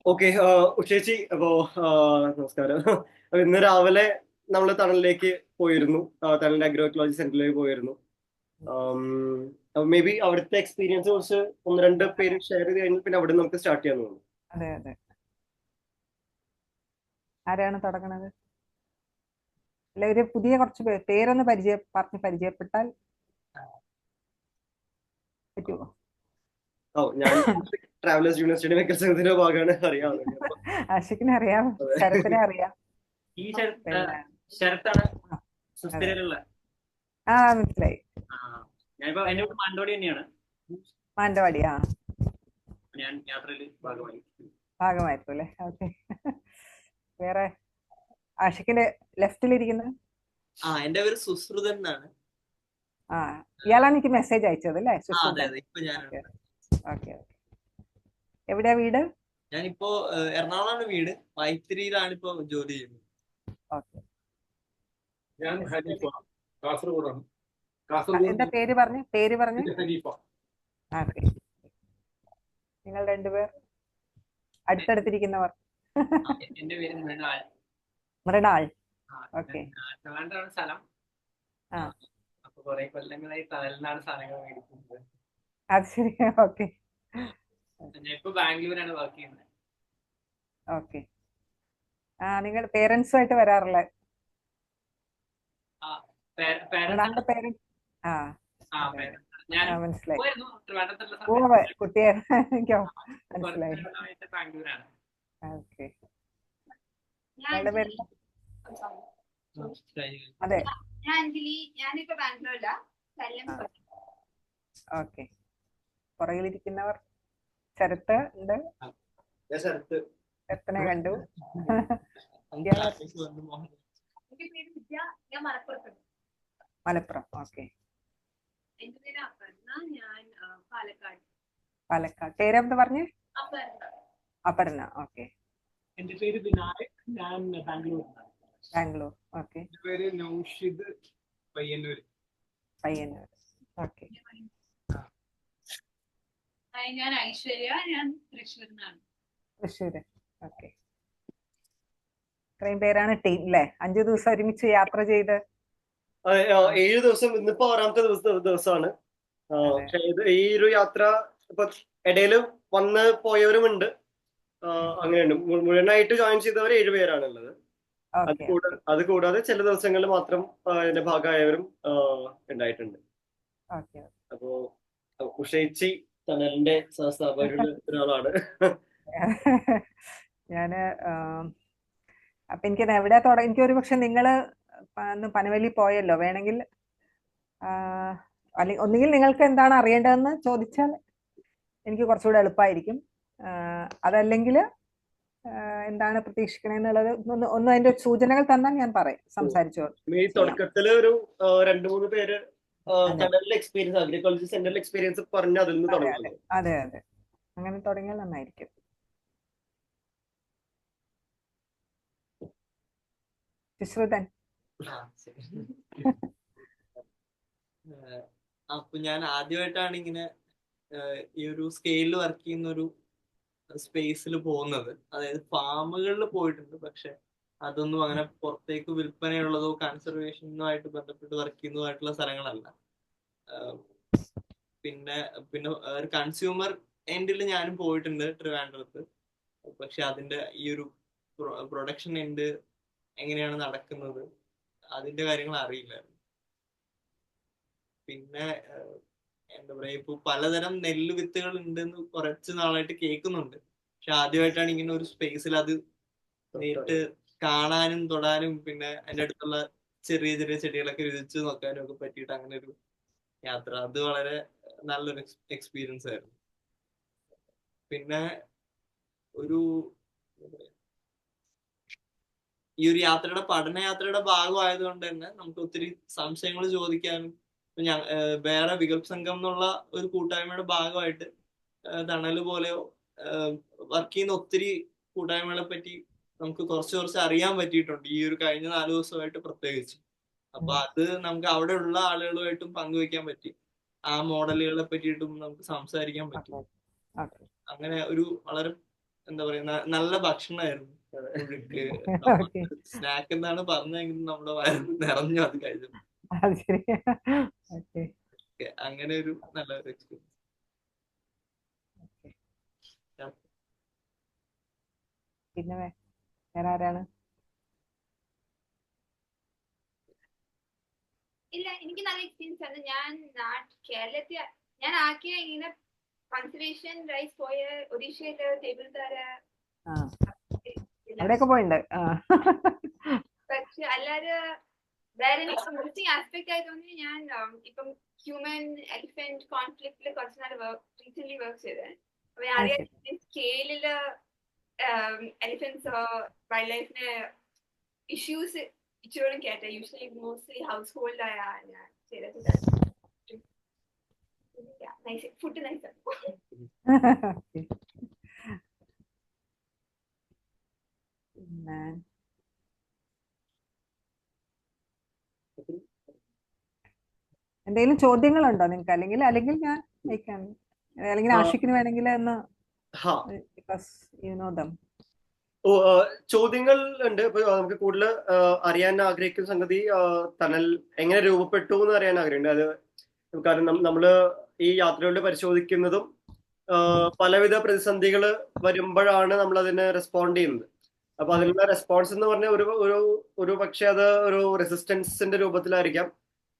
Okay. ഉച്ചേച്ചി, അപ്പോ നമസ്കാരം. അപ്പൊ ഇന്ന് രാവിലെ നമ്മൾ തണലിലേക്ക് പോയിരുന്നു. തണലിന്റെ അഗ്രോ എക്കോളജി സെന്ററിലേക്ക് പോയിരുന്നു. മേ ബി അവിടുത്തെ എക്സ്പീരിയൻസ് കുറിച്ച് ഒന്ന് രണ്ട് പേര് ഷെയർ ചെയ്ത് കഴിഞ്ഞാൽ പിന്നെ അവിടെ നമുക്ക് സ്റ്റാർട്ട് ചെയ്യാൻ തോന്നുന്നു. അതെ അതെ. ആരാണ് തുടങ്ങണത്? അല്ല, ഒരു പുതിയ കുറച്ച് പേരൊന്ന് പറഞ്ഞ് പരിചയപ്പെട്ടാൽ പറ്റുമോ? ഞാൻ ട്രാവലേഴ്സ് യൂണിവേഴ്സിറ്റി മെക്കൽ സംഘത്തിന്റെ ഭാഗമാണ്, അറിയാവുന്നത്. അപ്പൊ ആഷിക്കിനെ അറിയാം, അതെ. ശരത്തിനെ അറിയാം. ഈ പിന്നെ ശരത്താണ് ആ, അതെ. സുസ്ഥിരയിലുള്ള. മനസ്സിലായി. ഞാനിപ്പോ എന്റെ വീട് മാനന്തവാടി തന്നെയാണ്. മാനന്തവാടി. ഞാൻ യാത്രയിൽ ഭാഗമായി. ഭാഗമായിരുന്നു അല്ലേ? ഓക്കെ. വേറെ ആഷിക്കിന്റെ ലെഫ്റ്റിലിരിക്കുന്ന എന്റെ പേര് സുശ്രുതൻ എന്നാണ്. ഇയാളാണ് എനിക്ക് മെസ്സേജ് അയച്ചത് അല്ലേ? അതെ അതെ, ഇപ്പൊ ഞാൻ ഓക്കെ ഓക്കെ. എവിടെയാ വീട്? ഞാനിപ്പോ എറണാകുളമാണ് വീട്. വൈത്തിരിയിലാണ് ഇപ്പൊ ജോലി ചെയ്യുന്നത്. ഓക്കെ. ഞാൻ ഹനീഫ, കാസർഗോഡാണ്. എന്താ പേര് പറഞ്ഞ്? ഹനീഫ. ശരി. നിങ്ങൾ രണ്ടുപേർ അടുത്തടുത്തിരിക്കുന്നവർ. എന്റെ പേര് മൃണാൾ. മൃണാൾ. ഓക്കെ. ട്രിവാൻഡ്രമാണ് സ്ഥലം. അപ്പൊ കുറെ കൊല്ലങ്ങളായി തണലിനാണ് സാധനങ്ങൾ മേടിക്കുന്നത്. അത് ശരി. ഓക്കെ ഞാൻ ഇപ്പൊ ബാംഗ്ലൂരാണ് വർക്ക് ചെയ്യുന്നത്. ഓക്കെ. നിങ്ങൾ പേരൻസുമായിട്ട് വരാറില്ല? മൃണാളിന്റെ പേരൻസ്. ഞാൻ മനസ്സിലായി. പോയിരുന്നു ട്രിവാൻഡ്രത്തുള്ള കുട്ടിയെ എനിക്കോ മനസ്സിലായി. ബാംഗ്ലൂരാണ്. ഓക്കെ. നിങ്ങളുടെ പേര്? അതെ. ഓക്കെ. പുറകിലിരിക്കുന്നവർ ശരത്ത് ഉണ്ട്. ശരത്തിനെ കണ്ടു. മലപ്പുറം. ഓക്കെ. പാലക്കാട്. പേരെന്താ പറഞ്ഞേ? അപർണ. ഓക്കെ. എന്റെ പേര് വിനായക്, ഞാൻ ബാംഗ്ലൂർ. ഓക്കെ. എന്റെ പേര് നൗഷിദ്, പയ്യന്നൂർ. ഓക്കെ. ഞാൻ ഐശ്വര്യ, ഞാൻ തൃശ്ശൂരിനാണ്. തൃശ്ശൂര്. ഓക്കെ. ഇത്രയും പേരാണ് ടീം അല്ലേ? 5 ദിവസം ഒരുമിച്ച് യാത്ര ചെയ്ത്. 7 ദിവസം, ഇന്നിപ്പോ 6ാമത്തെ ദിവസമാണ്. പക്ഷെ ഈ ഒരു യാത്ര ഇപ്പൊ ഇടയില് വന്ന് പോയവരുമുണ്ട്. അങ്ങനെയുണ്ട്. മുഴുവനായിട്ട് ജോയിൻ ചെയ്തവർ 7 പേരാണുള്ളത്. അത് കൂടാതെ ചില ദിവസങ്ങളിൽ മാത്രം അതിന്റെ ഭാഗമായവരും ഉണ്ടായിട്ടുണ്ട്. അപ്പോ ഉഷേച്ചി തണലിന്റെ സഹസ്ഥാപകരിൽ ഒരാളാണ്. ഞാന് അപ്പൊ എനിക്ക് എവിടെ എനിക്ക് ഒരു പക്ഷെ നിങ്ങള് പനവല്ലി പോയല്ലോ, വേണമെങ്കിൽ അല്ലെങ്കിൽ ഒന്നുകിൽ നിങ്ങൾക്ക് എന്താണ് അറിയേണ്ടതെന്ന് ചോദിച്ചാൽ എനിക്ക് കുറച്ചുകൂടെ എളുപ്പമായിരിക്കും. അതല്ലെങ്കിൽ എന്താണ് പ്രതീക്ഷിക്കണെന്നുള്ളത് ഒന്ന് അതിന്റെ സൂചനകൾ തന്നാൽ ഞാൻ പറയും, സംസാരിച്ചോ. ഈ തുടക്കത്തില് ഒരു 2-3 പേര് തണലിൽ എക്സ്പീരിയൻസ്, അഗ്രികൾച്ചർ സെന്ററിൽ എക്സ്പീരിയൻസ് പറഞ്ഞ് അതിൽ നിന്ന് തുടങ്ങുന്നത്. അതെ അതെ, അങ്ങനെ തുടങ്ങിയാൽ നന്നായിരിക്കും. സുശ്രുതൻ. അപ്പൊ ഞാൻ ആദ്യമായിട്ടാണ് ഇങ്ങനെ ഈ ഒരു സ്കെയിലിൽ വർക്ക് ചെയ്യുന്ന ഒരു സ്പേസിൽ പോകുന്നത്. അതായത് ഫാമുകളിൽ പോയിട്ടുണ്ട്, പക്ഷെ അതൊന്നും അങ്ങനെ പുറത്തേക്ക് വിൽപ്പനയുള്ളതോ കൺസർവേഷനുമായിട്ട് ബന്ധപ്പെട്ട് വർക്ക് ചെയ്യുന്നതായിട്ടുള്ള സ്ഥലങ്ങളല്ല. പിന്നെ പിന്നെ ഒരു കൺസ്യൂമർ എൻഡിൽ ഞാനും പോയിട്ടുണ്ട് ട്രിവാൻഡ്രത്ത്. പക്ഷെ അതിന്റെ ഈ ഒരു പ്രൊഡക്ഷൻ എൻഡ് എങ്ങനെയാണ് നടക്കുന്നത് അതിന്റെ കാര്യങ്ങൾ അറിയില്ലായിരുന്നു. പിന്നെ എന്താ പറയാ, ഇപ്പൊ പലതരം നെല്ല് വിത്തുകൾ ഉണ്ടെന്ന് കുറച്ച് നാളായിട്ട് കേൾക്കുന്നുണ്ട്. പക്ഷെ ആദ്യമായിട്ടാണ് ഇങ്ങനെ ഒരു സ്പേസിൽ അത് നേരിട്ട് കാണാനും തൊടാനും പിന്നെ അതിന്റെ അടുത്തുള്ള ചെറിയ ചെറിയ ചെടികളൊക്കെ രുചിച്ച് നോക്കാനും ഒക്കെ പറ്റിയിട്ട് അങ്ങനെ ഒരു യാത്ര. അത് വളരെ നല്ലൊരു എക്സ്പീരിയൻസ് ആയിരുന്നു. പിന്നെ ഒരു ഈ ഒരു യാത്രയുടെ പഠനയാത്രയുടെ ഭാഗമായതുകൊണ്ട് തന്നെ നമുക്ക് ഒത്തിരി സംശയങ്ങൾ ചോദിക്കാനും, വേറെ വികൽപ് സംഘം എന്നുള്ള ഒരു കൂട്ടായ്മയുടെ ഭാഗമായിട്ട് തണല് പോലെയോ വർക്ക് ചെയ്യുന്ന ഒത്തിരി കൂട്ടായ്മകളെ പറ്റി നമുക്ക് കുറച്ച് അറിയാൻ പറ്റിയിട്ടുണ്ട് ഈ ഒരു കഴിഞ്ഞ 4 ദിവസമായിട്ട് പ്രത്യേകിച്ച്. അപ്പൊ അത് നമുക്ക് അവിടെ ഉള്ള ആളുകളുമായിട്ടും പങ്കുവെക്കാൻ പറ്റി. ആ മോഡലുകളെ പറ്റിയിട്ടും നമുക്ക് സംസാരിക്കാൻ പറ്റി. ഓക്കെ അങ്ങനെ ഒരു വളരെ എന്താ പറയാ നല്ല ഭക്ഷണമായിരുന്നു. ഓക്കെ സ്നാക്ക് എന്നാണ് പറഞ്ഞെങ്കിൽ നമ്മുടെ വയറ് നിറഞ്ഞു അത് കഴിഞ്ഞു. അത് ശരി. ഓക്കെ അങ്ങനെ ഒരു നല്ല ഒരു എക്സ്പീരിയൻസ്. പിന്നെ വേറെ ആരാണ്? ഇല്ല, എനിക്ക് നല്ല എക്സ്പീരിയൻസ് ആണ്. ഞാൻ കേരളത്തിൽ ഞാൻ ആക്കിയ ഇങ്ങനെ കൺസർവേഷൻ റൈസ് പോയ ഒഡീഷയില് ടേബിൾ താര ആ അവിടെയൊക്കെ പോയിട്ടുണ്ട്. പക്ഷെ അല്ലാതെ വേറെ എനിക്ക് ഇൻട്രസ്റ്റിംഗ് ആസ്പെക്ട് ആയി തോന്നി. ഞാൻ ഇപ്പം ഹ്യൂമൻ എലിഫന്റ് കോൺഫ്ലിക്റ്റില് കുറച്ച് നാൾ റീസെന്റ് വർക്ക് ചെയ്തത്. അപ്പൊ ആദ്യം സ്കെയിലില് എലിഫന്റ്സ് വൈൽഡ് ലൈഫിന് ഇഷ്യൂസ് ഇച്ചിരി കേട്ടെ. യൂഷ്വലി മോസ്റ്റ്ലി ഹൗസ് ഹോൾഡ് ആയ ഞാൻ ചെയ്തത്. Food nice. പിന്നെ എന്തെങ്കിലും ചോദ്യങ്ങളുണ്ടോ നിങ്ങൾക്ക്? അല്ലെങ്കിൽ ഞാൻ വയ്ക്കാം, അല്ലെങ്കിൽ ആഷിക്കിന് വേണമെങ്കിൽ ഒന്ന് ബിക്കോസ് യു നോ ദം. ചോദ്യങ്ങൾ ഉണ്ട്. ഇപ്പൊ നമുക്ക് കൂടുതൽ അറിയാൻ ആഗ്രഹിക്കുന്ന സംഗതി തണൽ എങ്ങനെ രൂപപ്പെട്ടു എന്ന് അറിയാൻ ആഗ്രഹമുണ്ട്. അത് കാരണം നമ്മള് ഈ യാത്രകളിൽ പരിശോധിക്കുന്നതും പലവിധ പ്രതിസന്ധികൾ വരുമ്പോഴാണ് നമ്മൾ അതിന് റെസ്പോണ്ട് ചെയ്യുന്നത്. അപ്പൊ അതിനുള്ള റെസ്പോൺസ് എന്ന് പറഞ്ഞാൽ ഒരു പക്ഷെ അത് ഒരു റെസിസ്റ്റൻസിന്റെ രൂപത്തിലായിരിക്കാം.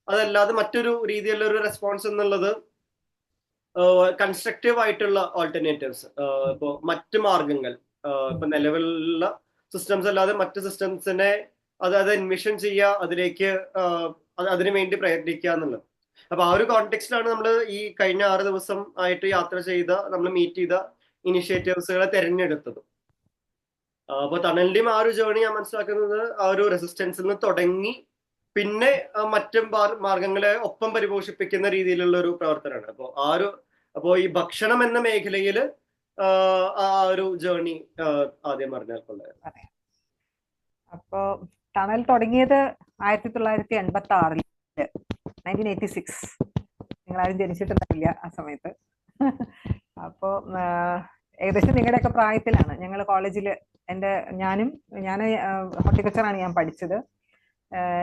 അതല്ലാതെ മറ്റൊരു രീതിയിലുള്ള ഒരു റെസ്പോൺസ് എന്നുള്ളത് കൺസ്ട്രക്റ്റീവ് ആയിട്ടുള്ള ഓൾട്ടർനേറ്റീവ്സ്, ഇപ്പോൾ മറ്റ് മാർഗങ്ങൾ, ഇപ്പൊ നിലവിലുള്ള സിസ്റ്റംസ് അല്ലാതെ മറ്റ് സിസ്റ്റംസിനെ അത് എൻവിഷൻ ചെയ്യുക, അതിലേക്ക് അതിനു വേണ്ടി പ്രയത്നിക്കുക എന്നുള്ളത്. അപ്പൊ ആ ഒരു കോണ്ടെക്സ്റ്റിലാണ് നമ്മൾ ഈ കഴിഞ്ഞ 6 ദിവസം ആയിട്ട് യാത്ര ചെയ്ത, നമ്മൾ മീറ്റ് ചെയ്ത ഇനിഷ്യേറ്റീവ്സുകളെ തെരഞ്ഞെടുത്തത്. അപ്പൊ തണലിന്റെയും ആ ഒരു ജേർണി ഞാൻ മനസ്സിലാക്കുന്നത് ആ ഒരു റെസിസ്റ്റൻസിൽ നിന്ന് തുടങ്ങി പിന്നെ മറ്റു മാർഗങ്ങളെ ഒപ്പം പരിപോഷിപ്പിക്കുന്ന രീതിയിലുള്ള ഒരു പ്രവർത്തനമാണ്. അപ്പോ ഈ ഭക്ഷണം എന്ന മേഖലയിൽ ആ ഒരു ജേർണി ആദ്യം പറഞ്ഞാൽ കൊള്ളാം. അപ്പോ ടണൽ തുടങ്ങിയത് 1986 1986. നിങ്ങളാരും ജനിച്ചിട്ടുണ്ടാവില്ല ആ സമയത്ത്. അപ്പോ ഏകദേശം നിങ്ങളുടെയൊക്കെ പ്രായത്തിലാണ്. ഞങ്ങൾ കോളേജിൽ ഞാൻ ഹോർട്ടിക്കൾച്ചറാണ് ഞാൻ പഠിച്ചത്.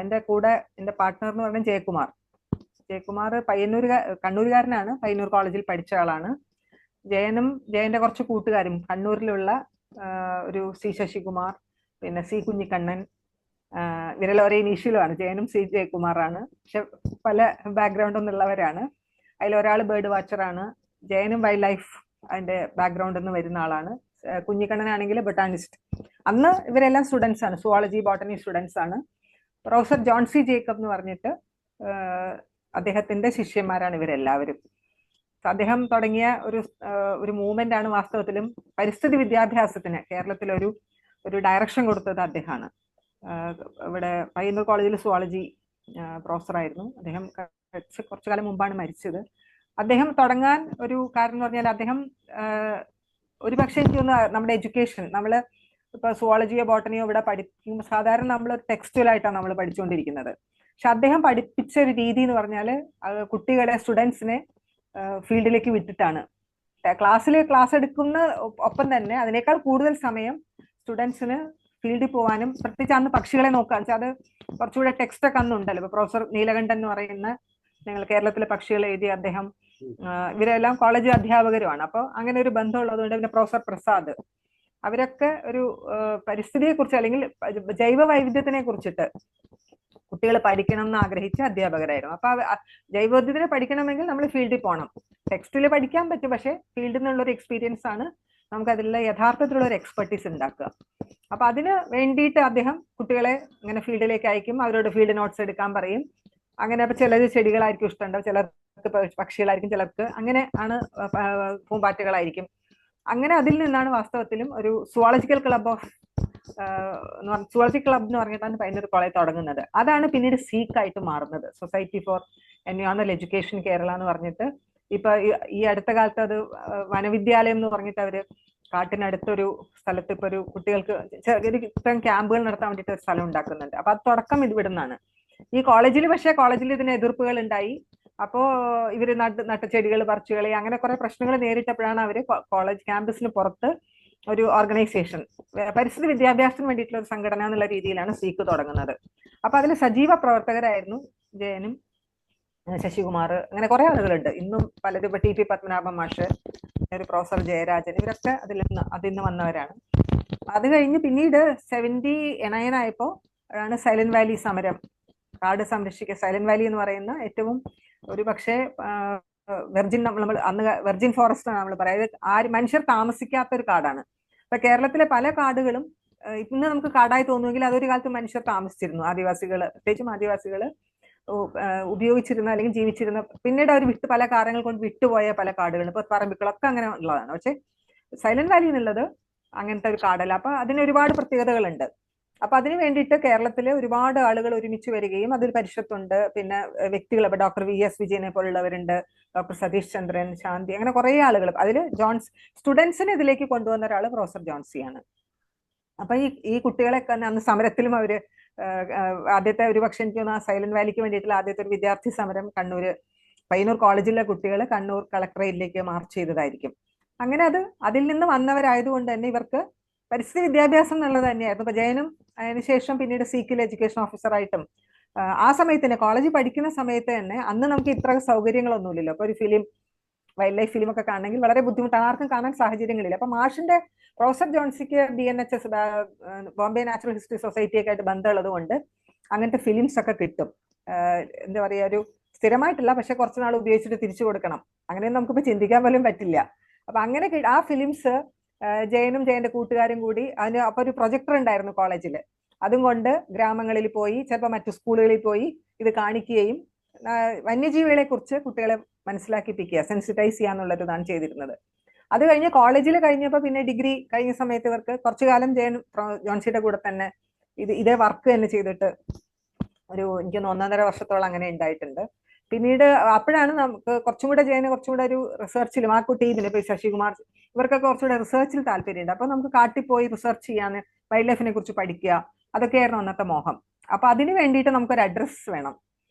എൻ്റെ കൂടെ എൻ്റെ പാർട്ട്ണർ എന്ന് പറഞ്ഞാൽ ജയകുമാർ കണ്ണൂരുകാരനാണ്. പയ്യന്നൂർ കോളേജിൽ പഠിച്ച ആളാണ്. ജയന്റെ കുറച്ച് കൂട്ടുകാരും കണ്ണൂരിലുള്ള ഒരു സി ശശികുമാർ, പിന്നെ സി കുഞ്ഞിക്കണ്ണൻ, ഇവരെല്ലാം ഒരേ ഇനീഷ്യലുമാണ്. ജയനും സി ജയകുമാറാണ്, പക്ഷെ പല ബാക്ക്ഗ്രൗണ്ട് ഒന്നുള്ളവരാണ്. അതിലൊരാൾ ബേർഡ് വാച്ചറാണ്. ജയനും വൈൽഡ് ലൈഫ് അതിന്റെ ബാക്ക്ഗ്രൗണ്ടിൽ നിന്ന് വരുന്ന ആളാണ്. കുഞ്ഞിക്കണ്ണനാണെങ്കിൽ ബൊട്ടാണിസ്റ്റ്. അന്ന് ഇവരെല്ലാം സ്റ്റുഡൻസ് ആണ്, സുവോളജി ബോട്ടണി സ്റ്റുഡൻസ് ആണ്. പ്രൊഫസർ ജോൺ സി ജേക്കബ് എന്ന് പറഞ്ഞിട്ട് അദ്ദേഹത്തിന്റെ ശിഷ്യന്മാരാണ് ഇവരെല്ലാവരും. അദ്ദേഹം തുടങ്ങിയ ഒരു മൂവ്മെന്റ് ആണ് വാസ്തവത്തിലും പരിസ്ഥിതി വിദ്യാഭ്യാസത്തിന് കേരളത്തിൽ ഒരു ഡയറക്ഷൻ കൊടുത്തത് അദ്ദേഹമാണ്. ഇവിടെ പയ്യന്നൂർ കോളേജിൽ സുവോളജി പ്രൊഫസറായിരുന്നു അദ്ദേഹം. കുറച്ചു കാലം മുമ്പാണ് മരിച്ചത്. അദ്ദേഹം തുടങ്ങാൻ ഒരു കാരണം എന്ന് പറഞ്ഞാൽ അദ്ദേഹം ഒരു പക്ഷേ എനിക്ക് തോന്നുന്നു നമ്മുടെ എഡ്യൂക്കേഷൻ, നമ്മള് ഇപ്പൊ സുവോളജിയോ ബോട്ടണിയോ ഇവിടെ പഠിക്കുമ്പോൾ സാധാരണ നമ്മൾ ടെക്സ്റ്റുവലായിട്ടാണ് നമ്മൾ പഠിച്ചുകൊണ്ടിരിക്കുന്നത്. പക്ഷെ അദ്ദേഹം പഠിപ്പിച്ച ഒരു രീതി എന്ന് പറഞ്ഞാൽ കുട്ടികളെ, സ്റ്റുഡൻസിനെ ഫീൽഡിലേക്ക് വിട്ടിട്ടാണ്. ക്ലാസ് എടുക്കുന്ന ഒപ്പം തന്നെ അതിനേക്കാൾ കൂടുതൽ സമയം സ്റ്റുഡൻസിന് ഫീൽഡിൽ പോകാനും, പ്രത്യേകിച്ച് അന്ന് പക്ഷികളെ നോക്കാൻ വെച്ചാൽ അത് കുറച്ചുകൂടെ ടെക്സ്റ്റ് ഒക്കെ അന്നുണ്ടല്ലോ. ഇപ്പൊ പ്രൊഫസർ നീലകണ്ഠൻ എന്ന് പറയുന്ന ഞങ്ങൾ കേരളത്തിലെ പക്ഷികൾ എഴുതിയ അദ്ദേഹം, ഇവരെല്ലാം കോളേജ് അധ്യാപകരുമാണ്. അപ്പോൾ അങ്ങനെ ഒരു ബന്ധമുള്ളതുകൊണ്ട് പിന്നെ പ്രൊഫസർ പ്രസാദ്, അവരൊക്കെ ഒരു പരിസ്ഥിതിയെ കുറിച്ച് അല്ലെങ്കിൽ ജൈവ വൈവിധ്യത്തിനെ കുറിച്ചിട്ട് കുട്ടികൾ പഠിക്കണം എന്ന് ആഗ്രഹിച്ച അധ്യാപകരായിരുന്നു. അപ്പൊ ജൈവവൈവിധ്യത്തിനെ പഠിക്കണമെങ്കിൽ നമ്മൾ ഫീൽഡിൽ പോകണം. ടെക്സ്റ്റിൽ പഠിക്കാൻ പറ്റും, പക്ഷെ ഫീൽഡിൽ നിന്നുള്ള ഒരു എക്സ്പീരിയൻസ് ആണ് നമുക്ക് അതിലുള്ള യഥാർത്ഥത്തിലുള്ള ഒരു എക്സ്പെർട്ടീസ് ഉണ്ടാക്കുക. അപ്പൊ അതിന് വേണ്ടിയിട്ട് അദ്ദേഹം കുട്ടികളെ ഇങ്ങനെ ഫീൽഡിലേക്ക് അയക്കും. അവരോട് ഫീൽഡ് നോട്ട്സ് എടുക്കാൻ പറയും. അങ്ങനെ അപ്പൊ ചിലർ ചെടികളായിരിക്കും ഇഷ്ടമുണ്ടാവും, ചിലർക്ക് പക്ഷികളായിരിക്കും, ചിലർക്ക് അങ്ങനെ ആണ് പൂമ്പാറ്റകളായിരിക്കും. അങ്ങനെ അതിൽ നിന്നാണ് വാസ്തവത്തിലും ഒരു സുവോളജിക്കൽ ക്ലബ് എന്ന് പറഞ്ഞിട്ടാണ് പയ്യന്നൂർ കോളേജ് തുടങ്ങുന്നത്. അതാണ് പിന്നീട് സീക്ക് ആയിട്ട് മാറുന്നത്, സൊസൈറ്റി ഫോർ എൻവയോൺമെന്റൽ എഡ്യൂക്കേഷൻ കേരള എന്ന് പറഞ്ഞിട്ട്. ഇപ്പൊ ഈ അടുത്ത കാലത്ത് അത് വനവിദ്യാലയം എന്ന് പറഞ്ഞിട്ട് അവര് കാട്ടിനടുത്തൊരു സ്ഥലത്ത് ഇപ്പൊ ഒരു കുട്ടികൾക്ക് ഇത്തരം ക്യാമ്പുകൾ നടത്താൻ വേണ്ടിയിട്ട് ഒരു സ്ഥലം ഉണ്ടാക്കുന്നുണ്ട്. അപ്പൊ അത് തുടക്കം ഇത് ഇവിടുന്നാണ്. ഈ കോളേജിൽ ഇതിന് എതിർപ്പുകൾ ഉണ്ടായി. അപ്പോൾ ഇവര് നട്ട ചെടികൾ പറിച്ചു കളി, അങ്ങനെ കുറെ പ്രശ്നങ്ങൾ നേരിട്ടപ്പോഴാണ് അവര് കോളേജ് ക്യാമ്പസിന് പുറത്ത് ഒരു ഓർഗനൈസേഷൻ, പരിസ്ഥിതി വിദ്യാഭ്യാസത്തിന് വേണ്ടിയിട്ടുള്ള ഒരു സംഘടന എന്നുള്ള രീതിയിലാണ് സീക്ക് തുടങ്ങുന്നത്. അപ്പൊ അതിൽ സജീവ പ്രവർത്തകരായിരുന്നു ജയനും ശശികുമാർ, അങ്ങനെ കുറെ ആളുകളുണ്ട്. ഇന്നും പലരും, ഇപ്പൊ ടി പി പത്മനാഭൻ മാഷ്, ഒരു പ്രൊഫസർ ജയരാജൻ, ഇവരൊക്കെ അതിൽ വന്നവരാണ്. അത് കഴിഞ്ഞ് പിന്നീട് 79 ആയപ്പോ ആണ് സൈലന്റ് വാലി സമരം, കാട് സംരക്ഷിക്കുക. സൈലന്റ് വാലി എന്ന് പറയുന്ന ഏറ്റവും ഒരു പക്ഷേ നമ്മൾ അന്ന് വെർജിൻ ഫോറസ്റ്റ് ആണ് നമ്മൾ പറയുന്നത്, മനുഷ്യർ താമസിക്കാത്ത ഒരു കാടാണ്. ഇപ്പൊ കേരളത്തിലെ പല കാടുകളും ഇന്ന് നമുക്ക് കാടായി തോന്നുമെങ്കിൽ അതൊരു കാലത്ത് മനുഷ്യർ താമസിച്ചിരുന്നു. ആദിവാസികൾ, പ്രത്യേകിച്ചും ആദിവാസികൾ ഉപയോഗിച്ചിരുന്ന അല്ലെങ്കിൽ ജീവിച്ചിരുന്ന, പിന്നീട് അവർ പല കാരണങ്ങൾ കൊണ്ട് വിട്ടുപോയ പല കാടുകൾ, ഇപ്പൊ പറമ്പിക്കളൊക്കെ അങ്ങനെ ഉള്ളതാണ്. പക്ഷെ സൈലന്റ് വാലി എന്നുള്ളത് അങ്ങനത്തെ ഒരു കാടല്ല. അപ്പൊ അതിന് ഒരുപാട് പ്രത്യേകതകളുണ്ട്. അപ്പൊ അതിന് വേണ്ടിയിട്ട് കേരളത്തിലെ ഒരുപാട് ആളുകൾ ഒരുമിച്ച് വരികയും അതിൽ പരിഷത്തുണ്ട്, പിന്നെ വ്യക്തികൾ, ഇപ്പൊ ഡോക്ടർ VS വിജയനെ പോലുള്ളവരുണ്ട്, ഡോക്ടർ സതീഷ് ചന്ദ്രൻ, ശാന്തി, അങ്ങനെ കുറെ ആളുകൾ. അതിൽ സ്റ്റുഡൻസിനെ ഇതിലേക്ക് കൊണ്ടുവന്ന ഒരാൾ പ്രൊഫസർ ജോൺസിയാണ്. അപ്പൊ ഈ കുട്ടികളെയൊക്കെ അന്ന് സമരത്തിലും അവര് ആദ്യത്തെ, ഒരു പക്ഷെ എനിക്ക് തോന്നുന്നു സൈലന്റ് വാലിക്ക് വേണ്ടിയിട്ടുള്ള ആദ്യത്തെ ഒരു വിദ്യാർത്ഥി സമരം പയ്യന്നൂർ കോളേജിലെ കുട്ടികൾ കണ്ണൂർ കളക്ടറേറ്റിലേക്ക് മാർച്ച് ചെയ്തതായിരിക്കും. അങ്ങനെ അതിൽ നിന്ന് വന്നവരായതുകൊണ്ട് തന്നെ ഇവർക്ക് പരിസ്ഥിതി വിദ്യാഭ്യാസം എന്നുള്ളത് തന്നെയായിരുന്നു. ഇപ്പൊ ജയനും അതിനുശേഷം പിന്നീട് സീക്കിൽ എഡ്യൂക്കേഷൻ ഓഫീസറായിട്ടും ആ സമയത്ത് തന്നെ, കോളേജിൽ പഠിക്കുന്ന സമയത്ത് തന്നെ, അന്ന് നമുക്ക് ഇത്ര സൗകര്യങ്ങളൊന്നുമില്ലല്ലോ. അപ്പൊ ഒരു വൈൽഡ് ലൈഫ് ഫിലിം ഒക്കെ കാണണമെങ്കിൽ വളരെ ബുദ്ധിമുട്ടാണ്, ആർക്കും കാണാൻ സാഹചര്യങ്ങളില്ല. അപ്പൊ മാഷിന്റെ, പ്രൊഫസർ ജോൺസിക്ക് BNHS, Bombay natural history society ഒക്കെ ആയിട്ട് ബന്ധമുള്ളത് കൊണ്ട് അങ്ങനത്തെ ഫിലിംസ് ഒക്കെ കിട്ടും. എന്താ പറയാ, ഒരു സ്ഥിരമായിട്ടില്ല, പക്ഷെ കുറച്ച് നാൾ ഉപയോഗിച്ചിട്ട് തിരിച്ചു കൊടുക്കണം, അങ്ങനെയൊന്നും നമുക്കിപ്പോ ചിന്തിക്കാൻ പോലും പറ്റില്ല. അപ്പൊ അങ്ങനെ ആ ഫിലിംസ് ജയനും ജയന്റെ കൂട്ടുകാരും കൂടി അപ്പൊ ഒരു പ്രൊജക്ടർ ഉണ്ടായിരുന്നു കോളേജിൽ, അതും കൊണ്ട് ഗ്രാമങ്ങളിൽ പോയി, ചിലപ്പോൾ മറ്റു സ്കൂളുകളിൽ പോയി ഇത് കാണിക്കുകയും വന്യജീവികളെ കുറിച്ച് കുട്ടികളെ മനസ്സിലാക്കിപ്പിക്കുക, സെൻസിറ്റൈസ് ചെയ്യാന്നുള്ളതാണ് ചെയ്തിരുന്നത്. അത് കഴിഞ്ഞ് കോളേജിൽ കഴിഞ്ഞപ്പോൾ പിന്നെ ഡിഗ്രി കഴിഞ്ഞ സമയത്ത് ഇവർക്ക് കുറച്ചു കാലം ജോൺസിയുടെ കൂടെ തന്നെ ഇതേ വർക്ക് തന്നെ ചെയ്തിട്ട് എനിക്ക് 1.5 വർഷത്തോളം അങ്ങനെ ഉണ്ടായിട്ടുണ്ട്. പിന്നീട് അപ്പോഴാണ് നമുക്ക് കുറച്ചും കൂടെ ഒരു റിസർച്ചിലും ആ ടീമിന്, ഇപ്പൊ ശശികുമാർ, ഇവർക്കൊക്കെ കുറച്ചുകൂടെ റിസർച്ചിൽ താല്പര്യമുണ്ട്. അപ്പൊ നമുക്ക് കാട്ടിൽ പോയി റിസർച്ച് ചെയ്യാൻ, വൈൽഡ് ലൈഫിനെ കുറിച്ച് പഠിക്കുക, അതൊക്കെയായിരുന്നു അന്നത്തെ മോഹം. അപ്പൊ അതിന് വേണ്ടിയിട്ട് നമുക്കൊരു അഡ്രസ്സ് വേണം,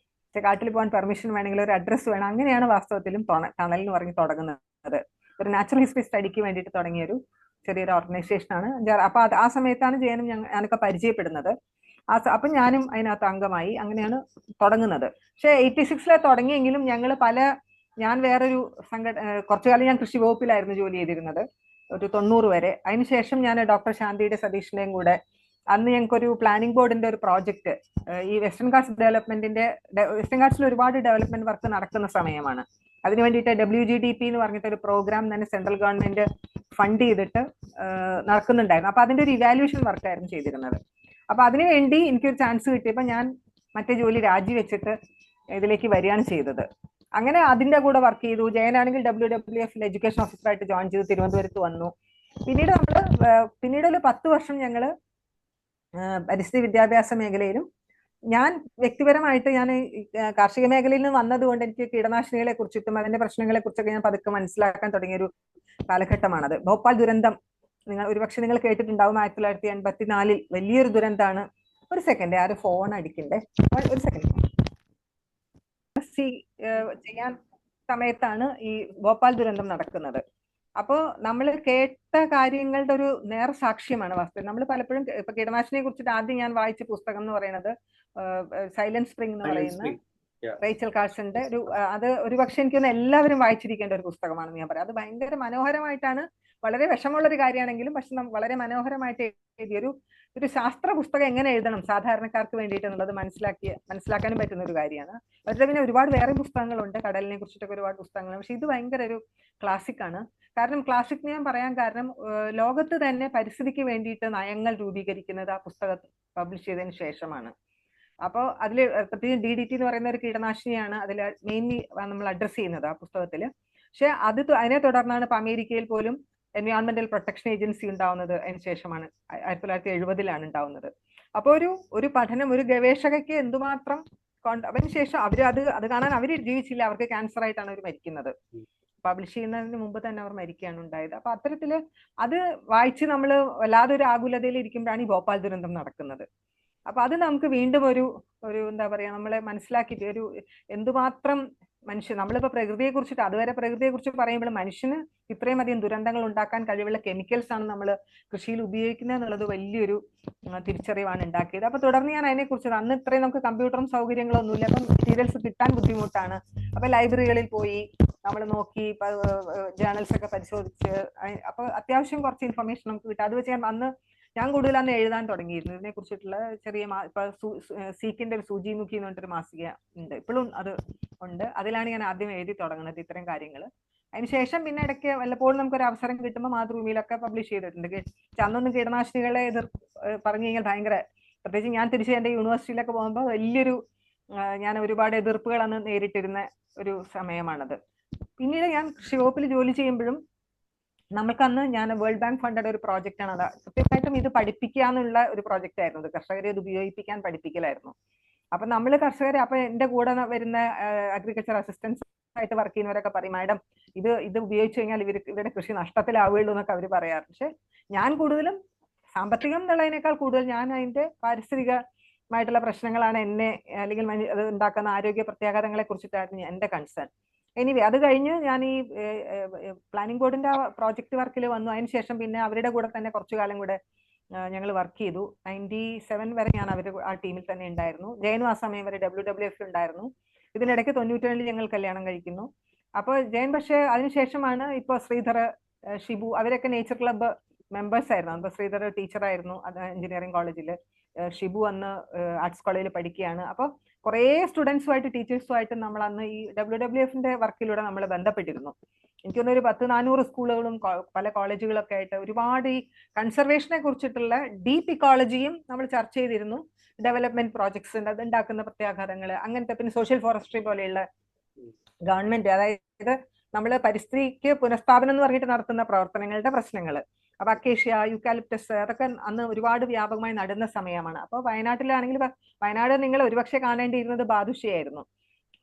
കാട്ടിൽ പോകാൻ പെർമിഷൻ വേണമെങ്കിൽ ഒരു അഡ്രസ്സ് വേണം. അങ്ങനെയാണ് വാസ്തവത്തിലും ടണൽ എന്ന് പറഞ്ഞ് തുടങ്ങുന്നത്. ഒരു നാച്ചുറൽ ഹിസ്റ്ററി സ്റ്റഡിക്ക് വേണ്ടിയിട്ട് തുടങ്ങിയൊരു ചെറിയൊരു ഓർഗനൈസേഷനാണ്. അപ്പൊ ആ സമയത്താണ് ജയനും ഞാനൊക്കെ പരിചയപ്പെടുന്നത്. അപ്പൊ ഞാനും അതിനകത്ത് അംഗമായി. അങ്ങനെയാണ് തുടങ്ങുന്നത്. പക്ഷെ 86 തുടങ്ങിയെങ്കിലും ഞാൻ വേറൊരു കുറച്ചു കാലം ഞാൻ കൃഷി വകുപ്പിലായിരുന്നു ജോലി ചെയ്തിരുന്നത്, ഒരു 90 വരെ. അതിനുശേഷം ഞാൻ ഡോക്ടർ ശാന്തിയുടെ സതീഷിന്റെയും കൂടെ അന്ന് ഞങ്ങൾക്കൊരു പ്ലാനിംഗ് ബോർഡിന്റെ ഒരു പ്രോജക്റ്റ്, ഈ വെസ്റ്റേൺ ഗാട്സ് വെസ്റ്റേൺ ഗാട്സിൽ ഒരുപാട് ഡെവലപ്മെന്റ് വർക്ക് നടക്കുന്ന സമയമാണ്. അതിനു വേണ്ടിയിട്ട് WGDP എന്ന് പറഞ്ഞിട്ട് ഒരു പ്രോഗ്രാം തന്നെ സെൻട്രൽ ഗവൺമെന്റ് ഫണ്ട് ചെയ്തിട്ട് നടക്കുന്നുണ്ടായിരുന്നു. അപ്പൊ അതിന്റെ ഒരു ഇവാലുവേഷൻ വർക്കായിരുന്നു ചെയ്തിരുന്നത്. അപ്പൊ അതിനുവേണ്ടി എനിക്കൊരു ചാൻസ് കിട്ടിയപ്പോൾ ഞാൻ മറ്റേ ജോലി രാജിവെച്ചിട്ട് ഇതിലേക്ക് വരികയാണ് ചെയ്തത്. അങ്ങനെ അതിന്റെ കൂടെ വർക്ക് ചെയ്തു. ജയനാണെങ്കിൽ WWF എഡ്യൂക്കേഷൻ ഓഫീസറായിട്ട് ജോയിൻ ചെയ്ത് തിരുവനന്തപുരത്ത് വന്നു. പിന്നീട് ഒരു 10 വർഷം ഞങ്ങള് പരിസ്ഥിതി വിദ്യാഭ്യാസ മേഖലയിലും, ഞാൻ വ്യക്തിപരമായിട്ട് ഞാൻ കാർഷിക മേഖലയിൽ നിന്ന് വന്നതുകൊണ്ട് എനിക്ക് കീടനാശിനികളെ കുറിച്ചിട്ടും അതിന്റെ പ്രശ്നങ്ങളെ കുറിച്ചൊക്കെ ഞാൻ പതുക്കെ മനസ്സിലാക്കാൻ തുടങ്ങിയ ഒരു കാലഘട്ടമാണത്. ഭോപ്പാൽ ദുരന്തം ഒരുപക്ഷെ നിങ്ങൾ കേട്ടിട്ടുണ്ടാവും. 1984 വലിയൊരു ദുരന്തമാണ്. ഒരു സെക്കൻഡ്, ആരും ഫോൺ അടിക്കണ്ടേ, ഒരു സെക്കൻഡ്. ചെയ്യാൻ സമയത്താണ് ഈ ഭോപ്പാൽ ദുരന്തം നടക്കുന്നത്. അപ്പോൾ നമ്മൾ കേട്ട കാര്യങ്ങളുടെ ഒരു നേർ സാക്ഷ്യമാണ് വാസ്തവം. നമ്മൾ പലപ്പോഴും ഇപ്പൊ കീടനാശിനിയെ കുറിച്ചിട്ട് ആദ്യം ഞാൻ വായിച്ച പുസ്തകം എന്ന് പറയുന്നത് സൈലന്റ് സ്പ്രിംഗ് എന്ന് പറയുന്ന റേച്ചൽ കാഴ്സന്റെ അത് ഒരുപക്ഷെ എനിക്കൊന്ന് എല്ലാവരും വായിച്ചിരിക്കേണ്ട ഒരു പുസ്തകമാണെന്ന് ഞാൻ പറയാം. അത് ഭയങ്കര മനോഹരമായിട്ടാണ്, വളരെ വിഷമമുള്ളൊരു കാര്യമാണെങ്കിലും പക്ഷെ വളരെ മനോഹരമായിട്ട് എഴുതിയൊരു ശാസ്ത്ര പുസ്തകം എങ്ങനെ എഴുതണം സാധാരണക്കാർക്ക് വേണ്ടിയിട്ട് എന്നുള്ളത് മനസ്സിലാക്കാനും പറ്റുന്ന ഒരു കാര്യമാണ്. പക്ഷേ പിന്നെ ഒരുപാട് വേറെ പുസ്തകങ്ങളുണ്ട്, കടലിനെ കുറിച്ചിട്ടൊക്കെ ഒരുപാട് പുസ്തകങ്ങളുണ്ട്. പക്ഷെ ഇത് ഭയങ്കര ഒരു ക്ലാസിക് ആണ്. കാരണം ക്ലാസിക് ഞാൻ പറയാൻ കാരണം ലോകത്ത് തന്നെ പരിസ്ഥിതിക്ക് വേണ്ടിയിട്ട് നയങ്ങൾ രൂപീകരിക്കുന്നത് ആ പുസ്തകം പബ്ലിഷ് ചെയ്തതിന് ശേഷമാണ്. അപ്പോൾ അതിൽ പ്രത്യേകിച്ച് DDT എന്ന് പറയുന്ന ഒരു കീടനാശിനിയാണ് അതിൽ മെയിൻലി നമ്മൾ അഡ്രസ് ചെയ്യുന്നത് ആ പുസ്തകത്തിൽ. പക്ഷെ അതിനെ തുടർന്നാണ് ഇപ്പൊ അമേരിക്കയിൽ പോലും എൻവയോൺമെന്റൽ പ്രൊട്ടക്ഷൻ ഏജൻസി ഉണ്ടാവുന്നത്. അതിന് ശേഷമാണ് 1970 ഉണ്ടാവുന്നത്. അപ്പൊ ഒരു പഠനം, ഒരു ഗവേഷകയ്ക്ക് എന്തുമാത്രം അതിനുശേഷം അത് കാണാൻ അവര് ജീവിച്ചില്ല, അവർക്ക് ക്യാൻസർ ആയിട്ടാണ് അവർ മരിക്കുന്നത്. പബ്ലിഷ് ചെയ്യുന്നതിന് മുമ്പ് തന്നെ അവർ മരിക്കുകയാണ് ഉണ്ടായത്. അപ്പൊ അത്തരത്തില് അത് വായിച്ച് നമ്മൾ വല്ലാതെ ഒരു ആകുലതയിൽ ഇരിക്കുമ്പോഴാണ് ഈ ഭോപ്പാൽ ദുരന്തം നടക്കുന്നത്. അപ്പൊ അത് നമുക്ക് വീണ്ടും ഒരു എന്താ പറയാ, നമ്മളെ മനസ്സിലാക്കിയിട്ട് എന്തുമാത്രം നമ്മളിപ്പോ പ്രകൃതിയെ കുറിച്ചിട്ട് അതുവരെ പ്രകൃതിയെ കുറിച്ച് പറയുമ്പോൾ മനുഷ്യന് ഇത്രയും അധികം ദുരന്തങ്ങൾ ഉണ്ടാക്കാൻ കഴിവുള്ള കെമിക്കൽസ് ആണ് നമ്മൾ കൃഷിയിൽ ഉപയോഗിക്കുന്നത് എന്നുള്ളത് വലിയൊരു തിരിച്ചറിവാണ് ഉണ്ടാക്കിയത്. അപ്പൊ തുടർന്ന് ഞാൻ അതിനെക്കുറിച്ച് അന്ന് ഇത്രയും നമുക്ക് കമ്പ്യൂട്ടറും സൗകര്യങ്ങളും ഒന്നുമില്ല, അപ്പം മെറ്റീരിയൽസ് കിട്ടാൻ ബുദ്ധിമുട്ടാണ്. അപ്പൊ ലൈബ്രറികളിൽ പോയി നമ്മൾ നോക്കി ജേർണൽസ് ഒക്കെ പരിശോധിച്ച് അപ്പൊ അത്യാവശ്യം കുറച്ച് ഇൻഫർമേഷൻ നമുക്ക് കിട്ടും. അത് വെച്ച് ഞാൻ കൂടുതൽ അന്ന് എഴുതാൻ തുടങ്ങിയിരുന്നു ഇതിനെ കുറിച്ചിട്ടുള്ള ചെറിയ ഇപ്പൊ സീക്കിന്റെ ഒരു സൂചിമുഖി എന്ന് പറഞ്ഞിട്ടൊരു മാസിക ഉണ്ട്, ഇപ്പോഴും അത് ഉണ്ട്. അതിലാണ് ഞാൻ ആദ്യം എഴുതി തുടങ്ങുന്നത് ഇത്തരം കാര്യങ്ങൾ. അതിനുശേഷം പിന്നെ ഇടയ്ക്ക് വല്ലപ്പോഴും നമുക്കൊരു അവസരം കിട്ടുമ്പോൾ മാതൃഭൂമിയിലൊക്കെ പബ്ലിഷ് ചെയ്തിട്ടുണ്ട്. അന്നൊന്നും കീടനാശിനികളെ പറഞ്ഞു കഴിഞ്ഞാൽ ഭയങ്കര, പ്രത്യേകിച്ച് ഞാൻ തിരിച്ച് എൻ്റെ യൂണിവേഴ്സിറ്റിയിലൊക്കെ പോകുമ്പോൾ വലിയൊരു ഞാൻ ഒരുപാട് എതിർപ്പുകൾ അന്ന് നേരിട്ടിരുന്ന ഒരു സമയമാണത്. പിന്നീട് ഞാൻ കൃഷി വകുപ്പിൽ ജോലി ചെയ്യുമ്പോഴും നമുക്കന്ന് ഞാൻ വേൾഡ് ബാങ്ക് ഫണ്ടഡ് ഒരു പ്രോജക്റ്റ് ആണ്, അത് കൃത്യമായിട്ടും ഇത് പഠിപ്പിക്കാന്നുള്ള ഒരു പ്രോജക്റ്റ് ആയിരുന്നു. അത് കർഷകരെ ഇത് ഉപയോഗിപ്പിക്കാൻ പഠിപ്പിക്കലായിരുന്നു. അപ്പൊ നമ്മൾ കർഷകരെ, അപ്പൊ എന്റെ കൂടെ വരുന്ന അഗ്രികൾച്ചർ അസിസ്റ്റൻസ് ആയിട്ട് വർക്ക് ചെയ്യുന്നവരൊക്കെ പറയും, മാഡം ഇത് ഉപയോഗിച്ച് കഴിഞ്ഞാൽ ഇവരുടെ കൃഷി നഷ്ടത്തിലാവുള്ളൂ എന്നൊക്കെ അവർ പറയാറ്. പക്ഷെ ഞാൻ കൂടുതലും സാമ്പത്തികം എന്നുള്ളതിനേക്കാൾ കൂടുതൽ ഞാൻ അതിന്റെ പാരിസ്ഥിതികമായിട്ടുള്ള പ്രശ്നങ്ങളാണ് എന്നെ, അല്ലെങ്കിൽ അത് ഉണ്ടാക്കുന്ന ആരോഗ്യ പ്രത്യാഘാതങ്ങളെ കുറിച്ചിട്ടായിരുന്നു എന്റെ കൺസേൺ. എനിവേ അത് കഴിഞ്ഞ് ഞാൻ ഈ പ്ലാനിംഗ് ബോർഡിന്റെ പ്രോജക്ട് വർക്കിൽ വന്നു. അതിനുശേഷം പിന്നെ അവരുടെ കൂടെ തന്നെ കുറച്ചു കാലം കൂടെ ഞങ്ങൾ വർക്ക് ചെയ്തു. 97 വരെ ഞാൻ ആ ടീമിൽ തന്നെ ഉണ്ടായിരുന്നു. ജയനും ആ സമയം വരെ WWF ഉണ്ടായിരുന്നു. ഇതിനിടയ്ക്ക് 92 ഞങ്ങൾ കല്യാണം കഴിക്കുന്നു. അപ്പോൾ ജയൻ പക്ഷേ അതിനുശേഷമാണ് ഇപ്പോൾ ശ്രീധർ, ഷിബു അവരൊക്കെ നേച്ചർ ക്ലബ്ബ് മെമ്പേഴ്സ് ആയിരുന്നു. അപ്പൊ ശ്രീധർ ടീച്ചറായിരുന്നു എഞ്ചിനീയറിംഗ് കോളേജിൽ, ഷിബു അന്ന് ആർട്സ് കോളേജിൽ പഠിക്കുകയാണ്. അപ്പോൾ കുറേ സ്റ്റുഡൻസുമായിട്ട് ടീച്ചേഴ്സുമായിട്ട് നമ്മൾ അന്ന് ഈ WWFന്റെ വർക്കിലൂടെ നമ്മൾ ബന്ധപ്പെട്ടിരുന്നു. എനിക്ക് തോന്നുന്നു ഒരു 100-400 സ്കൂളുകളും പല കോളേജുകളൊക്കെ ആയിട്ട് ഒരുപാട് ഈ കൺസർവേഷനെ കുറിച്ചിട്ടുള്ള ഡീപ്പ് ഇക്കോളജിയും നമ്മൾ ചർച്ച ചെയ്തിരുന്നു. ഡെവലപ്മെന്റ് പ്രോജക്ട്സ് അത് ഉണ്ടാക്കുന്ന പ്രത്യാഘാതങ്ങൾ, അങ്ങനത്തെ, പിന്നെ സോഷ്യൽ ഫോറസ്ട്രി പോലെയുള്ള ഗവൺമെന്റ്, അതായത് നമ്മൾ പരിസ്ഥിതിക്ക് പുനഃസ്ഥാപനം എന്ന് പറഞ്ഞിട്ട് നടത്തുന്ന പ്രവർത്തനങ്ങളുടെ പ്രശ്നങ്ങൾ. അപ്പൊ അക്കേഷ്യ, യൂക്കാലിപ്റ്റസ് അതൊക്കെ അന്ന് ഒരുപാട് വ്യാപകമായി നടന്ന സമയമാണ്. അപ്പോൾ വയനാട്ടിലാണെങ്കിൽ വയനാട് നിങ്ങൾ ഒരുപക്ഷെ കാണേണ്ടിയിരുന്നത് ബാദുഷയായിരുന്നു,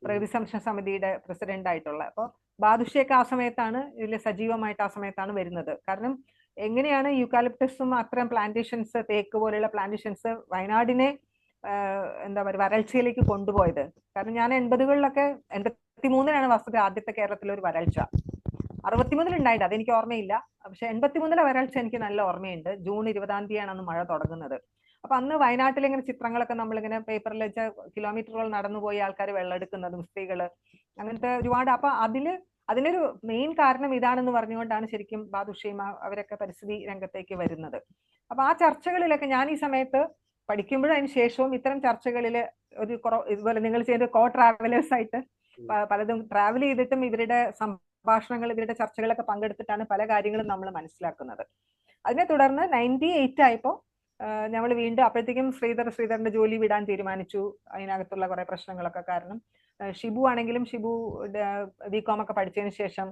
പ്രകൃതി സംരക്ഷണ സമിതിയുടെ പ്രസിഡന്റ് ആയിട്ടുള്ള. അപ്പോൾ ബാദുഷയൊക്കെ ആ സമയത്താണ് ഇതിൽ സജീവമായിട്ട് ആ സമയത്താണ് വരുന്നത്. കാരണം എങ്ങനെയാണ് യൂക്കാലിപ്റ്റസും അത്തരം പ്ലാന്റേഷൻസ്, തേക്ക് പോലെയുള്ള പ്ലാന്റേഷൻസ് വയനാടിനെ എന്താ പറയുക വരൾച്ചയിലേക്ക് കൊണ്ടുപോയത്. കാരണം ഞാൻ 80കളിലൊക്കെ 83-ലാണ് വസ്തുത ആദ്യത്തെ കേരളത്തിലെ ഒരു വരൾച്ച. 63 ഉണ്ടായിട്ട് അതെനിക്ക് ഓർമ്മയില്ല, പക്ഷെ 83-ലെ വരൾച്ച എനിക്ക് നല്ല ഓർമ്മയുണ്ട്. ജൂൺ 20-ാം തീയതിയാണ് അന്ന് മഴ തുടങ്ങുന്നത്. അപ്പൊ അന്ന് വയനാട്ടിൽ ഇങ്ങനെ ചിത്രങ്ങളൊക്കെ നമ്മളിങ്ങനെ പേപ്പറിൽ വെച്ച കിലോമീറ്ററുകൾ നടന്നുപോയി ആൾക്കാർ വെള്ളമെടുക്കുന്നതും സ്ത്രീകള് അങ്ങനത്തെ ഒരുപാട്. അപ്പൊ അതിനൊരു മെയിൻ കാരണം ഇതാണെന്ന് പറഞ്ഞുകൊണ്ടാണ് ശരിക്കും ബാദുഷയും അവരൊക്കെ പരിസ്ഥിതി രംഗത്തേക്ക് വരുന്നത്. അപ്പൊ ആ ചർച്ചകളിലൊക്കെ ഞാൻ ഈ സമയത്ത് പഠിക്കുമ്പോഴും അതിന് ശേഷവും ഇത്തരം ചർച്ചകളിൽ ഒരു ഇതുപോലെ നിങ്ങൾ ചെയ്ത ട്രാവലേഴ്സ് ആയിട്ട് പലതും ട്രാവൽ ചെയ്തിട്ടും ഇവരുടെ സംഭാഷണങ്ങൾ, ഇവരുടെ ചർച്ചകളൊക്കെ പങ്കെടുത്തിട്ടാണ് പല കാര്യങ്ങളും നമ്മൾ മനസ്സിലാക്കുന്നത്. അതിനെ തുടർന്ന് 98 ആയപ്പോൾ നമ്മൾ വീണ്ടും, അപ്പോഴത്തേക്കും ശ്രീധറിന്റെ ജോലി വിടാൻ തീരുമാനിച്ചു. അതിനകത്തുള്ള കുറെ പ്രശ്നങ്ങളൊക്കെ കാരണം. ഷിബു ആണെങ്കിലും ഷിബു BCom ഒക്കെ പഠിച്ചതിന് ശേഷം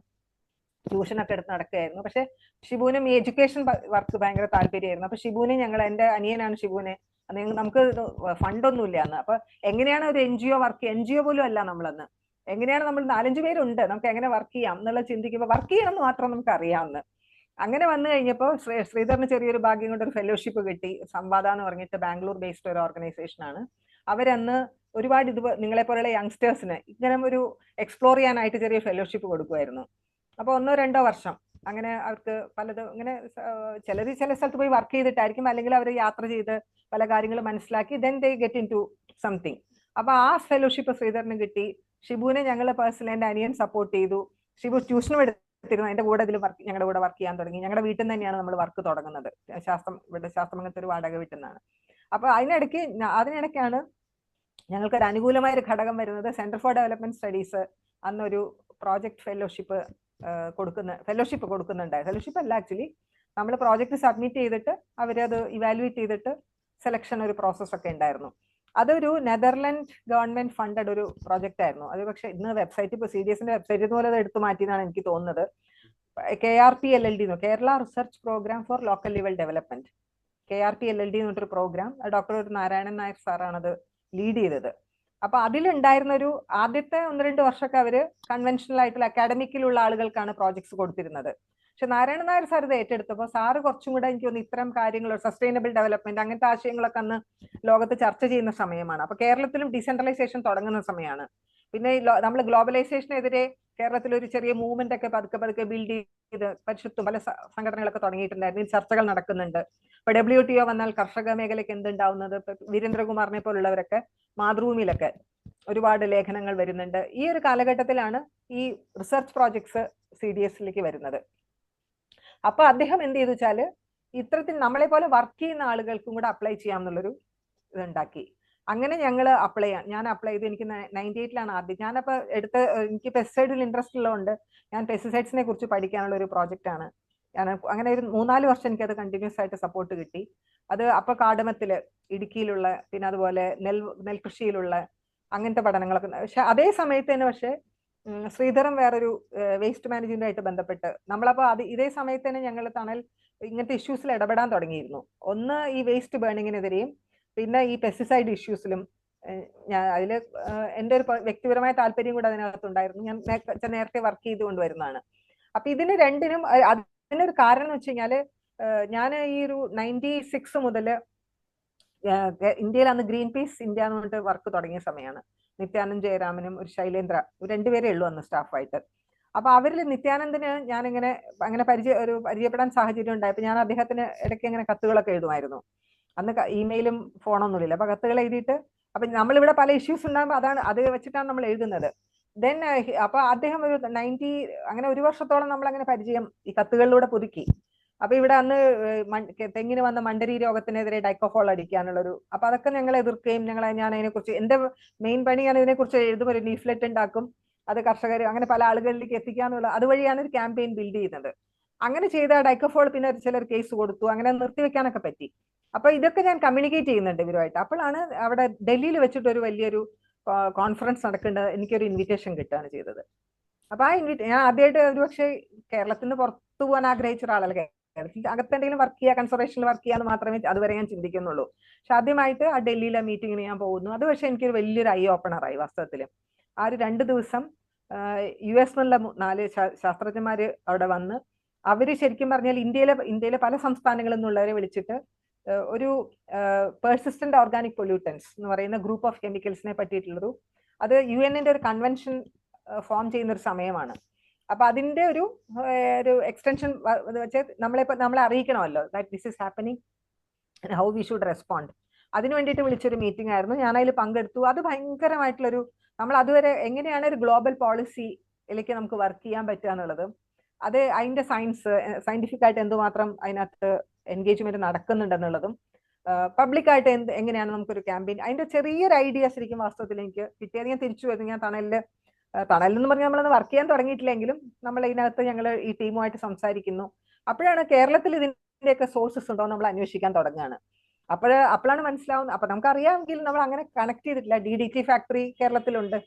ട്യൂഷനൊക്കെ എടുത്ത് നടക്കുകയായിരുന്നു. പക്ഷെ ഷിബുവിനും ഈ എഡ്യൂക്കേഷൻ വർക്ക് ഭയങ്കര താല്പര്യമായിരുന്നു. അപ്പൊ ഷിബുവിനെ എന്റെ അനിയനാണ് ഷിബുവിനെ, നമുക്ക് ഫണ്ടൊന്നുമില്ല അന്ന്. അപ്പൊ എങ്ങനെയാണ് ഒരു NGO വർക്ക്, NGO പോലും അല്ല നമ്മളന്ന്, എങ്ങനെയാണ് നമ്മൾ 4-5 പേരുണ്ട്, നമുക്ക് എങ്ങനെ വർക്ക് ചെയ്യാം എന്നുള്ള ചിന്തിക്കുമ്പോൾ വർക്ക് ചെയ്യണം എന്ന് മാത്രം നമുക്ക് അറിയാവുന്ന. അങ്ങനെ വന്നു കഴിഞ്ഞപ്പോൾ ശ്രീധറിന് ചെറിയൊരു ഭാഗ്യം കൊണ്ട് ഒരു ഫെലോഷിപ്പ് കിട്ടി. സംവാദ എന്ന് പറഞ്ഞിട്ട് ബാംഗ്ലൂർ ബേസ്ഡ് ഒരു ഓർഗനൈസേഷൻ ആണ്. അവരന്ന് ഒരുപാട് നിങ്ങളെ പോലെയുള്ള യങ്സ്റ്റേഴ്സിന് ഇങ്ങനെ ഒരു എക്സ്പ്ലോർ ചെയ്യാനായിട്ട് ചെറിയ ഫെലോഷിപ്പ് കൊടുക്കുമായിരുന്നു. അപ്പൊ 1-2 വർഷം അങ്ങനെ അവർക്ക് പലതും ഇങ്ങനെ ചില സ്ഥലത്ത് പോയി വർക്ക് ചെയ്തിട്ടായിരിക്കും, അല്ലെങ്കിൽ അവർ യാത്ര ചെയ്ത് പല കാര്യങ്ങളും മനസ്സിലാക്കി then they get into something. അപ്പൊ ആ ഫെലോഷിപ്പ് ശ്രീധറിന് കിട്ടി. ഷിബുവിനെ ഞങ്ങൾ പേഴ്സണലി എന്റെ അനിയൻ സപ്പോർട്ട് ചെയ്തു. ഷിബു ട്യൂഷനും എടുത്തിരുന്നു, എന്റെ കൂടെ ഞങ്ങളുടെ കൂടെ വർക്ക് ചെയ്യാൻ തുടങ്ങി. ഞങ്ങളുടെ വീട്ടിൽ നിന്ന് തന്നെയാണ് നമ്മൾ വർക്ക് തുടങ്ങുന്നത്. ഇവിടെ ശാസ്ത്രമംഗലത്ത് ഒരു വാടക വീട്ടിൽ നിന്നാണ്. അപ്പൊ അതിനിടയ്ക്കാണ് ഞങ്ങൾക്കൊരു അനുകൂലമായ ഒരു ഘടകം വരുന്നത്. സെന്റർ ഫോർ ഡെവലപ്മെന്റ് സ്റ്റഡീസ് അന്നൊരു പ്രോജക്ട് ഫെലോഷിപ്പ് കൊടുക്കുന്നുണ്ടായി. ഫെലോഷിപ്പ് അല്ല, ആക്ച്വലി നമ്മൾ പ്രോജക്ട് സബ്മിറ്റ് ചെയ്തിട്ട് അവരത് ഇവാലുവേറ്റ് ചെയ്തിട്ട് സെലക്ഷൻ ഒരു പ്രോസസ് ഒക്കെ ഉണ്ടായിരുന്നു. അതൊരു നെതർലൻഡ് ഗവൺമെന്റ് ഫണ്ടഡ് ഒരു പ്രോജക്റ്റ് ആയിരുന്നു. അത് പക്ഷെ ഇന്ന് വെബ്സൈറ്റ്, ഇപ്പൊ CDSന്റെ വെബ്സൈറ്റ് പോലെ അത് എടുത്തു മാറ്റിയെന്നാണ് എനിക്ക് തോന്നുന്നത്. KRP-LLD Kerala research programme for local level development, KRP-LLD എന്ന് പറഞ്ഞൊരു പ്രോഗ്രാം, ഡോക്ടർ നാരായണൻ നായർ സാറാണ് അത് ലീഡ് ചെയ്തത്. അപ്പൊ അതിലുണ്ടായിരുന്ന ഒരു ആദ്യത്തെ 1-2 വർഷമൊക്കെ അവര് കൺവെൻഷണൽ ആയിട്ടുള്ള അക്കാഡമിക്കിലുള്ള ആളുകൾക്കാണ് പ്രോജക്ട്സ് കൊടുത്തിരുന്നത്. പക്ഷെ നാരായണൻ നായർ സാർ ഇത് ഏറ്റെടുത്തപ്പോൾ സാറ് കുറച്ചും കൂടെ എനിക്ക് തോന്നുന്നു ഇത്തരം കാര്യങ്ങൾ, സസ്റ്റൈനബിൾ ഡെവലപ്മെന്റ് അങ്ങനത്തെ ആശയങ്ങളൊക്കെ അന്ന് ലോകത്ത് ചർച്ച ചെയ്യുന്ന സമയമാണ്. അപ്പൊ കേരളത്തിലും ഡീസെൻട്രലൈസേഷൻ തുടങ്ങുന്ന സമയമാണ്. പിന്നെ നമ്മൾ ഗ്ലോബലൈസേഷനെതിരെ കേരളത്തിൽ ഒരു ചെറിയ മൂവ്മെന്റ് ഒക്കെ പതുക്കെ പതുക്കെ ബിൽഡ് ചെയ്ത് പരിശുദ്ധം പല സംഘടനകളൊക്കെ തുടങ്ങിയിട്ടുണ്ടായിരുന്നു. ഇതിൽ ചർച്ചകൾ നടക്കുന്നുണ്ട്. ഇപ്പൊ WTO വന്നാൽ കർഷക മേഖലയ്ക്ക് എന്തുണ്ടാവുന്നത്, വീരേന്ദ്രകുമാറിനെ പോലുള്ളവരൊക്കെ മാതൃഭൂമിയിലൊക്കെ ഒരുപാട് ലേഖനങ്ങൾ വരുന്നുണ്ട്. ഈ ഒരു കാലഘട്ടത്തിലാണ് ഈ റിസർച്ച് പ്രോജക്ട്സ് CDSലേക്ക് വരുന്നത്. അപ്പൊ അദ്ദേഹം എന്ത് ചെയ്തു വെച്ചാല് ഇത്തരത്തിൽ നമ്മളെ പോലെ വർക്ക് ചെയ്യുന്ന ആളുകൾക്കും കൂടെ അപ്ലൈ ചെയ്യാമെന്നുള്ളൊരു ഇതുണ്ടാക്കി. അങ്ങനെ ഞാൻ അപ്ലൈ ചെയ്തു. എനിക്ക് 98ലാണ് ആദ്യം. ഞാനപ്പോ എനിക്ക് പെസ്റ്റിസൈഡിൽ ഇൻട്രസ്റ്റ് ഉള്ളതുകൊണ്ട് ഞാൻ പെസ്റ്റിസൈഡ്സിനെ കുറിച്ച് പഠിക്കാനുള്ള ഒരു പ്രോജക്റ്റ് ആണ്. ഞാൻ അങ്ങനെ ഒരു 3-4 വർഷം എനിക്കത് കണ്ടിന്യൂസ് ആയിട്ട് സപ്പോർട്ട് കിട്ടി. അത് അപ്പൊ കാടമത്തില് ഇടുക്കിയിലുള്ള, പിന്നെ അതുപോലെ നെൽകൃഷിയിലുള്ള അങ്ങനത്തെ പഠനങ്ങളൊക്കെ. പക്ഷെ അതേ സമയത്ത് തന്നെ പക്ഷെ ശ്രീധരൻ വേറൊരു വേസ്റ്റ് മാനേജ്മെന്റായിട്ട് ബന്ധപ്പെട്ട് നമ്മളപ്പോ ഇതേ സമയത്ത് തന്നെ ഞങ്ങൾ ഇങ്ങനത്തെ ഇഷ്യൂസിൽ ഇടപെടാൻ തുടങ്ങിയിരുന്നു. ഒന്ന് ഈ വേസ്റ്റ് ബേണിങ്ങിനെതിരെയും പിന്നെ ഈ പെസ്റ്റിസൈഡ് ഇഷ്യൂസിലും ഞാൻ അതിൽ എൻ്റെ ഒരു വ്യക്തിപരമായ താല്പര്യം കൂടെ അതിനകത്തുണ്ടായിരുന്നു. ഞാൻ നേരത്തെ വർക്ക് ചെയ്തുകൊണ്ട് വരുന്നതാണ്. അപ്പൊ ഇതിന് രണ്ടിനും അതിനൊരു കാരണം എന്ന് വെച്ച് കഴിഞ്ഞാല് ഞാൻ ഈ ഒരു 96 മുതൽ ഇന്ത്യയിൽ അന്ന് ഗ്രീൻ പീസ് ഇന്ത്യ എന്ന് പറഞ്ഞിട്ട് വർക്ക് തുടങ്ങിയ സമയമാണ്. നിത്യാനന്ദ് ജയരാമനും ഒരു ശൈലേന്ദ്ര, രണ്ടുപേരേ ഉള്ളൂ അന്ന് സ്റ്റാഫായിട്ട്. അപ്പൊ അവരിൽ നിത്യാനന്ദിന് ഞാനിങ്ങനെ അങ്ങനെ പരിചയപ്പെടാൻ സാഹചര്യം ഉണ്ടായപ്പോൾ ഞാൻ അദ്ദേഹത്തിന് ഇടയ്ക്ക് ഇങ്ങനെ കത്തുകളൊക്കെ എഴുതുമായിരുന്നു. അന്ന് ഇമെയിലും ഫോണൊന്നുമില്ല. അപ്പൊ കത്തുകൾ എഴുതിയിട്ട് അപ്പൊ നമ്മളിവിടെ പല ഇഷ്യൂസ് ഉണ്ടാകുമ്പോൾ അത് വെച്ചിട്ടാണ് നമ്മൾ എഴുതുന്നത്. ദെൻ അപ്പൊ അദ്ദേഹം ഒരു 90 അങ്ങനെ ഒരു വർഷത്തോളം നമ്മൾ അങ്ങനെ പരിചയം ഈ കത്തുകളിലൂടെ പുതുക്കി. അപ്പൊ ഇവിടെ അന്ന് തെങ്ങിന് വന്ന മണ്ടരി രോഗത്തിനെതിരെ ഡൈക്കോഫോൾ അടിക്കാനുള്ളൊരു, അപ്പൊ അതൊക്കെ ഞങ്ങൾ എതിർക്കുകയും ഞാൻ അതിനെക്കുറിച്ച് എന്റെ മെയിൻ പണി ഞാൻ ഇതിനെക്കുറിച്ച് എഴുതും, ഒരു ലീഫ്ലെറ്റ് ഉണ്ടാക്കും, അത് കർഷകർ അങ്ങനെ പല ആളുകളിലേക്ക് എത്തിക്കാന്നുള്ള, അതുവഴിയാണ് ഒരു ക്യാമ്പയിൻ ബിൽഡ് ചെയ്യുന്നത്. അങ്ങനെ ചെയ്ത ഡൈക്കോഫോൾ പിന്നെ ചിലർ കേസ് കൊടുത്തു, അങ്ങനെ നിർത്തിവെക്കാനൊക്കെ പറ്റി. അപ്പൊ ഇതൊക്കെ ഞാൻ കമ്മ്യൂണിക്കേറ്റ് ചെയ്യുന്നുണ്ട് ഇവരുമായിട്ട്. അപ്പോഴാണ് അവിടെ ഡൽഹിയിൽ വെച്ചിട്ട് ഒരു വലിയൊരു കോൺഫറൻസ് നടക്കേണ്ടത്, എനിക്കൊരു ഇൻവിറ്റേഷൻ കിട്ടുകയാണ് ചെയ്തത്. അപ്പൊ ഞാൻ ആദ്യമായിട്ട് ഒരുപക്ഷെ കേരളത്തിൽ നിന്ന് പുറത്തു പോകാൻ ആഗ്രഹിച്ച ഒരാളല്ല, കേരളത്തിൽ അകത്തെന്തെങ്കിലും വർക്ക് ചെയ്യുക, കൺസർവേഷനിൽ വർക്ക് ചെയ്യാന്ന് മാത്രമേ അതുവരെ ഞാൻ ചിന്തിക്കുന്നുള്ളൂ. പക്ഷെ ആദ്യമായിട്ട് ആ ഡൽഹിയിലെ മീറ്റിങ്ങിന് ഞാൻ പോകുന്നു. അത് പക്ഷെ എനിക്കൊരു വലിയൊരു ഐ ഓപ്പണറായി വാസ്തവത്തിൽ. ആ ഒരു 2 ദിവസം US എന്നുള്ള 4 ശാസ്ത്രജ്ഞന്മാര് അവിടെ വന്ന് അവര് ശരിക്കും പറഞ്ഞാൽ ഇന്ത്യയിലെ പല സംസ്ഥാനങ്ങളിൽ നിന്നുള്ളവരെ വിളിച്ചിട്ട് ഒരു പെർസിസ്റ്റന്റ് ഓർഗാനിക് പൊല്യൂട്ടൻസ് എന്ന് പറയുന്ന ഗ്രൂപ്പ് ഓഫ് കെമിക്കൽസിനെ പറ്റിയിട്ടുള്ളൊരു, അത് UN-ന്റെ ഒരു കൺവെൻഷൻ ഫോം ചെയ്യുന്ന ഒരു സമയമാണ്. അപ്പൊ അതിന്റെ ഒരു എക്സ്റ്റൻഷൻ വെച്ച് നമ്മളെ അറിയിക്കണമല്ലോ that this is happening and how we should respond. അതിനു വേണ്ടിയിട്ട് വിളിച്ചൊരു മീറ്റിംഗ് ആയിരുന്നു. ഞാൻ അതിൽ പങ്കെടുത്തു. അത് ഭയങ്കരമായിട്ടുള്ളൊരു, നമ്മൾ അതുവരെ എങ്ങനെയാണ് ഒരു ഗ്ലോബൽ പോളിസിയിലേക്ക് നമുക്ക് വർക്ക് ചെയ്യാൻ പറ്റുക എന്നുള്ളത്, അത് അതിന്റെ സയന്റിഫിക് ആയിട്ട് എന്തുമാത്രം അതിനകത്ത് എൻഗേജ്മെന്റ് നടക്കുന്നുണ്ടെന്നുള്ളതും പബ്ലിക്കായിട്ട് എങ്ങനെയാണ് നമുക്കൊരു ക്യാമ്പയിൻ, അതിന്റെ ചെറിയൊരു ഐഡിയ ശരിക്കും വാസ്തവത്തിൽ എനിക്ക് കിട്ടിയത്. ഞാൻ തിരിച്ചു വരുന്നു. ഞാൻ തണലെന്ന് പറഞ്ഞാൽ നമ്മളൊന്ന് വർക്ക് ചെയ്യാൻ തുടങ്ങിയിട്ടില്ലെങ്കിലും നമ്മൾ ഇതിനകത്ത് ഞങ്ങൾ ഈ ടീമുമായിട്ട് സംസാരിക്കുന്നു. അപ്പോഴാണ് കേരളത്തിൽ ഇതിന്റെയൊക്കെ സോഴ്സസ് ഉണ്ടോ നമ്മൾ അന്വേഷിക്കാൻ തുടങ്ങുകയാണ്. അപ്പോഴാണ് മനസ്സിലാവുന്നത്. അപ്പൊ നമുക്കറിയാമെങ്കിൽ നമ്മൾ അങ്ങനെ കണക്ട് ചെയ്തിട്ടില്ല. DDT ഫാക്ടറി കേരളത്തിലുണ്ട്.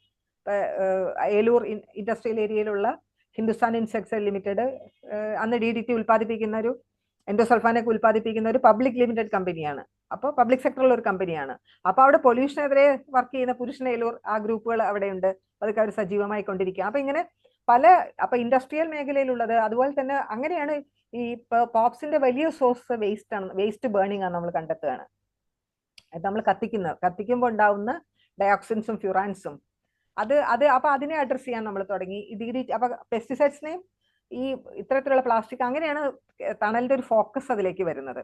ഏലൂർ ഇൻഡസ്ട്രിയൽ ഏരിയയിലുള്ള ഹിന്ദുസ്ഥാൻ ഇൻസെക്ട്സൈഡ് ലിമിറ്റഡ് അന്ന് DDT ഉൽപ്പാദിപ്പിക്കുന്ന ഒരു എൻഡോസൾഫാനൊക്കെ ഉൽപ്പാദിപ്പിക്കുന്ന ഒരു പബ്ലിക് ലിമിറ്റഡ് കമ്പനിയാണ്. അപ്പോൾ പബ്ലിക് സെക്ടറിലുള്ള ഒരു കമ്പനിയാണ്. അപ്പൊ അവിടെ പൊല്യൂഷനെതിരെ വർക്ക് ചെയ്യുന്ന പുരുഷൻ ഏലൂർ ആ ഗ്രൂപ്പുകൾ അവിടെയുണ്ട്. അതൊക്കെ അവർ സജീവമായി കൊണ്ടിരിക്കുക. അപ്പൊ ഇങ്ങനെ അപ്പൊ ഇൻഡസ്ട്രിയൽ മേഖലയിലുള്ളത്, അതുപോലെ തന്നെ അങ്ങനെയാണ് ഈ പോപ്സിന്റെ വലിയ സോഴ്സ് വേസ്റ്റ് ബേണിംഗ് ആണ് നമ്മൾ കണ്ടെത്തുകയാണ്. നമ്മൾ കത്തിക്കുമ്പോൾ ഉണ്ടാവുന്ന ഡയോക്സിൻസും ഫ്യൂറാൻസും അപ്പൊ അതിനെ അഡ്രസ് ചെയ്യാൻ നമ്മൾ തുടങ്ങി. അപ്പൊ പെസ്റ്റിസൈഡ്സിനെയും ഈ ഇത്തരത്തിലുള്ള പ്ലാസ്റ്റിക്, അങ്ങനെയാണ് തണലിന്റെ ഒരു ഫോക്കസ് അതിലേക്ക് വരുന്നത്.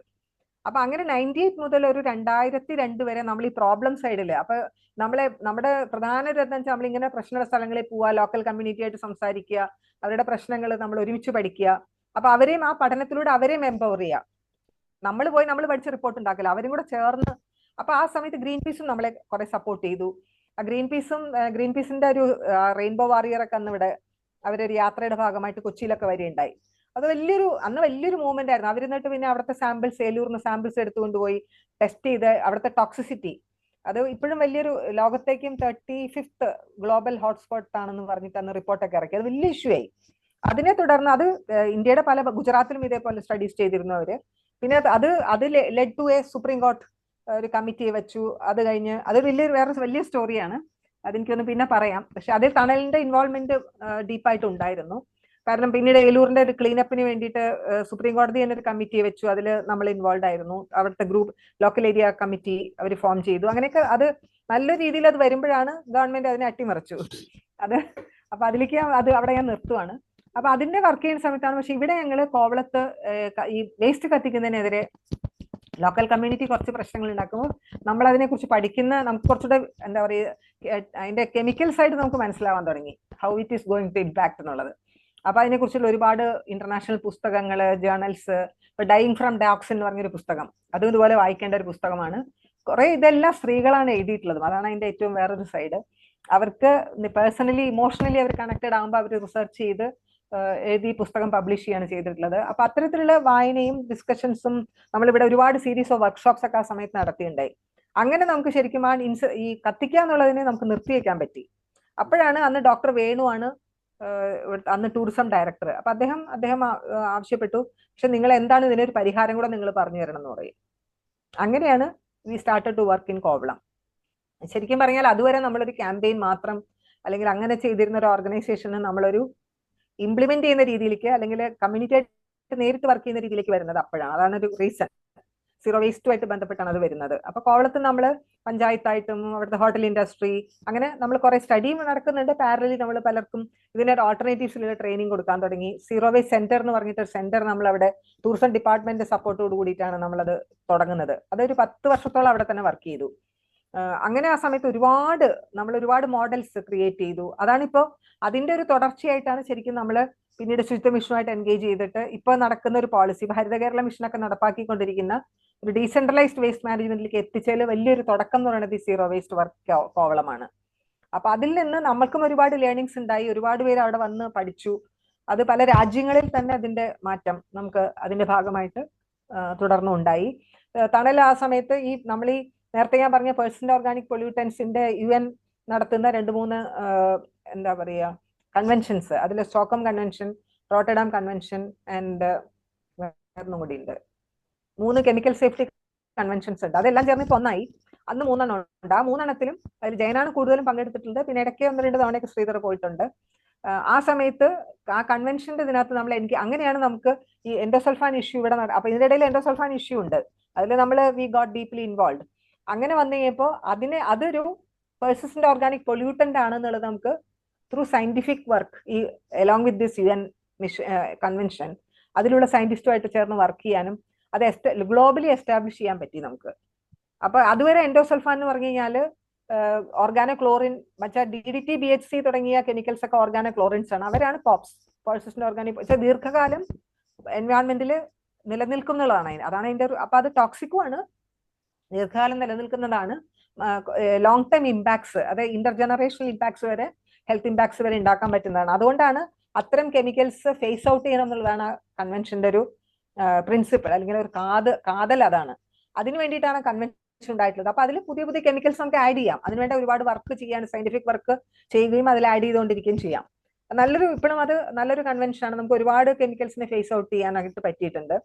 അപ്പൊ അങ്ങനെ 98 മുതൽ ഒരു 2002 വരെ നമ്മൾ ഈ പ്രോബ്ലം സൈഡില്, അപ്പൊ നമ്മുടെ പ്രധാന ഒരു എന്താ വെച്ചാൽ നമ്മളിങ്ങനെ പ്രശ്നമുള്ള സ്ഥലങ്ങളിൽ പോവുക, ലോക്കൽ കമ്മ്യൂണിറ്റി ആയിട്ട് സംസാരിക്കുക, അവരുടെ പ്രശ്നങ്ങൾ നമ്മൾ ഒരുമിച്ച് പഠിക്കുക. അപ്പൊ അവരെയും ആ പഠനത്തിലൂടെ അവരെയും എംപവർ ചെയ്യുക. നമ്മൾ പഠിച്ച റിപ്പോർട്ട് ഉണ്ടാക്കില്ല, അവരും കൂടെ ചേർന്ന്. അപ്പൊ ആ സമയത്ത് ഗ്രീൻ പീസും നമ്മളെ കുറെ സപ്പോർട്ട് ചെയ്തു. ആ ഗ്രീൻ പീസിന്റെ ഒരു റെയിൻബോ വാറിയർ ഒക്കെ അന്ന് ഇവിടെ അവരൊരു യാത്രയുടെ ഭാഗമായിട്ട് കൊച്ചിയിലൊക്കെ വരികയുണ്ടായി. അത് അന്ന് വലിയൊരു മൂവ്മെന്റ് ആയിരുന്നു. അവരെന്നിട്ട് പിന്നെ അവിടുത്തെ ഏലൂർന്ന് സാമ്പിൾസ് എടുത്തുകൊണ്ടുപോയി ടെസ്റ്റ് ചെയ്ത് അവിടുത്തെ ടോക്സിസിറ്റി, അത് ഇപ്പോഴും വലിയൊരു ലോകത്തേക്കും 35th ഗ്ലോബൽ ഹോട്ട്സ്പോട്ട് ആണെന്ന് പറഞ്ഞിട്ട് അന്ന് റിപ്പോർട്ടൊക്കെ ഇറക്കി. അത് വലിയ ഇഷ്യൂ ആയി. അതിനെ തുടർന്ന് അത് ഇന്ത്യയുടെ ഗുജറാത്തിലും ഇതേപോലെ സ്റ്റഡീസ് ചെയ്തിരുന്നു അവര്. പിന്നെ അത് lead to a supreme court ഒരു കമ്മിറ്റി വെച്ചു. അത് കഴിഞ്ഞ് അത് വേറെ വലിയ സ്റ്റോറിയാണ്, അതെനിക്കൊന്ന് പിന്നെ പറയാം. പക്ഷെ അതിൽ തണലിന്റെ ഇൻവോൾവ്മെന്റ് ഡീപ്പായിട്ട് ഉണ്ടായിരുന്നു. കാരണം പിന്നീട് ഏലൂരിന്റെ ഒരു ക്ലീനപ്പിന് വേണ്ടിയിട്ട് സുപ്രീം കോടതി തന്നെ ഒരു കമ്മിറ്റി വെച്ചു. അതിൽ നമ്മൾ ഇൻവോൾവ് ആയിരുന്നു. അവിടുത്തെ ഗ്രൂപ്പ് ലോക്കൽ ഏരിയ കമ്മിറ്റി അവർ ഫോം ചെയ്തു. അങ്ങനെയൊക്കെ അത് നല്ല രീതിയിൽ അത് വരുമ്പോഴാണ് ഗവൺമെന്റ് അതിനെ അട്ടിമറിച്ചു. അത് അപ്പൊ അതിലേക്ക് അത് അവിടെ ഞാൻ നിർത്തുവാണ്. അപ്പൊ അതിന്റെ വർക്ക് ചെയ്യുന്ന സമയത്താണ്. പക്ഷെ ഇവിടെ ഞങ്ങൾ കോവളത്ത് ഈ വേസ്റ്റ് കത്തിക്കുന്നതിനെതിരെ ലോക്കൽ കമ്മ്യൂണിറ്റി കുറച്ച് പ്രശ്നങ്ങൾ ഉണ്ടാക്കുമ്പോൾ നമ്മൾ അതിനെക്കുറിച്ച് പഠിക്കുന്ന നമുക്ക് കുറച്ചുകൂടെ എന്താ പറയുക അതിന്റെ കെമിക്കൽ സൈഡ് നമുക്ക് മനസ്സിലാവാൻ തുടങ്ങി, how it is going to impact എന്നുള്ളത്. അപ്പൊ അതിനെക്കുറിച്ചുള്ള ഒരുപാട് ഇന്റർനാഷണൽ പുസ്തകങ്ങൾ, ജേർണൽസ്, ഇപ്പൊ ഡൈയിങ് ഫ്രം ഡയോക്സിൻ എന്ന് പറഞ്ഞൊരു പുസ്തകം, അതും ഇതുപോലെ വായിക്കേണ്ട ഒരു പുസ്തകമാണ്. കുറെ ഇതെല്ലാം സ്ത്രീകളാണ് എഴുതിയിട്ടുള്ളതും. അതാണ് അതിന്റെ ഏറ്റവും വേറൊരു സൈഡ്. അവർക്ക് പേഴ്സണലി ഇമോഷണലി അവർ കണക്റ്റഡ് ആകുമ്പോൾ അവർ റിസർച്ച് ചെയ്ത് എഴുതി പുസ്തകം പബ്ലിഷ് ചെയ്യാണ് ചെയ്തിട്ടുള്ളത്. അപ്പൊ അത്തരത്തിലുള്ള വായനയും ഡിസ്കഷൻസും നമ്മളിവിടെ ഒരുപാട് സീരീസ് ഓഫ് വർക്ക്ഷോപ്സ് ഒക്കെ ആ സമയത്ത് നടത്തിയിട്ടുണ്ടായി. അങ്ങനെ നമുക്ക് ശരിക്കും ഈ കത്തിക്കുക എന്നുള്ളതിനെ നമുക്ക് നിർത്തിവെക്കാൻ പറ്റി. അപ്പോഴാണ് അന്ന് ഡോക്ടർ വേണുവാണ് അന്ന് ടൂറിസം ഡയറക്ടർ. അപ്പൊ അദ്ദേഹം ആവശ്യപ്പെട്ടു, പക്ഷെ നിങ്ങൾ എന്താണ് ഇതിനൊരു പരിഹാരം കൂടെ നിങ്ങൾ പറഞ്ഞു തരണം എന്ന് പറയും. അങ്ങനെയാണ് we started to work in Kovalam. ശരിക്കും പറഞ്ഞാൽ അതുവരെ നമ്മളൊരു ക്യാമ്പയിൻ മാത്രം അല്ലെങ്കിൽ അങ്ങനെ ചെയ്തിരുന്ന ഒരു ഓർഗനൈസേഷന് നമ്മളൊരു ഇംപ്ലിമെന്റ് ചെയ്യുന്ന രീതിയിലേക്ക് അല്ലെങ്കിൽ കമ്മ്യൂണിറ്റിയായിട്ട് നേരിട്ട് വർക്ക് ചെയ്യുന്ന രീതിയിലേക്ക് വരുന്നത് അപ്പോഴാണ്. അതാണ് ഒരു റീസൺ. സീറോ വേസ്റ്റുമായിട്ട് ബന്ധപ്പെട്ടാണ് അത് വരുന്നത്. അപ്പൊ കോവളത്ത് നമ്മൾ പഞ്ചായത്തായിട്ടും അവിടുത്തെ ഹോട്ടൽ ഇൻഡസ്ട്രി അങ്ങനെ നമ്മൾ കുറെ സ്റ്റഡിയും നടക്കുന്നുണ്ട്. പാരലി നമ്മൾ പലർക്കും ഇതിനൊരു ഓൾട്ടർനേറ്റീവ്സിലുള്ള ട്രെയിനിങ് കൊടുക്കാൻ തുടങ്ങി. സീറോ വേസ്റ്റ് സെന്റർ എന്ന് പറഞ്ഞിട്ട് ഒരു സെന്റർ നമ്മൾ അവിടെ ടൂറിസം ഡിപ്പാർട്ട്മെന്റ് സപ്പോർട്ടോട് കൂടിയിട്ടാണ് നമ്മളത് തുടങ്ങുന്നത്. അതൊരു 10 വർഷത്തോളം അവിടെ തന്നെ വർക്ക് ചെയ്തു. അങ്ങനെ ആ സമയത്ത് നമ്മൾ ഒരുപാട് മോഡൽസ് ക്രിയേറ്റ് ചെയ്തു. അതാണിപ്പോ അതിന്റെ ഒരു തുടർച്ചയായിട്ടാണ് ശരിക്കും നമ്മൾ പിന്നീട് ശുചിത്വ മിഷനുമായിട്ട് എൻഗേജ് ചെയ്തിട്ട് ഇപ്പൊ നടക്കുന്ന ഒരു പോളിസി, ഹരിത കേരള മിഷനൊക്കെ നടപ്പാക്കിക്കൊണ്ടിരിക്കുന്ന ഒരു ഡീസെൻട്രലൈസ്ഡ് വേസ്റ്റ് മാനേജ്മെന്റിലേക്ക് എത്തിച്ചതിൽ വലിയൊരു തുടക്കം എന്ന് പറയുന്നത് ഈ സീറോ വേസ്റ്റ് വർക്ക് കോവളമാണ്. അപ്പൊ അതിൽ നിന്ന് നമ്മൾക്കും ഒരുപാട് ലേണിങ്സ് ഉണ്ടായി. ഒരുപാട് പേര് അവിടെ വന്ന് പഠിച്ചു. അത് പല രാജ്യങ്ങളിൽ തന്നെ അതിന്റെ മാറ്റം നമുക്ക് അതിന്റെ ഭാഗമായിട്ട് തുടർന്നുണ്ടായി. തണൽ ആ സമയത്ത് നമ്മൾ ഈ നേരത്തെ ഞാൻ പറഞ്ഞ പേഴ്സണൽ ഓർഗാനിക് പൊല്യൂട്ടൻസിന്റെ UN നടത്തുന്ന 2-3 എന്താ പറയുക കൺവെൻഷൻസ്, അതിൽ Stockholm convention, Rotterdam convention and വേറൊന്നും കൂടി ഉണ്ട്. 3 കെമിക്കൽ സേഫ്റ്റി കൺവെൻഷൻസ് ഉണ്ട്. അതെല്ലാം ചേർന്ന് ഇപ്പൊ ഒന്നായി. അന്ന് 3 ഉണ്ട്. ആ 3 അതിൽ ജയനാണ് കൂടുതലും പങ്കെടുത്തിട്ടുണ്ട്. പിന്നെ ഇടയ്ക്ക് 1-2 തവണയൊക്കെ ശ്രീധർ പോയിട്ടുണ്ട്. ആ സമയത്ത് ആ കൺവെൻഷന്റെ ഇതിനകത്ത് അങ്ങനെയാണ് നമുക്ക് ഈ എൻഡോസൾഫാൻ ഇഷ്യൂ ഇവിടെ അപ്പൊ ഇതിന്റെ ഇടയിൽ എൻഡോസൾഫാൻ ഇഷ്യൂ ഉണ്ട്. അതിൽ നമ്മൾ വി ഗോട്ട് ഡീപ്ലി ഇൻവോൾവ്. അങ്ങനെ വന്നു കഴിഞ്ഞപ്പോൾ അതൊരു പെർസിസ്റ്റന്റ് ഓർഗാനിക് പൊല്യൂട്ടന്റ് ആണെന്നുള്ളത് നമുക്ക് ത്രൂ സയന്റിഫിക് വർക്ക് ഈ along with this UN convention അതിലുള്ള സയന്റിസ്റ്റുമായിട്ട് ചേർന്ന് വർക്ക് ചെയ്യാനും അത് ഗ്ലോബലി എസ്റ്റാബ്ലിഷ് ചെയ്യാൻ പറ്റി നമുക്ക്. അപ്പൊ അതുവരെ എൻഡോസൾഫാൻ എന്ന് പറഞ്ഞു കഴിഞ്ഞാല് ഓർഗാനോ ക്ലോറിൻ, മറ്റേ DDT, BHC തുടങ്ങിയ കെമിക്കൽസ് ഒക്കെ ഓർഗാനോ ക്ലോറിൻസ് ആണ്. അവരാണ് പോപ്സ്, പെർസിസ്റ്റന്റ് ഓർഗാനിക്. പക്ഷെ ദീർഘകാലം എൻവയോൺമെന്റിൽ നിലനിൽക്കും എന്നുള്ളതാണ്. അതാണ് അതിന്റെ അപ്പൊ അത് ടോക്സിക്കും ആണ്, ദീർഘകാലം നിലനിൽക്കുന്നതാണ്. ലോങ് ടൈം ഇമ്പാക്ട്സ്, അതായത് ഇന്റർജനറേഷണൽ ഇമ്പാക്ട്സ് വരെ, ഹെൽത്ത് ഇമ്പാക്ട്സ് വരെ ഉണ്ടാക്കാൻ പറ്റുന്നതാണ്. അതുകൊണ്ടാണ് അത്തരം കെമിക്കൽസ് ഫേസ് ഔട്ട് ചെയ്യണം എന്നുള്ളതാണ് കൺവെൻഷന്റെ ഒരു പ്രിൻസിപ്പിൾ അല്ലെങ്കിൽ ഒരു കാതൽ. അതാണ് അതിനു വേണ്ടിയിട്ടാണ് കൺവെൻഷൻ ഉണ്ടായിട്ടുള്ളത്. അപ്പൊ അതിൽ പുതിയ പുതിയ കെമിക്കൽസ് നമുക്ക് ആഡ് ചെയ്യാം. അതിനുവേണ്ട ഒരുപാട് വർക്ക് ചെയ്യാൻ, സയന്റിഫിക് വർക്ക് ചെയ്യുകയും അതിൽ ആഡ് ചെയ്തുകൊണ്ടിരിക്കുകയും ചെയ്യാം. ഇപ്പോഴും അത് നല്ലൊരു കൺവെൻഷനാണ്. നമുക്ക് ഒരുപാട് കെമിക്കൽസിനെ ഫേസ് ഔട്ട് ചെയ്യാനായിട്ട് പറ്റിയിട്ടുണ്ട്.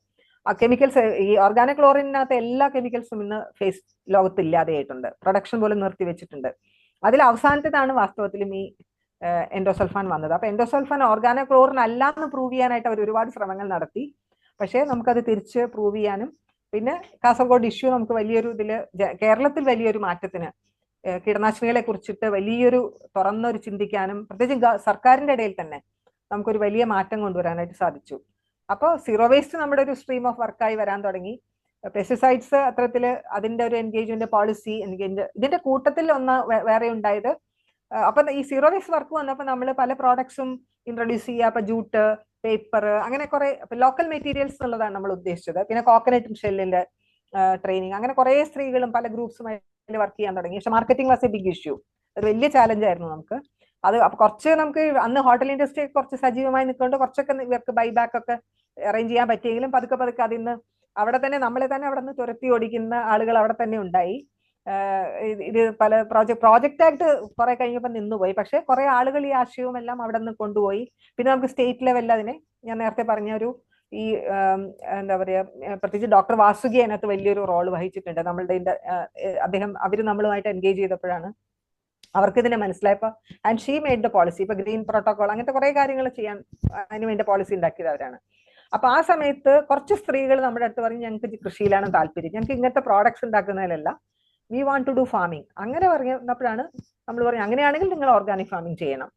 ആ കെമിക്കൽസ് ഈ ഓർഗാനിക് ക്ലോറിനകത്ത് എല്ലാ കെമിക്കൽസും ഇന്ന് ലോകത്ത് ഇല്ലാതെയായിട്ടുണ്ട്. പ്രൊഡക്ഷൻ പോലും നിർത്തിവെച്ചിട്ടുണ്ട്. അതിൽ അവസാനത്തേതാണ് വാസ്തവത്തിലും ഈ എൻഡോസൾഫാൻ വന്നത്. അപ്പൊ എൻഡോസൾഫാൻ ഓർഗാനിക് ക്ലോറിൻ അല്ലാന്ന് പ്രൂവ് ചെയ്യാനായിട്ട് അവർ ഒരുപാട് ശ്രമങ്ങൾ നടത്തി. പക്ഷേ നമുക്കത് തിരിച്ച് പ്രൂവ് ചെയ്യാനും പിന്നെ കാസർഗോഡ് ഇഷ്യൂ നമുക്ക് വലിയൊരു കേരളത്തിൽ വലിയൊരു മാറ്റത്തിന്, കീടനാശിനികളെ കുറിച്ചിട്ട് വലിയൊരു തുറന്നൊരു ചിന്തിക്കാനും പ്രത്യേകിച്ച് സർക്കാരിന്റെ ഇടയിൽ തന്നെ നമുക്കൊരു വലിയ മാറ്റം കൊണ്ടുവരാനായിട്ട് സാധിച്ചു. അപ്പോൾ സീറോ വേസ്റ്റ് നമ്മുടെ ഒരു സ്ട്രീം ഓഫ് വർക്കായി വരാൻ തുടങ്ങി. പെസ്റ്റിസൈഡ്സ് അത്തരത്തില് അതിന്റെ ഒരു എൻഗേജ്മെന്റ് പോളിസി ഇതിന്റെ കൂട്ടത്തിൽ വേറെ ഉണ്ടായത്. അപ്പൊ ഈ സീറോ വേസ്റ്റ് വർക്ക് വന്നപ്പോൾ നമ്മൾ പല പ്രോഡക്ട്സും ഇൻട്രൊഡ്യൂസ് ചെയ്യുക. അപ്പൊ ജൂട്ട്, പേപ്പർ, അങ്ങനെ കുറെ ലോക്കൽ മെറ്റീരിയൽസ് എന്നുള്ളതാണ് നമ്മൾ ഉദ്ദേശിച്ചത്. പിന്നെ കോക്കനട്ട് ഷെല്ലിന്റെ ട്രെയിനിങ്, അങ്ങനെ കുറെ സ്ത്രീകളും പല ഗ്രൂപ്പ്സുമായിട്ട് വർക്ക് ചെയ്യാൻ തുടങ്ങി. പക്ഷെ marketing was a big issue. ഒരു വലിയ ചാലഞ്ച് ആയിരുന്നു നമുക്ക് അത്. കുറച്ച് നമുക്ക് അന്ന് ഹോട്ടൽ ഇൻഡസ്ട്രി കുറച്ച് സജീവമായി നിൽക്കുന്നുണ്ട്. കുറച്ചൊക്കെ ഇവർക്ക് ബൈബാക്ക് ഒക്കെ അറേഞ്ച് ചെയ്യാൻ പറ്റിയെങ്കിലും പതുക്കെ അതിന്ന് അവിടെ തന്നെ നമ്മളെ തന്നെ അവിടെ നിന്ന് തുരത്തി ഓടിക്കുന്ന ആളുകൾ അവിടെ തന്നെ ഉണ്ടായി. ഇത് പല പ്രോജക്റ്റ് ആയിട്ട് കുറെ കഴിഞ്ഞപ്പോൾ നിന്നുപോയി. പക്ഷെ കുറെ ആളുകൾ ഈ ആശയവും എല്ലാം അവിടെ നിന്ന് കൊണ്ടുപോയി. പിന്നെ നമുക്ക് സ്റ്റേറ്റ് ലെവലിൽ അതിനെ ഞാൻ നേരത്തെ പറഞ്ഞ ഒരു ഈ എന്താ പറയാ, പ്രത്യേകിച്ച് ഡോക്ടർ വാസുകി അതിനകത്ത് വലിയൊരു റോൾ വഹിച്ചിട്ടുണ്ട്. അവര് നമ്മളുമായിട്ട് എൻഗേജ് ചെയ്തപ്പോഴാണ് അവർക്ക് ഇതിനെ മനസ്സിലായപ്പോ and she made the policy. ഇപ്പൊ ഗ്രീൻ പ്രോട്ടോകോൾ അങ്ങനത്തെ കുറെ കാര്യങ്ങൾ ചെയ്യാൻ അതിന് വേണ്ടി പോളിസി ഉണ്ടാക്കിയത് അവരാണ്. അപ്പൊ ആ സമയത്ത് കുറച്ച് സ്ത്രീകൾ നമ്മുടെ അടുത്ത് പറഞ്ഞു ഞങ്ങൾക്ക് കൃഷിയിലാണ് താല്പര്യം, ഞങ്ങൾക്ക് ഇങ്ങനത്തെ പ്രോഡക്ട്സ് ഉണ്ടാക്കുന്നതിലല്ല, we want to do farming. അങ്ങനെ പറഞ്ഞപ്പോഴാണ് നമ്മൾ പറഞ്ഞു അങ്ങനെയാണെങ്കിൽ നിങ്ങൾ ഓർഗാനിക് ഫാമിംഗ് ചെയ്യണം,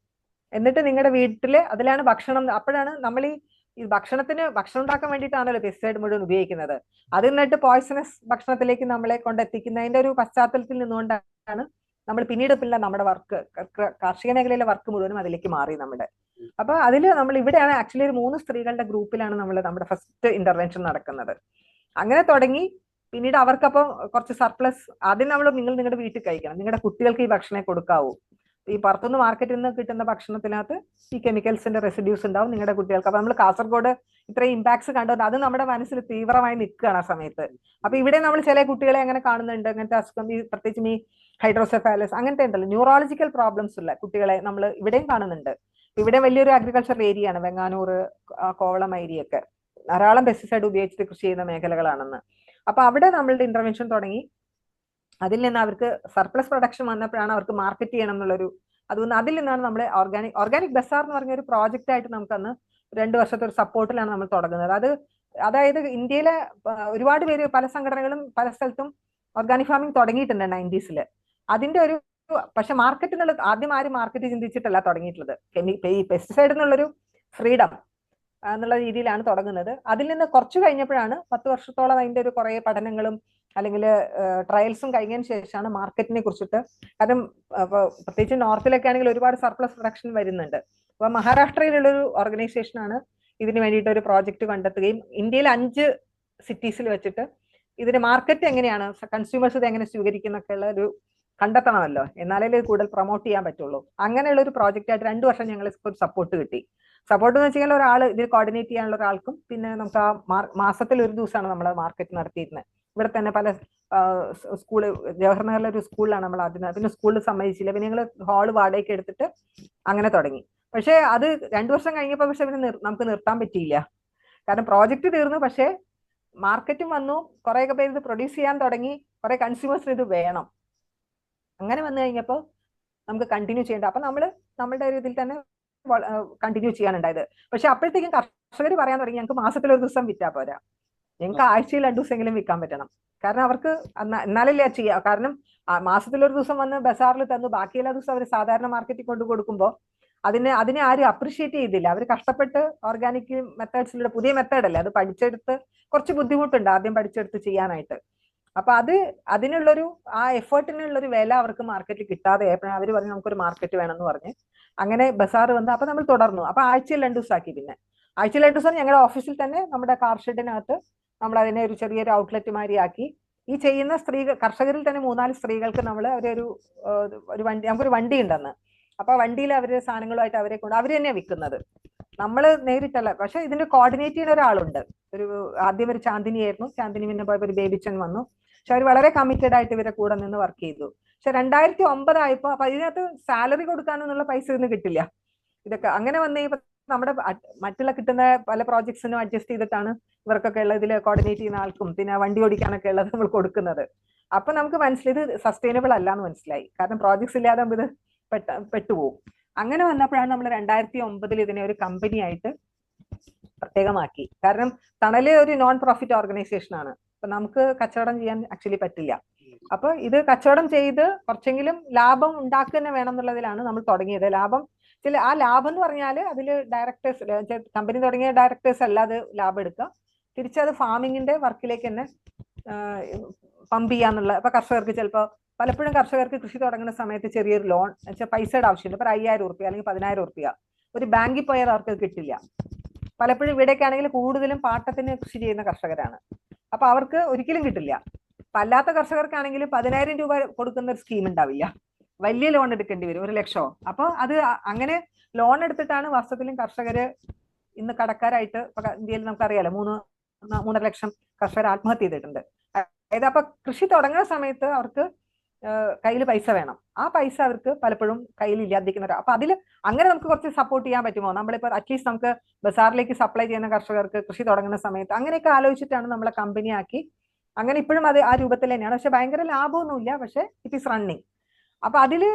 എന്നിട്ട് നിങ്ങളുടെ വീട്ടില് അതിലാണ് ഭക്ഷണം. അപ്പോഴാണ് നമ്മൾ ഈ ഭക്ഷണം ഉണ്ടാക്കാൻ വേണ്ടിയിട്ടാണല്ലോ പെസ്റ്റിസൈഡ് മുഴുവൻ ഉപയോഗിക്കുന്നത്. അത് എന്നിട്ട് പോയ്സണസ് ഭക്ഷണത്തിലേക്ക് നമ്മളെ കൊണ്ടെത്തിക്കുന്നതിന്റെ ഒരു പശ്ചാത്തലത്തിൽ നിന്നുകൊണ്ടാണ് നമ്മൾ പിന്നീട് പിന്നെ നമ്മുടെ വർക്ക് കാർഷിക മേഖലയിലെ വർക്ക് മുഴുവനും അതിലേക്ക് മാറി നമ്മുടെ. അപ്പൊ അതിൽ നമ്മൾ ഇവിടെയാണ് ആക്ച്വലി ഒരു 3 സ്ത്രീകളുടെ ഗ്രൂപ്പിലാണ് നമ്മൾ നമ്മുടെ ഫസ്റ്റ് ഇന്റർവെൻഷൻ നടക്കുന്നത്. അങ്ങനെ തുടങ്ങി പിന്നീട് അവർക്കപ്പം കുറച്ച് സർപ്ലസ് ആദ്യം നമ്മൾ നിങ്ങളുടെ വീട്ടിൽ കഴിക്കണം, നിങ്ങളുടെ കുട്ടികൾക്ക് ഈ ഭക്ഷണം കൊടുക്കാവൂ. ഈ പുറത്തുനിന്ന് മാർക്കറ്റിൽ നിന്ന് കിട്ടുന്ന ഭക്ഷണത്തിനകത്ത് ഈ കെമിക്കൽസിന്റെ റെസിഡ്യൂസ് ഉണ്ടാവും നിങ്ങളുടെ കുട്ടികൾക്ക്. അപ്പൊ നമ്മൾ കാസർഗോഡ് ഇത്രയും ഇമ്പാക്ട്സ് കണ്ടത് അത് നമ്മുടെ മനസ്സിൽ തീവ്രമായി നിൽക്കുകയാണ് ആ സമയത്ത്. അപ്പൊ ഇവിടെ നമ്മൾ ചില കുട്ടികളെ അങ്ങനെ കാണുന്നുണ്ട്, അങ്ങനത്തെ അസുഖം ഈ പ്രത്യേകിച്ചും ഈ ഹൈഡ്രോസെഫാലസ് അങ്ങനത്തെ ഉണ്ടല്ലോ ന്യൂറോളജിക്കൽ പ്രോബ്ലംസ് ഉള്ള കുട്ടികളെ നമ്മൾ ഇവിടെയും കാണുന്നുണ്ട്. ഇവിടെ വലിയൊരു അഗ്രികൾച്ചർ ഏരിയ ആണ് വെങ്ങാനൂർ, കോവളം ഏരിയൊക്കെ ധാരാളം പെസ്റ്റിസൈഡ് ഉപയോഗിച്ചിട്ട് കൃഷി ചെയ്യുന്ന മേഖലകളാണെന്ന്. അപ്പൊ അവിടെ നമ്മളുടെ ഇന്റർവെൻഷൻ തുടങ്ങി. അതിൽ നിന്ന് അവർക്ക് സർപ്ലസ് പ്രൊഡക്ഷൻ വന്നപ്പോഴാണ് അവർക്ക് മാർക്കറ്റ് ചെയ്യണം എന്നുള്ളൊരു അതുകൊണ്ട് അതിൽ നിന്നാണ് നമ്മൾ ഓർഗാനിക് ബസാർ എന്ന് പറഞ്ഞ ഒരു പ്രോജക്റ്റ് ആയിട്ട് നമുക്കന്ന് 2 വർഷത്തെ ഒരു സപ്പോർട്ടിലാണ് നമ്മൾ തുടങ്ങുന്നത്. അതായത് ഇന്ത്യയിലെ ഒരുപാട് പേര് പല സംഘടനകളും പല സ്ഥലത്തും ഓർഗാനിക് ഫാമിംഗ് തുടങ്ങിയിട്ടുണ്ട് 90s. അതിന്റെ ഒരു പക്ഷെ മാർക്കറ്റ് എന്നുള്ളത് ആദ്യം ആരും മാർക്കറ്റ് ചിന്തിച്ചിട്ടല്ല തുടങ്ങിയിട്ടുള്ളത്. ഈ പെസ്റ്റിസൈഡ് എന്നുള്ളൊരു ഫ്രീഡം എന്നുള്ള രീതിയിലാണ് തുടങ്ങുന്നത്. അതിൽ നിന്ന് കുറച്ച് കഴിഞ്ഞപ്പോഴാണ് 10 വർഷത്തോളം അതിന്റെ ഒരു കുറെ പഠനങ്ങളും അല്ലെങ്കിൽ ട്രയൽസും കഴിഞ്ഞതിന് ശേഷമാണ് മാർക്കറ്റിനെ കുറിച്ചിട്ട്. കാരണം പ്രത്യേകിച്ച് നോർത്തിലൊക്കെ ആണെങ്കിൽ ഒരുപാട് സർപ്ലസ് പ്രൊഡക്ഷൻ വരുന്നുണ്ട്. അപ്പൊ മഹാരാഷ്ട്രയിലുള്ളൊരു ഓർഗനൈസേഷനാണ് ഇതിന് വേണ്ടിയിട്ട് ഒരു പ്രോജക്റ്റ് കണ്ടെത്തുകയും ഇന്ത്യയിൽ 5 സിറ്റീസിൽ വെച്ചിട്ട് ഇതിന് മാർക്കറ്റ് എങ്ങനെയാണ്, കൺസ്യൂമേഴ്സ് ഇത് എങ്ങനെ സ്വീകരിക്കുന്നൊക്കെ ഉള്ള ഒരു കണ്ടെത്തണമല്ലോ, എന്നാലേ ഇത് കൂടുതൽ പ്രൊമോട്ട് ചെയ്യാൻ പറ്റുള്ളൂ. അങ്ങനെയുള്ള ഒരു പ്രോജക്റ്റ് ആയിട്ട് 2 വർഷം ഞങ്ങൾ ഒരു സപ്പോർട്ട് കിട്ടി. സപ്പോർട്ട് എന്ന് വെച്ച് കഴിഞ്ഞാൽ ഒരാൾ ഇതിൽ കോർഡിനേറ്റ് ചെയ്യാനുള്ള ഒരാൾക്കും പിന്നെ നമുക്ക് ആ മാസത്തിൽ ഒരു ദിവസമാണ് നമ്മൾ മാർക്കറ്റ് നടത്തിയിരുന്നത്. ഇവിടെ തന്നെ പല സ്കൂള് ജവഹർനഗറിലെ ഒരു സ്കൂളിലാണ് നമ്മൾ ആദ്യം. പിന്നെ സ്കൂളിൽ സമ്മതിച്ചില്ല, പിന്നെ ഞങ്ങൾ ഹാള് വാടകയ്ക്ക് എടുത്തിട്ട് അങ്ങനെ തുടങ്ങി. പക്ഷെ അത് 2 വർഷം കഴിഞ്ഞപ്പോൾ പക്ഷെ നമുക്ക് നിർത്താൻ പറ്റിയില്ല. കാരണം പ്രോജക്റ്റ് തീർന്നു, പക്ഷേ മാർക്കറ്റും വന്നു, കുറേയൊക്കെ പേര് ഇത് പ്രൊഡ്യൂസ് ചെയ്യാൻ തുടങ്ങി, കുറെ കൺസ്യൂമേഴ്സിന് ഇത് വേണം. അങ്ങനെ വന്നു കഴിഞ്ഞപ്പോൾ നമുക്ക് കണ്ടിന്യൂ ചെയ്യേണ്ട. അപ്പൊ നമ്മളുടെ ഒരു ഇതിൽ തന്നെ കണ്ടിന്യൂ ചെയ്യാനുണ്ടായത്. പക്ഷെ അപ്പോഴത്തേക്കും കർഷകർ പറയാൻ തുടങ്ങി ഞങ്ങൾക്ക് മാസത്തിൽ ഒരു ദിവസം വിറ്റാ പോരാ, ഞങ്ങൾക്ക് ആഴ്ചയിൽ 2 ദിവസമെങ്കിലും വിൽക്കാൻ പറ്റണം. കാരണം അവർക്ക് എന്നാലല്ലേ ചെയ്യാം. കാരണം മാസത്തിൽ ഒരു ദിവസം വന്ന് ബസാറിൽ തന്നു, ബാക്കിയെല്ലാ ദിവസം അവർ സാധാരണ മാർക്കറ്റിൽ കൊണ്ടു കൊടുക്കുമ്പോൾ അതിനെ ആരും അപ്രിഷിയേറ്റ് ചെയ്തില്ല. അവർ കഷ്ടപ്പെട്ട് ഓർഗാനിക് മെത്തേഡ്സിലൂടെ പുതിയ മെത്തേഡല്ലേ അത് പഠിച്ചെടുത്ത് കുറച്ച് ബുദ്ധിമുട്ടുണ്ട് ആദ്യം പഠിച്ചെടുത്ത് ചെയ്യാനായിട്ട്. അപ്പൊ അതിനുള്ളൊരു ആ എഫേർട്ടിനുള്ളൊരു വില അവർക്ക് മാർക്കറ്റിൽ കിട്ടാതെ ആയപ്പോഴാണ് അവർ പറഞ്ഞു നമുക്കൊരു മാർക്കറ്റ് വേണമെന്ന് പറഞ്ഞ് അങ്ങനെ ബസാർ വന്ന്. അപ്പൊ നമ്മൾ തുടർന്നു. അപ്പൊ ആഴ്ചയിൽ 2 ദിവസം ആക്കി. പിന്നെ ആഴ്ചയിൽ 2 ദിവസം ഞങ്ങളുടെ ഓഫീസിൽ തന്നെ നമ്മുടെ കാർ ഷെഡിനകത്ത് നമ്മൾ അതിനെ ഒരു ചെറിയൊരു ഔട്ട്ലെറ്റ് മാതിരി ആക്കി. ഈ ചെയ്യുന്ന കർഷകരിൽ തന്നെ 3-4 സ്ത്രീകൾക്ക് നമ്മൾ ഒരു വണ്ടി, നമുക്കൊരു വണ്ടി ഉണ്ടെന്ന്. അപ്പൊ വണ്ടിയിൽ അവര് സാധനങ്ങളുമായിട്ട് അവരെ കൊണ്ട് അവർ തന്നെയാണ് വിൽക്കുന്നത്, നമ്മൾ നേരിട്ടല്ല. പക്ഷെ ഇതിന്റെ കോർഡിനേറ്റ് ചെയ്യുന്ന ഒരാളുണ്ട്. ആദ്യം ഒരു ചാന്ദിനി ആയിരുന്നു, ചാന്ദിനി പിന്നെ പോയപ്പോൾ ഒരു ബേബിച്ചൻ വന്നു. പക്ഷെ അവർ വളരെ കമ്മിറ്റഡ് ആയിട്ട് ഇവരെ കൂടെ നിന്ന് വർക്ക് ചെയ്തു. പക്ഷെ 2009 ആയപ്പോ അപ്പൊ ഇതിനകത്ത് സാലറി കൊടുക്കാനൊന്നുള്ള പൈസ ഒന്നും കിട്ടില്ല. ഇതൊക്കെ അങ്ങനെ വന്നു കഴിയുമ്പോൾ നമ്മുടെ മറ്റുള്ള കിട്ടുന്ന പല പ്രോജക്ട്സിനും അഡ്ജസ്റ്റ് ചെയ്തിട്ടാണ് ഇവർക്കൊക്കെ ഉള്ള ഇതിൽ കോർഡിനേറ്റ് ചെയ്യുന്ന ആൾക്കും പിന്നെ വണ്ടി ഓടിക്കാനൊക്കെ ഉള്ളത് നമ്മൾ കൊടുക്കുന്നത്. അപ്പൊ നമുക്ക് മനസ്സിലായി ഇത് സസ്റ്റൈനബിൾ അല്ല എന്ന് മനസ്സിലായി. കാരണം പ്രോജക്ട്സ് ഇല്ലാതെ ഇത് പെട്ടുപോകും. അങ്ങനെ വന്നപ്പോഴാണ് നമ്മൾ 2009 ഇതിനെ ഒരു കമ്പനി ആയിട്ട് പ്രത്യേകമാക്കി. കാരണം തണല് ഒരു നോൺ പ്രോഫിറ്റ് ഓർഗനൈസേഷൻ ആണ്. അപ്പൊ നമുക്ക് കച്ചവടം ചെയ്യാൻ ആക്ച്വലി പറ്റില്ല. അപ്പൊ ഇത് കച്ചവടം ചെയ്ത് കുറച്ചെങ്കിലും ലാഭം ഉണ്ടാക്കുക തന്നെ വേണം എന്നുള്ളതിലാണ് നമ്മൾ തുടങ്ങിയത്. ആ ലാഭം എന്ന് പറഞ്ഞാൽ അതിൽ ഡയറക്ടേഴ്സ്, കമ്പനി തുടങ്ങിയ ഡയറക്ടേഴ്സ് അല്ലാതെ ലാഭം എടുക്കുക, തിരിച്ചത് ഫാമിങ്ങിന്റെ വർക്കിലേക്ക് തന്നെ പമ്പ് ചെയ്യാന്നുള്ള. ഇപ്പൊ കർഷകർക്ക് ചിലപ്പോൾ പലപ്പോഴും കർഷകർക്ക് കൃഷി തുടങ്ങുന്ന സമയത്ത് ചെറിയൊരു ലോൺ വെച്ചാൽ പൈസയുടെ ആവശ്യമുണ്ട്. ഇപ്പൊ 5000 റുപ്യ അല്ലെങ്കിൽ 10000 റുപ്യ ഒരു ബാങ്കിൽ പോയാൽ അവർക്ക് കിട്ടില്ല. പലപ്പോഴും ഇവിടേക്ക് ആണെങ്കിൽ കൂടുതലും പാട്ടത്തിന് കൃഷി ചെയ്യുന്ന കർഷകരാണ്. അപ്പൊ അവർക്ക് ഒരിക്കലും കിട്ടില്ല. അപ്പൊ അല്ലാത്ത കർഷകർക്കാണെങ്കിൽ 10000 രൂപ കൊടുക്കുന്ന ഒരു സ്കീം ഉണ്ടാവില്ല, വലിയ ലോൺ എടുക്കേണ്ടി വരും, 1 ലക്ഷമോ. അപ്പൊ അത് അങ്ങനെ ലോൺ എടുത്തിട്ടാണ് വാസ്തവത്തിലും കർഷകര് ഇന്ന് കടക്കാരായിട്ട് ഇന്ത്യയിൽ നമുക്കറിയാലോ 3.5 ലക്ഷം കർഷകർ ആത്മഹത്യ ചെയ്തിട്ടുണ്ട്. അതായത് അപ്പൊ കൃഷി തുടങ്ങുന്ന സമയത്ത് അവർക്ക് കയ്യിൽ പൈസ വേണം. ആ പൈസ അവർക്ക് പലപ്പോഴും കയ്യിൽ ഇല്ലാതിരിക്കുന്നവർ. അപ്പൊ അതിൽ അങ്ങനെ നമുക്ക് കുറച്ച് സപ്പോർട്ട് ചെയ്യാൻ പറ്റുമോ, നമ്മളിപ്പോ അറ്റ്ലീസ്റ്റ് നമുക്ക് ബസാറിലേക്ക് സപ്ലൈ ചെയ്യുന്ന കർഷകർക്ക് കൃഷി തുടങ്ങുന്ന സമയത്ത് അങ്ങനെയൊക്കെ ആലോചിച്ചിട്ടാണ് നമ്മളെ കമ്പനി ആക്കി. അങ്ങനെ ഇപ്പോഴും അത് ആ രൂപത്തിൽ തന്നെയാണ്. പക്ഷെ ഭയങ്കര ലാഭമൊന്നുമില്ല, പക്ഷെ ഇറ്റ് ഈസ് റണ്ണിങ്. അപ്പൊ അതില്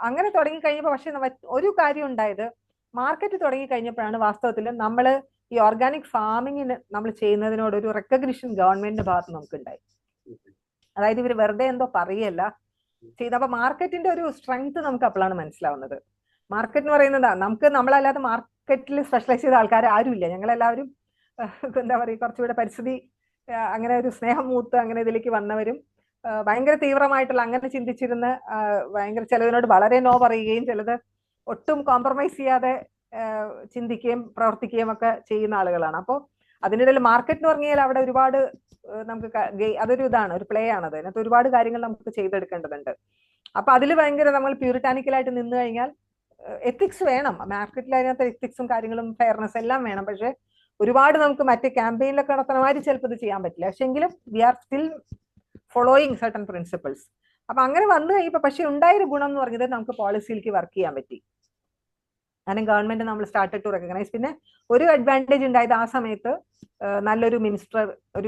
അങ്ങനെ തുടങ്ങി കഴിഞ്ഞപ്പോ പക്ഷെ ഒരു കാര്യം ഉണ്ടായത്, മാർക്കറ്റ് തുടങ്ങി കഴിഞ്ഞപ്പോഴാണ് വാസ്തവത്തിൽ നമ്മൾ ഈ ഓർഗാനിക് ഫാമിങ്ങിന് നമ്മൾ ചെയ്യുന്നതിനോട് ഒരു റെക്കഗ്നിഷൻ ഗവൺമെന്റിന്റെ ഭാഗത്ത് നമുക്ക് ഉണ്ടായി. അതായത് ഇവർ വെറുതെ എന്തോ പറയല്ല ചെയ്ത്. അപ്പൊ മാർക്കറ്റിന്റെ ഒരു സ്ട്രെങ്ത് നമുക്ക് അപ്പോഴാണ് മനസ്സിലാവുന്നത്. മാർക്കറ്റ് എന്ന് പറയുന്നത് നമുക്ക് നമ്മളല്ലാതെ മാർക്കറ്റിൽ സ്പെഷ്യലൈസ് ചെയ്ത ആൾക്കാർ ആരുമില്ല. ഞങ്ങളെല്ലാവരും എന്താ പറയുക, കുറച്ചുകൂടെ പരിസ്ഥിതി അങ്ങനെ ഒരു സ്നേഹം മൂത്ത് അങ്ങനെ ഇതിലേക്ക് വന്നവരും ഭയങ്കര തീവ്രമായിട്ടുള്ള അങ്ങനെ ചിന്തിച്ചിരുന്ന ഭയങ്കര ചിലതിനോട് വളരെ നോ പറയുകയും ചിലത് ഒട്ടും കോംപ്രമൈസ് ചെയ്യാതെ ചിന്തിക്കുകയും പ്രവർത്തിക്കുകയും ഒക്കെ ചെയ്യുന്ന ആളുകളാണ്. അപ്പോൾ അതിനിടയിൽ മാർക്കറ്റ് എന്ന് പറഞ്ഞാൽ അവിടെ ഒരുപാട് നമുക്ക് അതൊരു ഇതാണ്, ഒരു പ്ലേ ആണത്. അതിനകത്ത് ഒരുപാട് കാര്യങ്ങൾ നമുക്ക് ചെയ്തെടുക്കേണ്ടതുണ്ട്. അപ്പൊ അതിൽ ഭയങ്കര നമ്മൾ പ്യൂരിറ്റാനിക്കലായിട്ട് നിന്ന് കഴിഞ്ഞാൽ എത്തിക്സ് വേണം. മാർക്കറ്റിൽ അതിനകത്ത് എത്തിക്സും കാര്യങ്ങളും ഫെയർനെസ് എല്ലാം വേണം. പക്ഷെ ഒരുപാട് നമുക്ക് മറ്റേ ക്യാമ്പയിനിലൊക്കെ നടത്തണമാതിരി ചിലപ്പോൾ ഇത് ചെയ്യാൻ പറ്റില്ല. പക്ഷെ എങ്കിലും we are still following certain principles. അപ്പൊ അങ്ങനെ വന്നു കഴിയുമ്പോൾ പക്ഷെ ഉണ്ടായൊരു ഗുണം എന്ന് പറഞ്ഞത് നമുക്ക് പോളിസിയിലേക്ക് വർക്ക് ചെയ്യാൻ പറ്റി. അങ്ങനെ ഗവൺമെന്റ് നമ്മൾ സ്റ്റാർട്ടഡ് ടു റെക്കഗ്നൈസ്. പിന്നെ ഒരു അഡ്വാൻറ്റേജ് ഉണ്ടായത് ആ സമയത്ത് നല്ലൊരു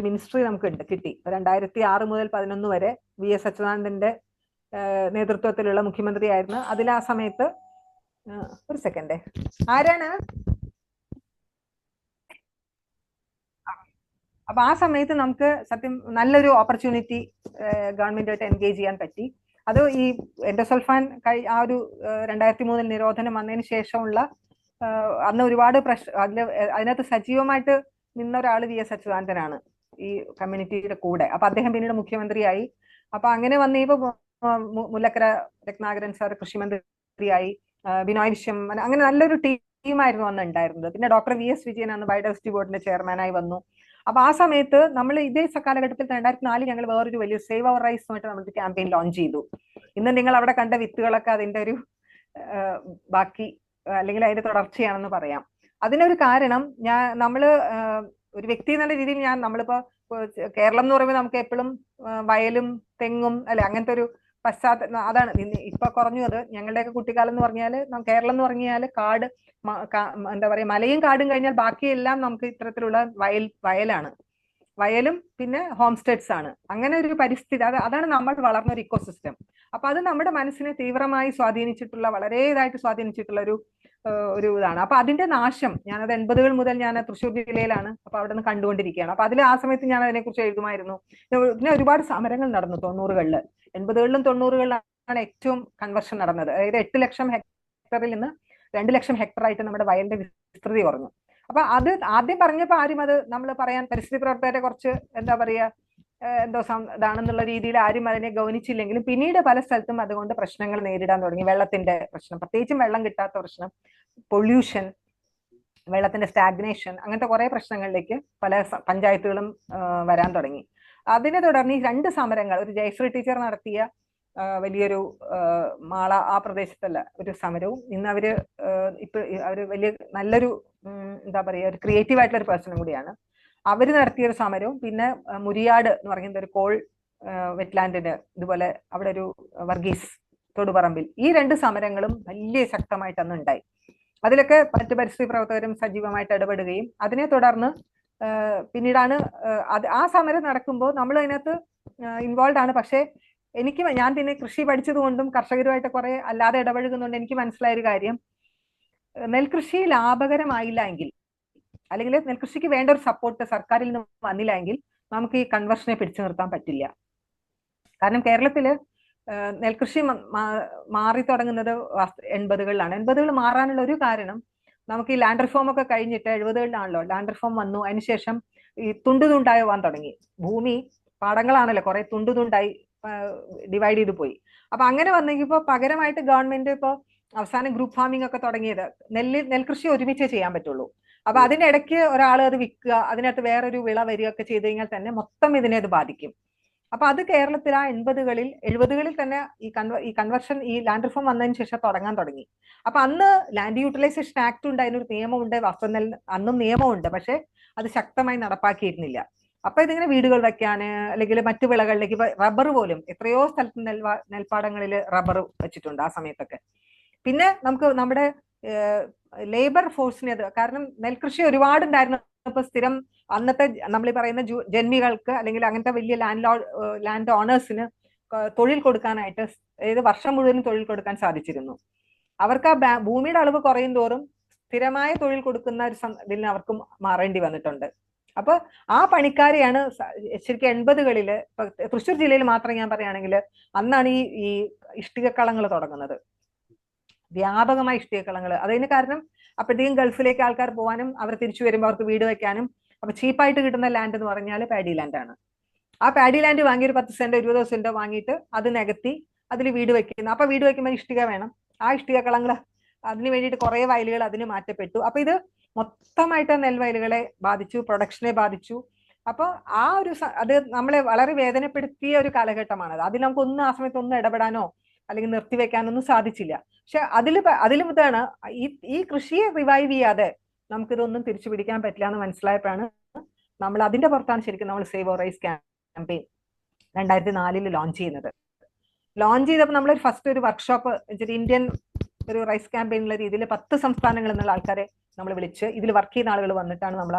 മിനിസ്ട്രി നമുക്ക് കിട്ടി. 2006 മുതൽ 2011 വരെ VS അച്യുതാനന്ദന്റെ നേതൃത്വത്തിലുള്ള മുഖ്യമന്ത്രി ആയിരുന്നു. അതിൽ ആ സമയത്ത് ഒരു സെക്കൻഡ് ആരാണ്, അപ്പൊ ആ സമയത്ത് നമുക്ക് സത്യം നല്ലൊരു ഓപ്പർച്യൂണിറ്റി ഗവൺമെന്റുമായിട്ട് എൻഗേജ് ചെയ്യാൻ പറ്റി. അത് ഈ എൻഡോസൾഫാൻ ആ ഒരു 2003 നിരോധനം വന്നതിന് ശേഷമുള്ള അന്ന് ഒരുപാട് അതിനകത്ത് സജീവമായിട്ട് നിന്ന ഒരാൾ VS അച്യുതാനന്ദനാണ് ഈ കമ്മ്യൂണിറ്റിയുടെ കൂടെ. അപ്പൊ അദ്ദേഹം പിന്നീട് മുഖ്യമന്ത്രിയായി. അപ്പൊ അങ്ങനെ വന്നപ്പോ മുല്ലക്കര രത്നാകരൻ സാർ കൃഷിമന്ത്രിയായി, ബിനോയ് വിശ്വം, അങ്ങനെ നല്ലൊരു ടീമായിരുന്നു അന്ന് ഉണ്ടായിരുന്നത്. പിന്നെ ഡോക്ടർ VS വിജയൻ അന്ന് ബയോഡൈവേഴ്സിറ്റി ബോർഡിന്റെ ചെയർമാനായി വന്നു. അപ്പൊ ആ സമയത്ത് നമ്മൾ ഇതേ കാലഘട്ടത്തിൽ 2004 ഞങ്ങൾ വേറൊരു വലിയ സേവ് അവർ റൈസ് ആയിട്ട് നമ്മൾ ക്യാമ്പയിൻ ലോഞ്ച് ചെയ്തു. ഇന്ന് നിങ്ങൾ അവിടെ കണ്ട വിത്തുകളൊക്കെ അതിന്റെ ഒരു ബാക്കി അല്ലെങ്കിൽ അതിന്റെ തുടർച്ചയാണെന്ന് പറയാം. അതിനൊരു കാരണം നമ്മള് ഒരു വ്യക്തി എന്നുള്ള രീതിയിൽ നമ്മളിപ്പോ കേരളം എന്ന് പറയുമ്പോൾ നമുക്ക് എപ്പോഴും വയലും തെങ്ങും അല്ലെ അങ്ങനത്തെ ഒരു പശ്ചാത്തലം അതാണ്. ഇപ്പൊ കുറഞ്ഞു. അത് ഞങ്ങളുടെയൊക്കെ കുട്ടിക്കാലം എന്ന് പറഞ്ഞാൽ കേരളം എന്ന് പറഞ്ഞാൽ കാട്, എന്താ പറയാ, മലയും കാടും കഴിഞ്ഞാൽ ബാക്കിയെല്ലാം നമുക്ക് ഇത്തരത്തിലുള്ള വയലാണ്. വയലും പിന്നെ ഹോം സ്റ്റേറ്റ്സ് ആണ്. അങ്ങനെ ഒരു പരിസ്ഥിതി അതാണ് നമ്മൾ വളർന്ന ഒരു ഇക്കോസിസ്റ്റം. അപ്പൊ അത് നമ്മുടെ മനസ്സിനെ തീവ്രമായി സ്വാധീനിച്ചിട്ടുള്ള, വളരെ ഇതായിട്ട് സ്വാധീനിച്ചിട്ടുള്ള ഒരു ഇതാണ്. അപ്പൊ അതിന്റെ നാശം ഞാനത് 80കൾ മുതൽ ഞാൻ തൃശ്ശൂർ ജില്ലയിലാണ്. അപ്പൊ അവിടെ നിന്ന് കണ്ടുകൊണ്ടിരിക്കുകയാണ്. അപ്പൊ അതിൽ ആ സമയത്ത് ഞാൻ അതിനെക്കുറിച്ച് എഴുതുമായിരുന്നു. പിന്നെ ഒരുപാട് സമരങ്ങൾ നടന്നു 90കളിൽ. 80കളിലും 90കളിലാണ് ഏറ്റവും കൺവർഷൻ നടന്നത്. അതായത് 8 ലക്ഷം ഹെക്ടറിൽ നിന്ന് 2 ലക്ഷം ഹെക്ടർ ആയിട്ട് നമ്മുടെ വയലിന്റെ വിസ്തൃതി കുറഞ്ഞു. അപ്പൊ അത് ആദ്യം പറഞ്ഞപ്പോ ആരും അത് നമ്മൾ പറയാൻ പരിസ്ഥിതി പ്രവർത്തകരെ കുറച്ച് എന്താ പറയാ എന്തോ ഇതാണെന്നുള്ള രീതിയിൽ ആരും അതിനെ ഗൗനിച്ചില്ലെങ്കിലും പിന്നീട് പല സ്ഥലത്തും അതുകൊണ്ട് പ്രശ്നങ്ങൾ നേരിടാൻ തുടങ്ങി. വെള്ളത്തിന്റെ പ്രശ്നം, പ്രത്യേകിച്ചും വെള്ളം കിട്ടാത്ത പ്രശ്നം, പൊല്യൂഷൻ, വെള്ളത്തിന്റെ സ്റ്റാഗ്നേഷൻ, അങ്ങനത്തെ കുറെ പ്രശ്നങ്ങളിലേക്ക് പല പഞ്ചായത്തുകളും വരാൻ തുടങ്ങി. അതിനെ തുടർന്ന് ഈ 2 സമരങ്ങൾ, ഒരു ജയശ്രീ ടീച്ചർ നടത്തിയ വലിയൊരു മാള ആ പ്രദേശത്തുള്ള ഒരു സമരവും, ഇന്ന് അവര് വലിയ നല്ലൊരു എന്താ പറയുക ഒരു ക്രിയേറ്റീവ് ആയിട്ടുള്ള ഒരു പേഴ്സണും കൂടിയാണ്. അവര് നടത്തിയൊരു സമരവും, പിന്നെ മുരിയാട് എന്ന് പറയുന്ന ഒരു കോൾ വെറ്റ്ലാൻഡിന് ഇതുപോലെ അവിടെ ഒരു വർഗീസ് തൊടുപറമ്പിൽ, ഈ 2 സമരങ്ങളും വലിയ ശക്തമായിട്ട് അന്ന് ഉണ്ടായി. അതിലൊക്കെ മറ്റു പരിസ്ഥിതി പ്രവർത്തകരും സജീവമായിട്ട് ഇടപെടുകയും അതിനെ തുടർന്ന് പിന്നീടാണ് ആ സമരം നടക്കുമ്പോൾ നമ്മൾ അതിനകത്ത് ഇൻവോൾവ് ആണ്. പക്ഷെ ഞാൻ പിന്നെ കൃഷി പഠിച്ചത് കൊണ്ടും കർഷകരുമായിട്ട് കുറെ അല്ലാതെ ഇടപഴകുന്നുണ്ട് എനിക്ക് മനസ്സിലായ ഒരു കാര്യം, നെൽകൃഷി ലാഭകരമായില്ല എങ്കിൽ, അല്ലെങ്കിൽ നെൽകൃഷിക്ക് വേണ്ട ഒരു സപ്പോർട്ട് സർക്കാരിൽ നിന്ന് വന്നില്ല എങ്കിൽ നമുക്ക് ഈ കൺവേർഷനെ പിടിച്ചു നിർത്താൻ പറ്റില്ല. കാരണം കേരളത്തില് നെൽകൃഷി മാറി തുടങ്ങുന്നത് 80കളിലാണ്. 80കൾ മാറാനുള്ള ഒരു കാരണം നമുക്ക് ഈ ലാൻഡ് റിഫോം ഒക്കെ കഴിഞ്ഞിട്ട് 70കളിലാണല്ലോ ലാൻഡ് റിഫോം വന്നു. അതിനുശേഷം ഈ തുണ്ടായി പോകാൻ തുടങ്ങി. ഭൂമി പാടങ്ങളാണല്ലോ, കുറെ തുണ്ടായി ഡിവൈഡ് ചെയ്ത് പോയി. അപ്പൊ അങ്ങനെ വന്നെങ്കിപ്പോ പകരമായിട്ട് ഗവൺമെന്റ് ഇപ്പോ അവസാനം ഗ്രൂപ്പ് ഫാമിംഗ് ഒക്കെ തുടങ്ങിയത് നെൽകൃഷി ഒരുമിച്ചേ ചെയ്യാൻ പറ്റുള്ളൂ. അപ്പൊ അതിന്റെ ഇടയ്ക്ക് ഒരാൾ അത് വിൽക്കുക, അതിനകത്ത് വേറൊരു വിള വരികയൊക്കെ ചെയ്ത് കഴിഞ്ഞാൽ തന്നെ മൊത്തം ഇതിനെ അത് ബാധിക്കും. അപ്പൊ അത് കേരളത്തിൽ ആ 80കളിൽ 70കളിൽ തന്നെ ഈ കൺവർഷൻ ഈ ലാൻഡ് റിഫോം വന്നതിന് ശേഷം തുടങ്ങാൻ തുടങ്ങി. അപ്പൊ അന്ന് ലാൻഡ് യൂട്ടിലൈസേഷൻ ആക്ട് ഉണ്ട്, അതിനൊരു നിയമമുണ്ട്, വസ്തുനെൽ അന്നും നിയമമുണ്ട്, പക്ഷെ അത് ശക്തമായി നടപ്പാക്കിയിരുന്നില്ല. അപ്പൊ ഇതിങ്ങനെ വീടുകൾ വെക്കാന് അല്ലെങ്കിൽ മറ്റു വിളകളിലേക്ക്, ഇപ്പൊ റബ്ബർ പോലും എത്രയോ സ്ഥലത്ത് നെൽപ്പാടങ്ങളിൽ റബ്ബർ വെച്ചിട്ടുണ്ട് ആ സമയത്തൊക്കെ. പിന്നെ നമുക്ക് നമ്മുടെ ലേബർ ഫോഴ്സിനെ, കാരണം നെൽകൃഷി ഒരുപാടുണ്ടായിരുന്നു. ഇപ്പൊ സ്ഥിരം അന്നത്തെ നമ്മൾ ഈ പറയുന്ന ജന്മികൾക്ക് അല്ലെങ്കിൽ അങ്ങനത്തെ വലിയ ലാൻഡ് ഓണേഴ്സിന് തൊഴിൽ കൊടുക്കാനായിട്ട്, അതായത് വർഷം മുഴുവനും തൊഴിൽ കൊടുക്കാൻ സാധിച്ചിരുന്നു. അവർക്ക് ആ ഭൂമിയുടെ അളവ് കുറയും തോറും സ്ഥിരമായ തൊഴിൽ കൊടുക്കുന്ന ഒരു ഇതിന് അവർക്ക് മാറേണ്ടി വന്നിട്ടുണ്ട്. അപ്പൊ ആ പണിക്കാരെയാണ് ശരിക്കും 80കളില് തൃശ്ശൂർ ജില്ലയിൽ മാത്രം ഞാൻ പറയുകയാണെങ്കിൽ അന്നാണ് ഈ ഇഷ്ടികക്കളങ്ങൾ തുടങ്ങുന്നത്, വ്യാപകമായ ഇഷ്ടികക്കളങ്ങൾ. അതിന് കാരണം അപ്പോഴത്തേക്കും ഗൾഫിലേക്ക് ആൾക്കാർ പോകാനും അവർ തിരിച്ചു വരുമ്പോൾ അവർക്ക് വീട് വെക്കാനും. അപ്പൊ ചീപ്പായിട്ട് കിട്ടുന്ന ലാൻഡ് എന്ന് പറഞ്ഞാൽ പാഡി ലാൻഡാണ്. ആ പാഡി ലാൻഡ് വാങ്ങി ഒരു 10 സെന്റോ 20 സെന്റോ വാങ്ങിയിട്ട് അത് നികത്തി അതിൽ വീട് വെക്കുന്നു. അപ്പൊ വീട് വെക്കുമ്പോൾ ഇഷ്ടിക വേണം. ആ ഇഷ്ടികക്കളങ്ങൾ അതിന് വേണ്ടിയിട്ട് കുറെ വയലുകൾ അതിന് മാറ്റപ്പെട്ടു. അപ്പൊ ഇത് മൊത്തമായിട്ട് നെൽവയലുകളെ ബാധിച്ചു, പ്രൊഡക്ഷനെ ബാധിച്ചു. അപ്പൊ ആ ഒരു അത് നമ്മളെ വളരെ വേദനപ്പെടുത്തിയ ഒരു കാലഘട്ടമാണത്. അതിൽ നമുക്കൊന്നും ആ സമയത്ത് ഒന്നും ഇടപെടാനോ അല്ലെങ്കിൽ നിർത്തിവെക്കാനൊന്നും സാധിച്ചില്ല. പക്ഷെ അതിലും ഇതാണ് ഈ കൃഷിയെ റിവൈവ് ചെയ്യാതെ നമുക്കിതൊന്നും തിരിച്ചു പിടിക്കാൻ പറ്റില്ല എന്ന് മനസ്സിലായപ്പോഴാണ് നമ്മൾ അതിന്റെ പുറത്താണ് ശരിക്കും നമ്മൾ save our rice campaign 2004 launch ചെയ്യുന്നത്. ലോഞ്ച് ചെയ്തപ്പോൾ നമ്മൾ ഫസ്റ്റ് ഒരു വർക്ക്ഷോപ്പ്, ഇന്ത്യൻ ഒരു റൈസ് ക്യാമ്പയിൻ ഉള്ള രീതിയിൽ 10 സംസ്ഥാനങ്ങളിൽ നിന്നുള്ള ആൾക്കാരെ നമ്മൾ വിളിച്ച് ഇതിൽ വർക്ക് ചെയ്യുന്ന ആളുകൾ വന്നിട്ടാണ് നമ്മൾ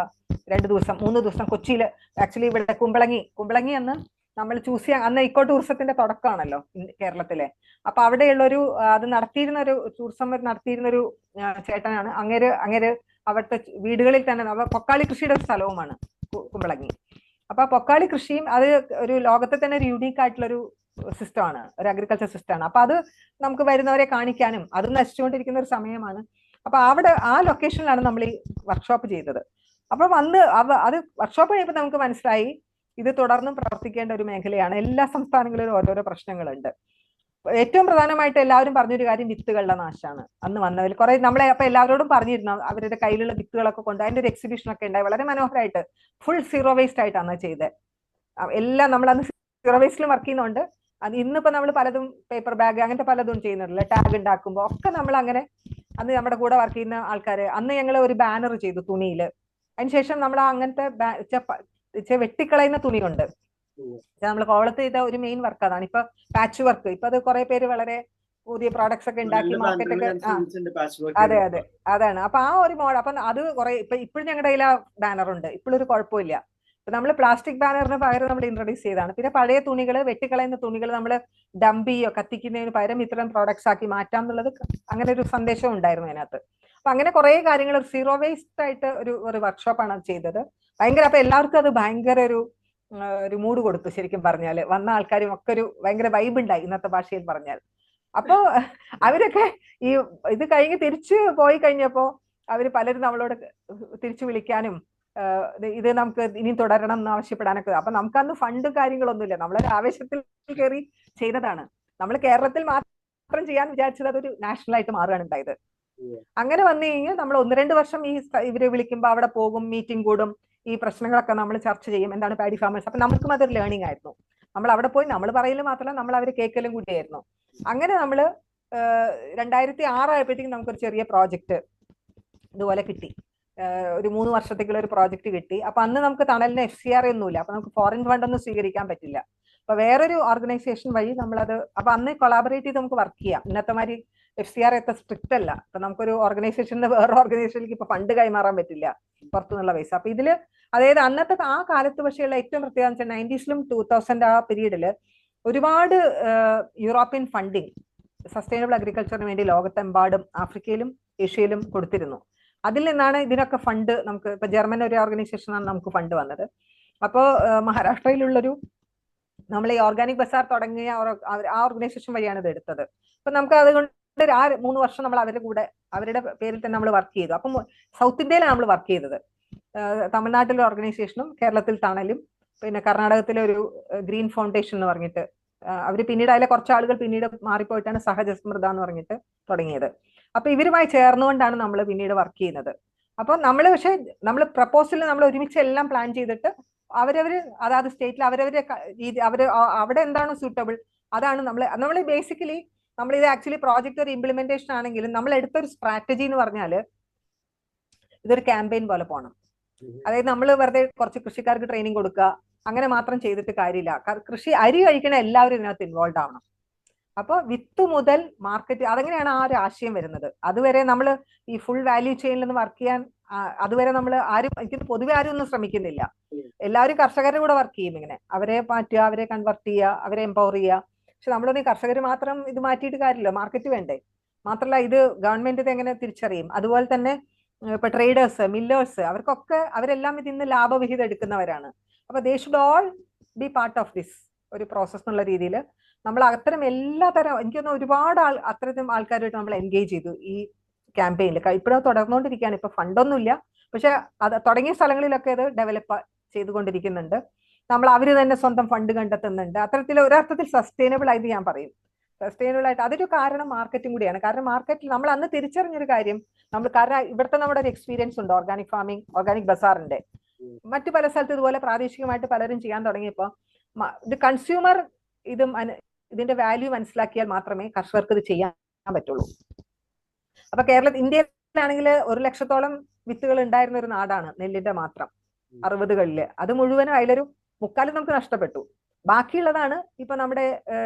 2 ദിവസം 3 ദിവസം കൊച്ചിയിൽ, ആക്ച്വലി ഇവിടെ കുമ്പളങ്ങി അന്ന് നമ്മൾ ചൂസ് ചെയ്യാൻ, അന്ന് ഇക്കോ ടൂറിസത്തിന്റെ തുടക്കമാണല്ലോ കേരളത്തിലെ. അപ്പൊ അവിടെയുള്ളൊരു അത് നടത്തിയിരുന്ന ഒരു ടൂറിസം നടത്തിയിരുന്ന ഒരു ചേട്ടനാണ്. അങ്ങേര് അവിടുത്തെ വീടുകളിൽ തന്നെ പൊക്കാളി കൃഷിയുടെ ഒരു സ്ഥലവുമാണ് കുമ്പളങ്ങി. അപ്പൊ പൊക്കാളി കൃഷിയും അത് ഒരു ലോകത്തെ തന്നെ ഒരു യൂണീക്ക് ആയിട്ടുള്ളൊരു സിസ്റ്റമാണ്, ഒരു അഗ്രികൾച്ചർ സിസ്റ്റമാണ്. അപ്പൊ അത് നമുക്ക് വരുന്നവരെ കാണിക്കാനും അത് നശിച്ചുകൊണ്ടിരിക്കുന്ന ഒരു സമയമാണ്. അപ്പൊ അവിടെ ആ ലൊക്കേഷനിലാണ് നമ്മൾ ഈ വർക്ക്ഷോപ്പ് ചെയ്തത്. അപ്പൊ അത് വർക്ക്ഷോപ്പ് കഴിയുമ്പോൾ നമുക്ക് മനസ്സിലായി ഇത് തുടർന്നും പ്രവർത്തിക്കേണ്ട ഒരു മേഖലയാണ്. എല്ലാ സംസ്ഥാനങ്ങളിലും ഓരോരോ പ്രശ്നങ്ങളുണ്ട്. ഏറ്റവും പ്രധാനമായിട്ട് എല്ലാവരും പറഞ്ഞൊരു കാര്യം വിത്തുകളുടെ നാശമാണ്. അന്ന് വന്നവർ കുറെ നമ്മളെ അപ്പൊ എല്ലാവരോടും പറഞ്ഞിരുന്നു അവരുടെ കയ്യിലുള്ള വിത്തുകളൊക്കെ കൊണ്ട് അതിന്റെ ഒരു എക്സിബിഷൻ ഒക്കെ ഉണ്ടായി, വളരെ മനോഹരമായിട്ട്. ഫുൾ സീറോ വേസ്റ്റ് ആയിട്ടാണ് ചെയ്തത് എല്ലാം. നമ്മൾ അന്ന് സീറോ വേസ്റ്റിലും വർക്ക് ചെയ്യുന്നുണ്ട്. അത് ഇന്നിപ്പോ നമ്മൾ പലതും പേപ്പർ ബാഗ് അങ്ങനത്തെ പലതും ചെയ്യുന്നുണ്ടല്ലോ, ടാഗ് ഉണ്ടാക്കുമ്പോൾ ഒക്കെ നമ്മൾ അങ്ങനെ. അന്ന് നമ്മുടെ കൂടെ വർക്ക് ചെയ്യുന്ന ആൾക്കാര് അന്ന് ഞങ്ങൾ ഒരു ബാനർ ചെയ്തു തുണിയില്. അതിനുശേഷം നമ്മൾ അങ്ങനത്തെ വെട്ടിക്കളയുന്ന തുണിയുണ്ട്, നമ്മൾ കോവളത്ത് ചെയ്ത ഒരു മെയിൻ വർക്ക് അതാണ്. ഇപ്പൊ പാച്ച് വർക്ക്, ഇപ്പൊ അത് കുറെ പേര് വളരെ പുതിയ പ്രോഡക്ട്സ് ഒക്കെ ഉണ്ടാക്കി മാർക്കറ്റൊക്കെ. അതെ അതാണ്. അപ്പൊ ആ ഒരു മോഡൽ, അപ്പൊ അത് കുറെ ഇപ്പോഴും ഞങ്ങളുടെ കയ്യിൽ ആ ബാനർ ഉണ്ട്, ഇപ്പോഴും ഒരു കുഴപ്പമില്ല. ഇപ്പൊ നമ്മൾ പ്ലാസ്റ്റിക് ബാനറിന് പകരം നമ്മൾ ഇൻട്രൊഡ്യൂസ് ചെയ്താണ്. പിന്നെ പഴയ തുണികൾ, വെട്ടിക്കളയുന്ന തുണികൾ നമ്മൾ ഡംപ് ചെയ്യോ കത്തിക്കുന്നതിന് പകരം ഇത്തരം പ്രോഡക്ട്സ് ആക്കി മാറ്റാം എന്നുള്ളത് അങ്ങനെ ഒരു സന്ദേശം ഉണ്ടായിരുന്നു അതിനകത്ത്. അപ്പൊ അങ്ങനെ കുറെ കാര്യങ്ങൾ സീറോ വേസ്റ്റ് ആയിട്ട് ഒരു വർക്ക്ഷോപ്പാണ് ചെയ്തത്. ഭയങ്കര, അപ്പൊ എല്ലാവർക്കും അത് ഭയങ്കര ഒരു മൂഡ് കൊടുത്തു. ശരിക്കും പറഞ്ഞാൽ വന്ന ആൾക്കാരും ഒക്കെ ഒരു ഭയങ്കര വൈബ് ഉണ്ടായി, ഇന്നത്തെ ഭാഷയിൽ പറഞ്ഞാൽ. അപ്പോ അവരൊക്കെ ഇത് കഴിഞ്ഞ് തിരിച്ചു പോയി കഴിഞ്ഞപ്പോ അവര് പലരും നമ്മളോട് തിരിച്ചു വിളിക്കാനും ഇത് നമുക്ക് ഇനി തുടരണം എന്ന് ആവശ്യപ്പെടാനൊക്കെ. അപ്പൊ നമുക്കന്ന് ഫണ്ട് കാര്യങ്ങളൊന്നുമില്ല, നമ്മളൊരു ആവേശത്തിൽ കയറി ചെയ്തതാണ്. നമ്മൾ കേരളത്തിൽ മാത്രം ചെയ്യാൻ വിചാരിച്ചത് അതൊരു നാഷണൽ ആയിട്ട് മാറുകയാണ് ഉണ്ടായത്. അങ്ങനെ വന്നു കഴിഞ്ഞാൽ നമ്മൾ 1-2 വർഷം ഇവരെ വിളിക്കുമ്പോൾ അവിടെ പോകും, മീറ്റിംഗ് കൂടും, ഈ പ്രശ്നങ്ങളൊക്കെ നമ്മൾ ചർച്ച ചെയ്യും, എന്താണ് പാഡി ഫാമേഴ്സ്. അപ്പൊ നമുക്കും അതൊരു ലേണിംഗ് ആയിരുന്നു. നമ്മൾ അവിടെ പോയി നമ്മൾ പറയലും മാത്രമല്ല നമ്മൾ അവരെ കേൾക്കലും കൂടിയായിരുന്നു. അങ്ങനെ നമ്മൾ 2006 ആയപ്പോഴത്തേക്കും നമുക്കൊരു ചെറിയ പ്രോജക്റ്റ് ഇതുപോലെ കിട്ടി. ഒരു 3 വർഷത്തേക്കുള്ള ഒരു പ്രോജക്റ്റ് കിട്ടി. അപ്പൊ അന്ന് നമുക്ക് തണലിന് FCRA ഒന്നുമില്ല, അപ്പൊ നമുക്ക് ഫോറിൻ ഫണ്ട് ഒന്നും സ്വീകരിക്കാൻ പറ്റില്ല. അപ്പൊ വേറൊരു ഓർഗനൈസേഷൻ വഴി നമ്മളത്, അപ്പൊ അന്ന് കൊളാബറേറ്റ് ചെയ്ത് നമുക്ക് വർക്ക് ചെയ്യാം. ഇന്നത്തെ മാതിരി FCRA എത്ര സ്ട്രിക്റ്റ് അല്ല. അപ്പൊ നമുക്കൊരു ഓർഗനൈസേഷന് വേറെ ഓർഗനൈസേഷനിലേക്ക് ഇപ്പൊ ഫണ്ട് കൈമാറാൻ പറ്റില്ല പുറത്തുനിന്നുള്ള പൈസ. അപ്പൊ ഇതില് അതായത് അന്നത്തെ ആ കാലത്ത് പക്ഷേയുള്ള ഏറ്റവും പ്രത്യേകത വെച്ചാൽ 90s-ലും 2000 ആ പീരീഡില് ഒരുപാട് യൂറോപ്യൻ ഫണ്ടിങ് സസ്റ്റൈനബിൾ അഗ്രികൾച്ചറിന് വേണ്ടി ലോകത്തെമ്പാടും ആഫ്രിക്കയിലും ഏഷ്യയിലും കൊടുത്തിരുന്നു. അതിൽ നിന്നാണ് ഇതിനൊക്കെ ഫണ്ട് നമുക്ക്, ഇപ്പൊ ജർമ്മൻ ഒരു ഓർഗനൈസേഷനാണ് നമുക്ക് ഫണ്ട് വന്നത്. അപ്പോൾ മഹാരാഷ്ട്രയിലുള്ളൊരു നമ്മൾ ഈ ഓർഗാനിക് ബസാർ തുടങ്ങിയ ആ ഓർഗനൈസേഷൻ വഴിയാണ് ഇത് എടുത്തത്. അപ്പൊ നമുക്ക് അതുകൊണ്ട് ആ 3 വർഷം നമ്മൾ അവരുടെ പേരിൽ തന്നെ നമ്മൾ വർക്ക് ചെയ്തു. അപ്പം സൗത്ത് ഇന്ത്യയിലാണ് നമ്മൾ വർക്ക് ചെയ്തത്. തമിഴ്നാട്ടിലെ ഓർഗനൈസേഷനും കേരളത്തിൽ തണലും പിന്നെ കർണാടകത്തിലെ ഒരു ഗ്രീൻ ഫൗണ്ടേഷൻ എന്ന് പറഞ്ഞിട്ട് അവര് പിന്നീട് അതിലെ കുറച്ച് ആളുകൾ പിന്നീട് മാറിപ്പോയിട്ടാണ് സഹജസ്മൃത എന്ന് പറഞ്ഞിട്ട് തുടങ്ങിയത്. അപ്പൊ ഇവരുമായി ചേർന്നുകൊണ്ടാണ് നമ്മൾ പിന്നീട് വർക്ക് ചെയ്യുന്നത്. അപ്പൊ നമ്മൾ പക്ഷെ നമ്മൾ പ്രപ്പോസലിൽ നമ്മൾ ഒരുമിച്ച് എല്ലാം പ്ലാൻ ചെയ്തിട്ട് അവരവര് അതാത് സ്റ്റേറ്റിൽ അവിടെ എന്താണോ സൂട്ടബിൾ അതാണ് നമ്മൾ ബേസിക്കലി നമ്മൾ ഇത് ആക്ച്വലി പ്രോജക്റ്റ് ഒരു ഇംപ്ലിമെന്റേഷൻ ആണെങ്കിലും നമ്മൾ എടുത്തൊരു സ്ട്രാറ്റജി എന്ന് പറഞ്ഞാൽ ഇതൊരു ക്യാമ്പയിൻ പോലെ പോകണം. അതായത് നമ്മൾ വെറുതെ കുറച്ച് കൃഷിക്കാർക്ക് ട്രെയിനിങ് കൊടുക്കുക അങ്ങനെ മാത്രം ചെയ്തിട്ട് കാര്യമില്ല. അരി കഴിക്കണ എല്ലാവരും ഇതിനകത്ത് ഇൻവോൾവ് ആവണം. അപ്പൊ വിത്ത് മുതൽ മാർക്കറ്റ്, അതെങ്ങനെയാണ് ആ ഒരു ആശയം വരുന്നത്. അതുവരെ നമ്മൾ ഈ ഫുൾ വാല്യൂ ചെയിനിൽ നിന്ന് വർക്ക് ചെയ്യാൻ അതുവരെ നമ്മൾ എനിക്ക് പൊതുവെ ആരും ഒന്നും ശ്രമിക്കുന്നില്ല. എല്ലാവരും കർഷകരുടെ കൂടെ വർക്ക് ചെയ്യും. ഇങ്ങനെ അവരെ മാറ്റുക, അവരെ കൺവെർട്ട് ചെയ്യുക, അവരെ എംപവർ ചെയ്യുക. പക്ഷെ നമ്മളൊന്നും ഈ കർഷകർ മാത്രം ഇത് മാറ്റിയിട്ട് കാര്യമില്ല, മാർക്കറ്റ് വേണ്ടേ. മാത്രമല്ല ഇത് ഗവൺമെന്റ് ഇത് എങ്ങനെ തിരിച്ചറിയും? അതുപോലെ തന്നെ ഇപ്പൊ ട്രേഡേഴ്സ്, മില്ലേഴ്സ്, അവർക്കൊക്കെ അവരെല്ലാം ഇതിന്ന് ലാഭവിഹിതം എടുക്കുന്നവരാണ്. അപ്പൊ they should all be part of this ഒരു പ്രോസസ് എന്നുള്ള രീതിയിൽ നമ്മൾ അത്തരം എല്ലാ തരം, എനിക്കൊന്ന് ഒരുപാട് അത്തരത്തിലും ആൾക്കാരുമായിട്ട് നമ്മൾ എൻഗേജ് ചെയ്തു ഈ ക്യാമ്പയിനിൽ. ഇപ്പോഴും തുടർന്നുകൊണ്ടിരിക്കുകയാണ്. ഇപ്പൊ ഫണ്ടൊന്നുമില്ല, പക്ഷെ അത് തുടങ്ങിയ സ്ഥലങ്ങളിലൊക്കെ അത് ഡെവലപ്പ് ചെയ്തുകൊണ്ടിരിക്കുന്നുണ്ട്. അവര് തന്നെ സ്വന്തം ഫണ്ട് കണ്ടെത്തുന്നുണ്ട്. അത്തരത്തിൽ ഒരർത്ഥത്തിൽ സസ്റ്റൈനബിൾ ആയിട്ട് ഞാൻ പറയും. സസ്റ്റൈനബിൾ ആയിട്ട് അതൊരു കാരണം മാർക്കറ്റും കൂടിയാണ്. കാരണം മാർക്കറ്റിൽ നമ്മൾ അന്ന് തിരിച്ചറിഞ്ഞൊരു കാര്യം, കാരണം ഇവിടുത്തെ നമ്മുടെ ഒരു എക്സ്പീരിയൻസ് ഉണ്ട് ഓർഗാനിക് ഫാമിംഗ്, ഓർഗാനിക് ബസാറിന്റെ. മറ്റു പല സ്ഥലത്ത് ഇതുപോലെ പ്രാദേശികമായിട്ട് പലരും ചെയ്യാൻ തുടങ്ങിയപ്പോൾ ഇത് കൺസ്യൂമർ ഇതിന്റെ വാല്യൂ മനസ്സിലാക്കിയാൽ മാത്രമേ കർഷകർക്ക് ഇത് ചെയ്യാൻ പറ്റുള്ളൂ. അപ്പൊ ഇന്ത്യയിലാണെങ്കിൽ 1 ലക്ഷത്തോളം വിത്തുകൾ ഉണ്ടായിരുന്ന ഒരു നാടാണ് നെല്ലിന്റെ മാത്രം 60കളിൽ. അത് മുഴുവനും അതിലൊരു 3/4 നമുക്ക് നഷ്ടപ്പെട്ടു. ബാക്കിയുള്ളതാണ് ഇപ്പൊ നമ്മുടെ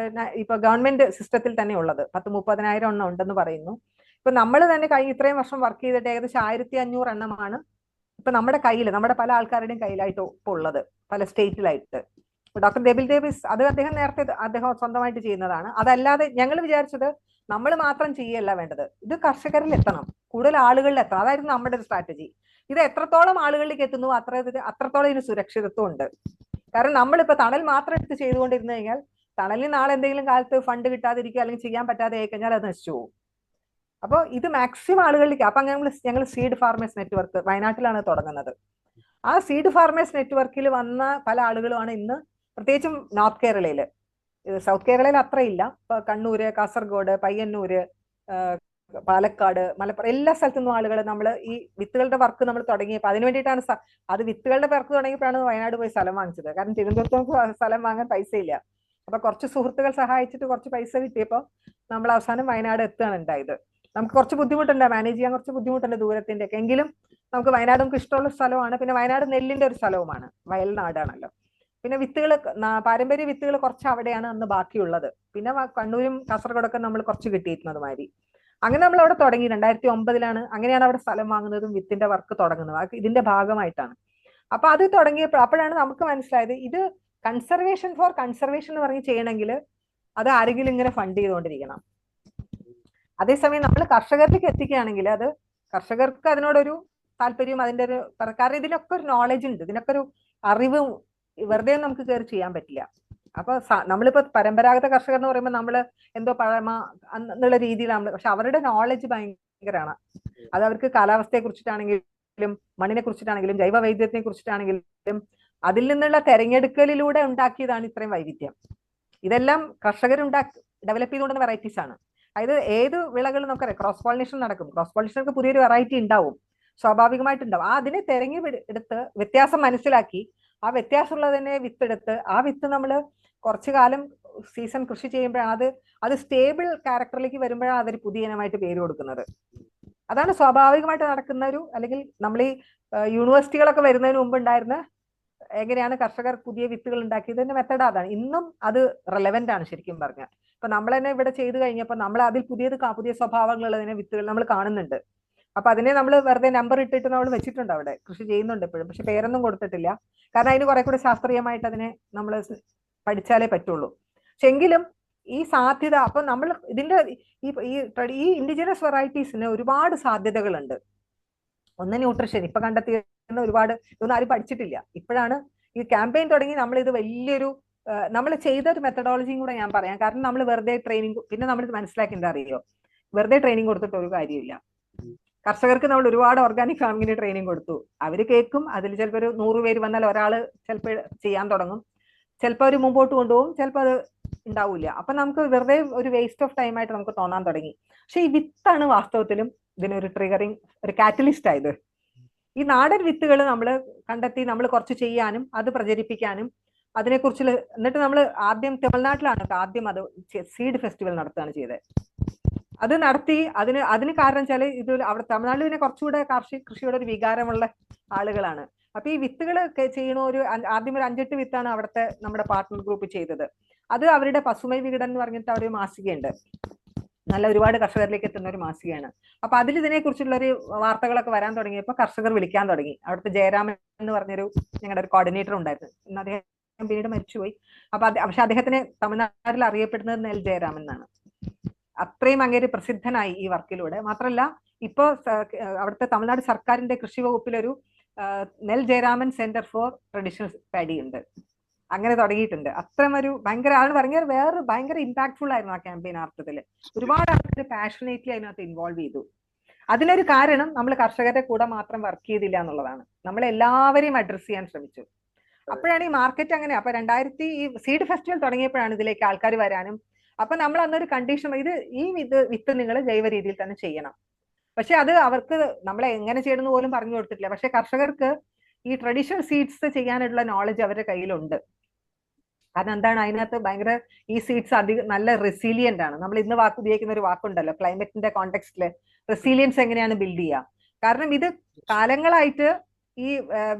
ഇപ്പൊ ഗവൺമെന്റ് സിസ്റ്റത്തിൽ തന്നെ ഉള്ളത്. 10,000-30,000 എണ്ണം ഉണ്ടെന്ന് പറയുന്നു. ഇപ്പൊ നമ്മൾ തന്നെ കഴിഞ്ഞ ഇത്രയും വർഷം വർക്ക് ചെയ്തിട്ട് ഏകദേശം 1500 എണ്ണമാണ് ഇപ്പൊ നമ്മുടെ കയ്യിൽ, നമ്മുടെ പല ആൾക്കാരുടെയും കയ്യിലായിട്ട് ഇപ്പൊ ഉള്ളത്, പല സ്റ്റേറ്റിലായിട്ട്. ഡോക്ടർ ഡെബിൽ ഡേവിസ് അത് അദ്ദേഹം സ്വന്തമായിട്ട് ചെയ്യുന്നതാണ്. അതല്ലാതെ ഞങ്ങൾ വിചാരിച്ചത് നമ്മൾ മാത്രം ചെയ്യല്ല വേണ്ടത്, ഇത് കർഷകരിൽ എത്തണം, കൂടുതൽ ആളുകളിൽ എത്തണം. അതായിരുന്നു നമ്മുടെ ഒരു സ്ട്രാറ്റജി. ഇത് എത്രത്തോളം ആളുകളിലേക്ക് എത്തുന്നു അത്രത്തോളം ഇതിന് സുരക്ഷിതത്വം ഉണ്ട്. കാരണം നമ്മളിപ്പോ തണൽ മാത്രം എടുത്ത് ചെയ്തുകൊണ്ടിരുന്നു കഴിഞ്ഞാൽ തണലിന് നാളെ എന്തെങ്കിലും കാലത്ത് ഫണ്ട് കിട്ടാതിരിക്കുക അല്ലെങ്കിൽ ചെയ്യാൻ പറ്റാതെ ആയി കഴിഞ്ഞാൽ അത് നശിച്ചു പോകും. അപ്പോൾ ഇത് മാക്സിമം ആളുകളിലേക്ക്. അപ്പൊ ഞങ്ങൾ സീഡ് ഫാർമേഴ്സ് നെറ്റ്വർക്ക് വയനാട്ടിലാണ് തുടങ്ങുന്നത്. ആ സീഡ് ഫാർമേഴ്സ് നെറ്റ്വർക്കിൽ വന്ന പല ആളുകളുമാണ് ഇന്ന്, പ്രത്യേകിച്ചും നോർത്ത് കേരളയില്, സൗത്ത് കേരളയിൽ അത്ര ഇല്ല, ഇപ്പൊ കണ്ണൂര്, കാസർഗോഡ്, പയ്യന്നൂര്, പാലക്കാട്, മലപ്പുറം, എല്ലാ സ്ഥലത്തു നിന്നും ആളുകൾ നമ്മൾ ഈ വിത്തുകളുടെ വർക്ക് നമ്മൾ തുടങ്ങിയപ്പോൾ അതിന് വേണ്ടിയിട്ടാണ്. അത് വിത്തുകളുടെ വർക്ക് തുടങ്ങിയപ്പോഴാണ് വയനാട് പോയി സ്ഥലം വാങ്ങിച്ചത്. കാരണം തിരുവനന്തപുരത്ത് നമുക്ക് സ്ഥലം വാങ്ങാൻ പൈസ ഇല്ല. അപ്പൊ കുറച്ച് സുഹൃത്തുക്കൾ സഹായിച്ചിട്ട് കുറച്ച് പൈസ കിട്ടിയപ്പോൾ നമ്മൾ അവസാനം വയനാട് എത്തുകയാണ് ഉണ്ടായത്. നമുക്ക് കുറച്ച് ബുദ്ധിമുട്ടുണ്ട്, മാനേജ് ചെയ്യാൻ കുറച്ച് ബുദ്ധിമുട്ടുണ്ട് ദൂരത്തിന്റെ ഒക്കെ. എങ്കിലും നമുക്ക് വയനാട് നമുക്ക് ഇഷ്ടമുള്ള സ്ഥലമാണ്. പിന്നെ വയനാട് നെല്ലിന്റെ ഒരു സ്ഥലവുമാണ്, വയൽ നാടാണല്ലോ. പിന്നെ വിത്തുകൾ, പാരമ്പര്യ വിത്തുകൾ കുറച്ച് അവിടെയാണ് അന്ന് ബാക്കിയുള്ളത്. പിന്നെ കണ്ണൂരും കാസർഗോഡൊക്കെ നമ്മൾ കുറച്ച് കിട്ടിയിരുന്നത് മാതിരി. അങ്ങനെ നമ്മൾ അവിടെ തുടങ്ങി 2009 അങ്ങനെയാണ് അവിടെ സ്ഥലം വാങ്ങുന്നതും വിത്തിന്റെ വർക്ക് തുടങ്ങുന്നത്. ഇതിന്റെ ഭാഗമായിട്ടാണ്. അപ്പൊ അത് തുടങ്ങിയപ്പോൾ അപ്പോഴാണ് നമുക്ക് മനസ്സിലായത് ഇത് കൺസർവേഷൻ ഫോർ കൺസർവേഷൻ എന്ന് പറഞ്ഞ് ചെയ്യണമെങ്കിൽ അത് ആരെങ്കിലും ഇങ്ങനെ ഫണ്ട് ചെയ്തുകൊണ്ടിരിക്കണം. അതേസമയം നമ്മൾ കർഷകരിലേക്ക് എത്തിക്കുകയാണെങ്കിൽ അത് കർഷകർക്ക് അതിനോടൊരു താല്പര്യവും അതിന്റെ ഒരു, കാരണം ഇതിനൊക്കെ ഒരു നോളജ് ഉണ്ട്, ഇതിനൊക്കെ ഒരു അറിവ് വെറുതെ നമുക്ക് കയറി ചെയ്യാൻ പറ്റില്ല. അപ്പൊ നമ്മളിപ്പോ പരമ്പരാഗത കർഷകർ എന്ന് പറയുമ്പോൾ നമ്മള് എന്തോ പഴമ എന്നുള്ള രീതിയിലാണ്. പക്ഷെ അവരുടെ നോളജ് ഭയങ്കരമാണ്. അത് അവർക്ക് കാലാവസ്ഥയെ കുറിച്ചിട്ടാണെങ്കിലും മണ്ണിനെ കുറിച്ചിട്ടാണെങ്കിലും ജൈവ വൈവിധ്യത്തിനെ കുറിച്ചിട്ടാണെങ്കിലും അതിൽ നിന്നുള്ള തെരഞ്ഞെടുക്കലിലൂടെ ഉണ്ടാക്കിയതാണ് ഇത്രയും വൈവിധ്യം. ഇതെല്ലാം കർഷകർ ഡെവലപ്പ് ചെയ്തുകൊണ്ടുന്ന വെറൈറ്റീസ് ആണ്. അതായത് ഏത് വിളകൾ നമുക്കറിയാം, ക്രോസ് പോളിനേഷൻ നടക്കും. ക്രോസ് പോളിനേഷനൊക്കെ പുതിയൊരു വെറൈറ്റി ഉണ്ടാവും, സ്വാഭാവികമായിട്ടുണ്ടാവും. അതിനെ എടുത്ത് വ്യത്യാസം മനസ്സിലാക്കി ആ വ്യത്യാസമുള്ളതിനെ വിത്തെടുത്ത് ആ വിത്ത് നമ്മൾ കുറച്ചു കാലം സീസൺ കൃഷി ചെയ്യുമ്പോഴാണ് അത് സ്റ്റേബിൾ ക്യാരക്ടറിലേക്ക് വരുമ്പോഴാണ് അതൊരു പുതിയ ഇനമായിട്ട് പേര് കൊടുക്കുന്നത്. അതാണ് സ്വാഭാവികമായിട്ട് നടക്കുന്ന ഒരു, അല്ലെങ്കിൽ നമ്മൾ ഈ യൂണിവേഴ്സിറ്റികളൊക്കെ വരുന്നതിന് മുമ്പ് ഉണ്ടായിരുന്ന എങ്ങനെയാണ് കർഷകർ പുതിയ വിത്തുകൾ ഉണ്ടാക്കിയതിന്റെ മെത്തഡ് അതാണ്. ഇന്നും അത് റെലവെന്റ് ആണ് ശരിക്കും പറഞ്ഞാൽ. ഇപ്പൊ നമ്മൾ തന്നെ ഇവിടെ ചെയ്ത് കഴിഞ്ഞപ്പോൾ നമ്മൾ അതിൽ പുതിയ സ്വഭാവങ്ങളുള്ളതിനെ വിത്തുകൾ നമ്മൾ കാണുന്നുണ്ട്. അപ്പൊ അതിനെ നമ്മൾ വെറുതെ നമ്പർ ഇട്ടിട്ട് നമ്മൾ വെച്ചിട്ടുണ്ട്, അവിടെ കൃഷി ചെയ്യുന്നുണ്ട് ഇപ്പോഴും. പക്ഷെ പേരൊന്നും കൊടുത്തിട്ടില്ല, കാരണം അതിന് കുറെ കൂടി ശാസ്ത്രീയമായിട്ട് അതിനെ നമ്മൾ പഠിച്ചാലേ പറ്റുള്ളൂ. പക്ഷെ എങ്കിലും ഈ സാധ്യത, അപ്പൊ നമ്മൾ ഇതിന്റെ ഈ ഇൻഡിജിനസ് വെറൈറ്റീസിന് ഒരുപാട് സാധ്യതകളുണ്ട്. ഒന്ന് ന്യൂട്രീഷൻ ഇപ്പൊ കണ്ടെത്തിയ ഒരുപാട്, ഇതൊന്നും ആരും പഠിച്ചിട്ടില്ല. ഇപ്പോഴാണ് ഈ ക്യാമ്പയിൻ തുടങ്ങി നമ്മൾ ഇത് വലിയൊരു നമ്മൾ ചെയ്ത ഒരു മെത്തഡോളജിയും കൂടെ ഞാൻ പറയാം. കാരണം നമ്മൾ വെറുതെ ട്രെയിനിങ്, പിന്നെ നമ്മൾ മനസ്സിലാക്കി എന്താ അറിയോ, വെറുതെ ട്രെയിനിങ് കൊടുത്തിട്ട് ഒരു കാര്യമില്ല. കർഷകർക്ക് നമ്മൾ ഒരുപാട് ഓർഗാനിക് ഫാമിങ്ങിന് ട്രെയിനിങ് കൊടുത്തു. അവര് കേൾക്കും. അതിൽ ചിലപ്പോൾ ഒരു 100 പേര് വന്നാൽ ഒരാള് ചിലപ്പോൾ ചെയ്യാൻ തുടങ്ങും, ചിലപ്പോൾ അവർ മുമ്പോട്ട് കൊണ്ടുപോകും, ചിലപ്പോൾ അത് ഉണ്ടാവില്ല. അപ്പൊ നമുക്ക് വെറുതെ ഒരു വേസ്റ്റ് ഓഫ് ടൈം ആയിട്ട് നമുക്ക് തോന്നാൻ തുടങ്ങി. പക്ഷെ ഈ വിത്താണ് വാസ്തവത്തിലും ഇതിനൊരു ട്രിഗറിങ്, ഒരു കാറ്റലിസ്റ്റ് ആയത്. ഈ നാടൻ വിത്തുകൾ നമ്മൾ കണ്ടെത്തി നമ്മൾ കുറച്ച് ചെയ്യാനും അത് പ്രചരിപ്പിക്കാനും അതിനെക്കുറിച്ച്, എന്നിട്ട് നമ്മൾ ആദ്യം തമിഴ്നാട്ടിലാണ് ആദ്യം അത് സീഡ് ഫെസ്റ്റിവൽ നടത്തുകയാണ് ചെയ്തത്. അത് നടത്തി അതിന് കാരണം വെച്ചാൽ ഇത് അവിടെ തമിഴ്നാട്ടിൽ പിന്നെ കുറച്ചുകൂടെ കൃഷിയുടെ ഒരു വികാരമുള്ള ആളുകളാണ്. അപ്പൊ ഈ വിത്തുകൾ ചെയ്യണ ആദ്യം ഒരു 5-8 വിത്താണ് അവിടുത്തെ നമ്മുടെ പാർട്ട്ണർ ഗ്രൂപ്പ് ചെയ്തത്. അത് അവരുടെ പസുമൈ വികടൻ എന്ന് പറഞ്ഞിട്ട് ഒരു മാസികയുണ്ട്, നല്ല ഒരുപാട് കർഷകരിലേക്ക് എത്തുന്ന ഒരു മാസികയാണ്. അപ്പൊ അതിൽ ഇതിനെ കുറിച്ചുള്ള ഒരു വാർത്തകളൊക്കെ വരാൻ തുടങ്ങിയപ്പോൾ കർഷകർ വിളിക്കാൻ തുടങ്ങി. അവിടുത്തെ ജയരാമൻ എന്ന് പറഞ്ഞൊരു ഞങ്ങളുടെ ഒരു കോർഡിനേറ്റർ ഉണ്ടായിരുന്നു. ഇന്ന് അദ്ദേഹം പിന്നീട് മരിച്ചുപോയി. പക്ഷെ അദ്ദേഹത്തിന് തമിഴ്നാട്ടിൽ അറിയപ്പെടുന്നത് നെൽ ജയരാമൻ എന്നാണ്. അത്രയും അങ്ങേര് പ്രസിദ്ധനായി ഈ വർക്കിലൂടെ. മാത്രമല്ല ഇപ്പോ അവിടുത്തെ തമിഴ്നാട് സർക്കാരിന്റെ കൃഷി വകുപ്പിലൊരു നെൽ Jayaraman centre for traditional paddy ഉണ്ട്. അങ്ങനെ തുടങ്ങിയിട്ടുണ്ട്. അത്രയും ഒരു ഭയങ്കര ആൾ ഭയങ്കര ഭയങ്കര ഇമ്പാക്ട്ഫുൾ ആയിരുന്നു ആ ക്യാമ്പയിൻ. അർത്ഥത്തിൽ ഒരുപാട് ആൾക്കാർ പാഷനേറ്റ്ലി അതിനകത്ത് ഇൻവോൾവ് ചെയ്തു. അതിനൊരു കാരണം നമ്മൾ കർഷകരുടെ കൂടെ മാത്രം വർക്ക് ചെയ്തില്ല എന്നുള്ളതാണ്. നമ്മൾ എല്ലാവരെയും അഡ്രസ് ചെയ്യാൻ ശ്രമിച്ചു. അപ്പോഴാണ് ഈ മാർക്കറ്റ് അങ്ങനെ. അപ്പൊ ഈ സീഡ് ഫെസ്റ്റിവൽ തുടങ്ങിയപ്പോഴാണ് ഇതിലേക്ക് ആൾക്കാർ വരാനും. അപ്പൊ നമ്മൾ അന്നൊരു കണ്ടീഷൻ, ഈ വിത്ത് നിങ്ങൾ ജൈവ രീതിയിൽ തന്നെ ചെയ്യണം. പക്ഷെ അത് അവർക്ക് നമ്മളെ എങ്ങനെ ചെയ്യണമെന്ന് പോലും പറഞ്ഞു കൊടുത്തിട്ടില്ല. പക്ഷെ കർഷകർക്ക് ഈ ട്രഡീഷണൽ സീഡ്സ് ചെയ്യാനുള്ള നോളജ് അവരുടെ കയ്യിലുണ്ട്. കാരണം എന്താണ്, അതിനകത്ത് ഭയങ്കര ഈ സീഡ്സ് അധികം നല്ല റെസീലിയന്റ് ആണ്. നമ്മൾ ഇന്ന് ഉപയോഗിക്കുന്ന ഒരു വാക്കുണ്ടല്ലോ ക്ലൈമറ്റിന്റെ കോണ്ടെക്സ്റ്റില്, റെസീലിയൻസ് എങ്ങനെയാണ് ബിൽഡ് ചെയ്യുക. കാരണം ഇത് കാലങ്ങളായിട്ട് ഈ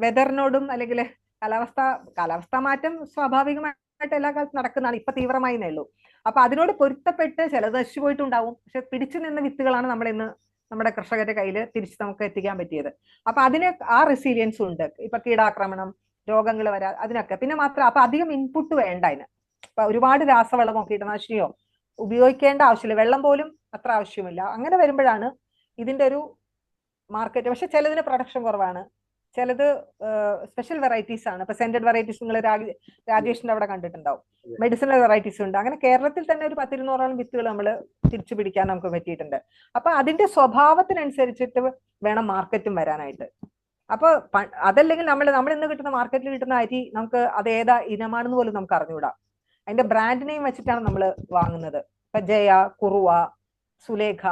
വെതറിനോടും അല്ലെങ്കിൽ കാലാവസ്ഥാ മാറ്റം സ്വാഭാവികമായിട്ട് എല്ലാ കാലത്തും നടക്കുന്നതാണ്. ഇപ്പൊ തീവ്രമായി ഉള്ളൂ. അപ്പൊ അതിനോട് പൊരുത്തപ്പെട്ട് ചിലത് നശിച്ചു പോയിട്ടുണ്ടാവും. പക്ഷെ പിടിച്ചു നിന്ന വിത്തുകളാണ് നമ്മൾ ഇന്ന് നമ്മുടെ കർഷകരുടെ കയ്യിൽ തിരിച്ച് നമുക്ക് എത്തിക്കാൻ പറ്റിയത്. അപ്പൊ അതിന് ആ റെസീലിയൻസ് ഉണ്ട്. ഇപ്പൊ കീടാക്രമണം, രോഗങ്ങൾ വരാ, അതിനൊക്കെ. പിന്നെ മാത്രം അപ്പൊ അധികം ഇൻപുട്ട് വേണ്ട അതിന്. ഇപ്പൊ ഒരുപാട് രാസവളമോ കീടനാശിനിയോ ഉപയോഗിക്കേണ്ട ആവശ്യമില്ല. വെള്ളം പോലും അത്ര ആവശ്യമില്ല. അങ്ങനെ വരുമ്പോഴാണ് ഇതിന്റെ ഒരു മാർക്കറ്റ്. പക്ഷെ ചിലതിന് പ്രൊഡക്ഷൻ കുറവാണ്, ചിലത് സ്പെഷ്യൽ വെറൈറ്റീസ് ആണ്. ഇപ്പൊ സെന്റഡ് വെറൈറ്റീസ് നിങ്ങൾ രാജേഷിന്റെ അവിടെ കണ്ടിട്ടുണ്ടാവും. മെഡിസിനൽ വെറൈറ്റീസ് ഉണ്ട്. അങ്ങനെ കേരളത്തിൽ തന്നെ ഒരു 10-200ഓളം വിത്തുകൾ നമ്മൾ തിരിച്ചു പിടിക്കാൻ നമുക്ക് പറ്റിയിട്ടുണ്ട്. അപ്പൊ അതിന്റെ സ്വഭാവത്തിനനുസരിച്ചിട്ട് വേണം മാർക്കറ്റും വരാനായിട്ട്. അപ്പൊ അതല്ലെങ്കിൽ നമ്മൾ ഇന്ന് കിട്ടുന്ന മാർക്കറ്റിൽ കിട്ടുന്ന അരി നമുക്ക് അത് ഏതാ ഇനമാണെന്ന് പോലും നമുക്ക് അറിഞ്ഞുകൂടാ. അതിന്റെ ബ്രാൻഡ് നെയിം വെച്ചിട്ടാണ് നമ്മൾ വാങ്ങുന്നത്. ഇപ്പൊ ജയ, കുറുവ, സുലേഖ,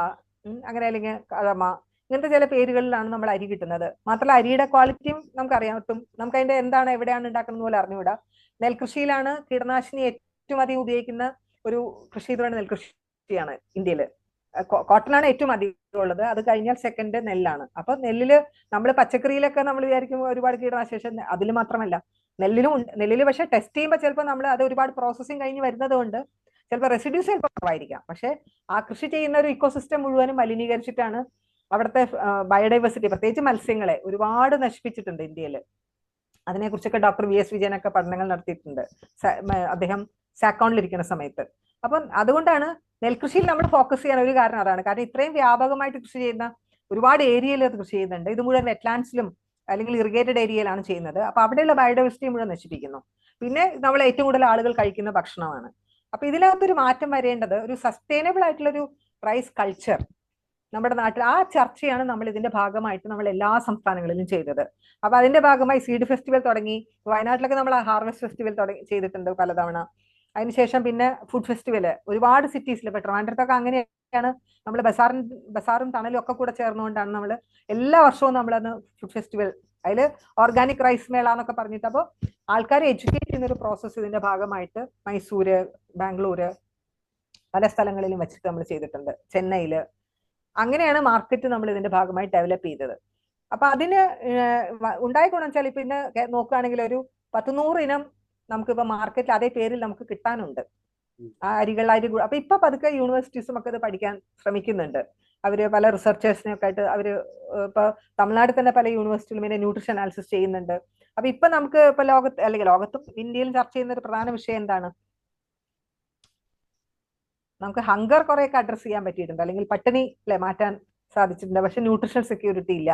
അങ്ങനെ അല്ലെങ്കിൽ കഴമ, ഇങ്ങനത്തെ ചില പേരുകളിലാണ് നമ്മൾ അരി കിട്ടുന്നത്. മാത്രമല്ല അരിയുടെ ക്വാളിറ്റിയും നമുക്കറിയാൻ പറ്റും. നമുക്ക് അതിന്റെ എന്താണ് എവിടെയാണ് ഉണ്ടാക്കുന്നത് പോലെ അറിഞ്ഞുകൂടാ. നെൽകൃഷിയിലാണ് കീടനാശിനി ഏറ്റവും അധികം ഉപയോഗിക്കുന്ന ഒരു കൃഷി എന്ന് പറയുന്നത് നെൽകൃഷിയാണ് ഇന്ത്യയിൽ. കോട്ടനാണ് ഏറ്റവും അധികം ഉള്ളത്. അത് കഴിഞ്ഞാൽ സെക്കൻഡ് നെല്ലാണ്. അപ്പൊ നെല്ലില് നമ്മൾ പച്ചക്കറിയിലൊക്കെ നമ്മൾ വിചാരിക്കും ഒരുപാട് കീടനാശിനി, അതിൽ മാത്രമല്ല നെല്ലില് പക്ഷെ ടെസ്റ്റ് ചെയ്യുമ്പോൾ ചിലപ്പോൾ നമ്മൾ അത് ഒരുപാട് പ്രോസസ്സിങ് കഴിഞ്ഞ് വരുന്നത് കൊണ്ട് ചിലപ്പോൾ റെസിഡ്യൂസ് ചിലപ്പോൾ കുറവായിരിക്കാം. പക്ഷെ ആ കൃഷി ചെയ്യുന്ന ഒരു ഇക്കോസിസ്റ്റം മുഴുവനും മലിനീകരിച്ചിട്ടാണ് അവിടുത്തെ ബയോഡൈവേഴ്സിറ്റി, പ്രത്യേകിച്ച് മത്സ്യങ്ങളെ ഒരുപാട് നശിപ്പിച്ചിട്ടുണ്ട് ഇന്ത്യയിൽ. അതിനെക്കുറിച്ചൊക്കെ ഡോക്ടർ VS വിജയനൊക്കെ പഠനങ്ങൾ നടത്തിയിട്ടുണ്ട് അദ്ദേഹം സാക്കോണിലിരിക്കുന്ന സമയത്ത്. അപ്പം അതുകൊണ്ടാണ് നെൽകൃഷിയിൽ നമ്മൾ ഫോക്കസ് ചെയ്യാൻ ഒരു കാരണം അതാണ്. കാരണം ഇത്രയും വ്യാപകമായിട്ട് കൃഷി ചെയ്യുന്ന ഒരുപാട് ഏരിയയിൽ അത് കൃഷി ചെയ്യുന്നുണ്ട്. ഇത് മുഴുവൻ വെറ്റ്ലാൻഡ്സിലും അല്ലെങ്കിൽ ഇറിഗേറ്റഡ് ഏരിയയിലാണ് ചെയ്യുന്നത്. അപ്പൊ അവിടെയുള്ള ബയോഡൈവേഴ്സിറ്റി മുഴുവൻ നശിപ്പിക്കുന്നു. പിന്നെ നമ്മൾ ഏറ്റവും കൂടുതൽ ആളുകൾ കഴിക്കുന്ന ഭക്ഷണമാണ്. അപ്പൊ ഇതിനകത്തൊരു മാറ്റം വരേണ്ടത് ഒരു സസ്റ്റൈനബിൾ ആയിട്ടുള്ള ഒരു റൈസ് കൾച്ചർ നമ്മുടെ നാട്ടിൽ. ആ ചർച്ചയാണ് നമ്മൾ ഇതിന്റെ ഭാഗമായിട്ട് നമ്മൾ എല്ലാ സംസ്ഥാനങ്ങളിലും ചെയ്തത്. അപ്പൊ അതിന്റെ ഭാഗമായി സീഡ് ഫെസ്റ്റിവൽ തുടങ്ങി. വയനാട്ടിലൊക്കെ നമ്മൾ ഹാർവെസ്റ്റ് ഫെസ്റ്റിവൽ ചെയ്തിട്ടുണ്ട് പലതവണ. അതിനുശേഷം പിന്നെ ഫുഡ് ഫെസ്റ്റിവല് ഒരുപാട് സിറ്റീസിൽ, ഇപ്പൊ ട്രിവാൻഡ്രത്തൊക്കെ അങ്ങനെയാണ്. നമ്മൾ ബസാറും തണലും ഒക്കെ കൂടെ ചേർന്നുകൊണ്ടാണ് നമ്മൾ എല്ലാ വർഷവും നമ്മളന്ന് ഫുഡ് ഫെസ്റ്റിവൽ, അതിൽ ഓർഗാനിക് റൈസ് മേള എന്നൊക്കെ പറഞ്ഞിട്ട്. അപ്പോൾ ആൾക്കാരെ എഡ്യൂക്കേറ്റ് ചെയ്യുന്ന ഒരു പ്രോസസ്സ് ഇതിന്റെ ഭാഗമായിട്ട് മൈസൂര്, ബാംഗ്ലൂര്, പല സ്ഥലങ്ങളിലും വെച്ചിട്ട് നമ്മൾ ചെയ്തിട്ടുണ്ട്. ചെന്നൈയില്. അങ്ങനെയാണ് മാർക്കറ്റ് നമ്മൾ ഇതിന്റെ ഭാഗമായി ഡെവലപ്പ് ചെയ്തത്. അപ്പൊ അതിന് ഉണ്ടായ ഗുണം വെച്ചാൽ ഇപ്പൊ ഇന്ന് നോക്കുകയാണെങ്കിൽ ഒരു 100 ഇനം നമുക്കിപ്പോ മാർക്കറ്റിൽ അതേ പേരിൽ നമുക്ക് കിട്ടാനുണ്ട്. ആ അരി. അപ്പൊ ഇപ്പൊ പതുക്കെ യൂണിവേഴ്സിറ്റീസും ഒക്കെ ഇത് പഠിക്കാൻ ശ്രമിക്കുന്നുണ്ട്. അവര് പല റിസർച്ചേഴ്സിനെ ഒക്കെ ആയിട്ട് അവര് ഇപ്പൊ തമിഴ്നാട്ടിൽ തന്നെ പല യൂണിവേഴ്സിറ്റിയിലും ഇതിന്റെ ന്യൂട്രീഷൻ അനാലിസിസ് ചെയ്യുന്നുണ്ട്. അപ്പൊ ഇപ്പൊ നമുക്ക് ഇപ്പൊ ലോകത്തും ഇന്ത്യയിലും ചർച്ച ചെയ്യുന്ന ഒരു പ്രധാന വിഷയം എന്താണ്, നമുക്ക് ഹങ്കർ കുറെയൊക്കെ അഡ്രസ് ചെയ്യാൻ പറ്റിയിട്ടുണ്ട്, അല്ലെങ്കിൽ പട്ടിണി മാറ്റാൻ സാധിച്ചിട്ടുണ്ട്. പക്ഷെ ന്യൂട്രീഷൻ സെക്യൂരിറ്റി ഇല്ല.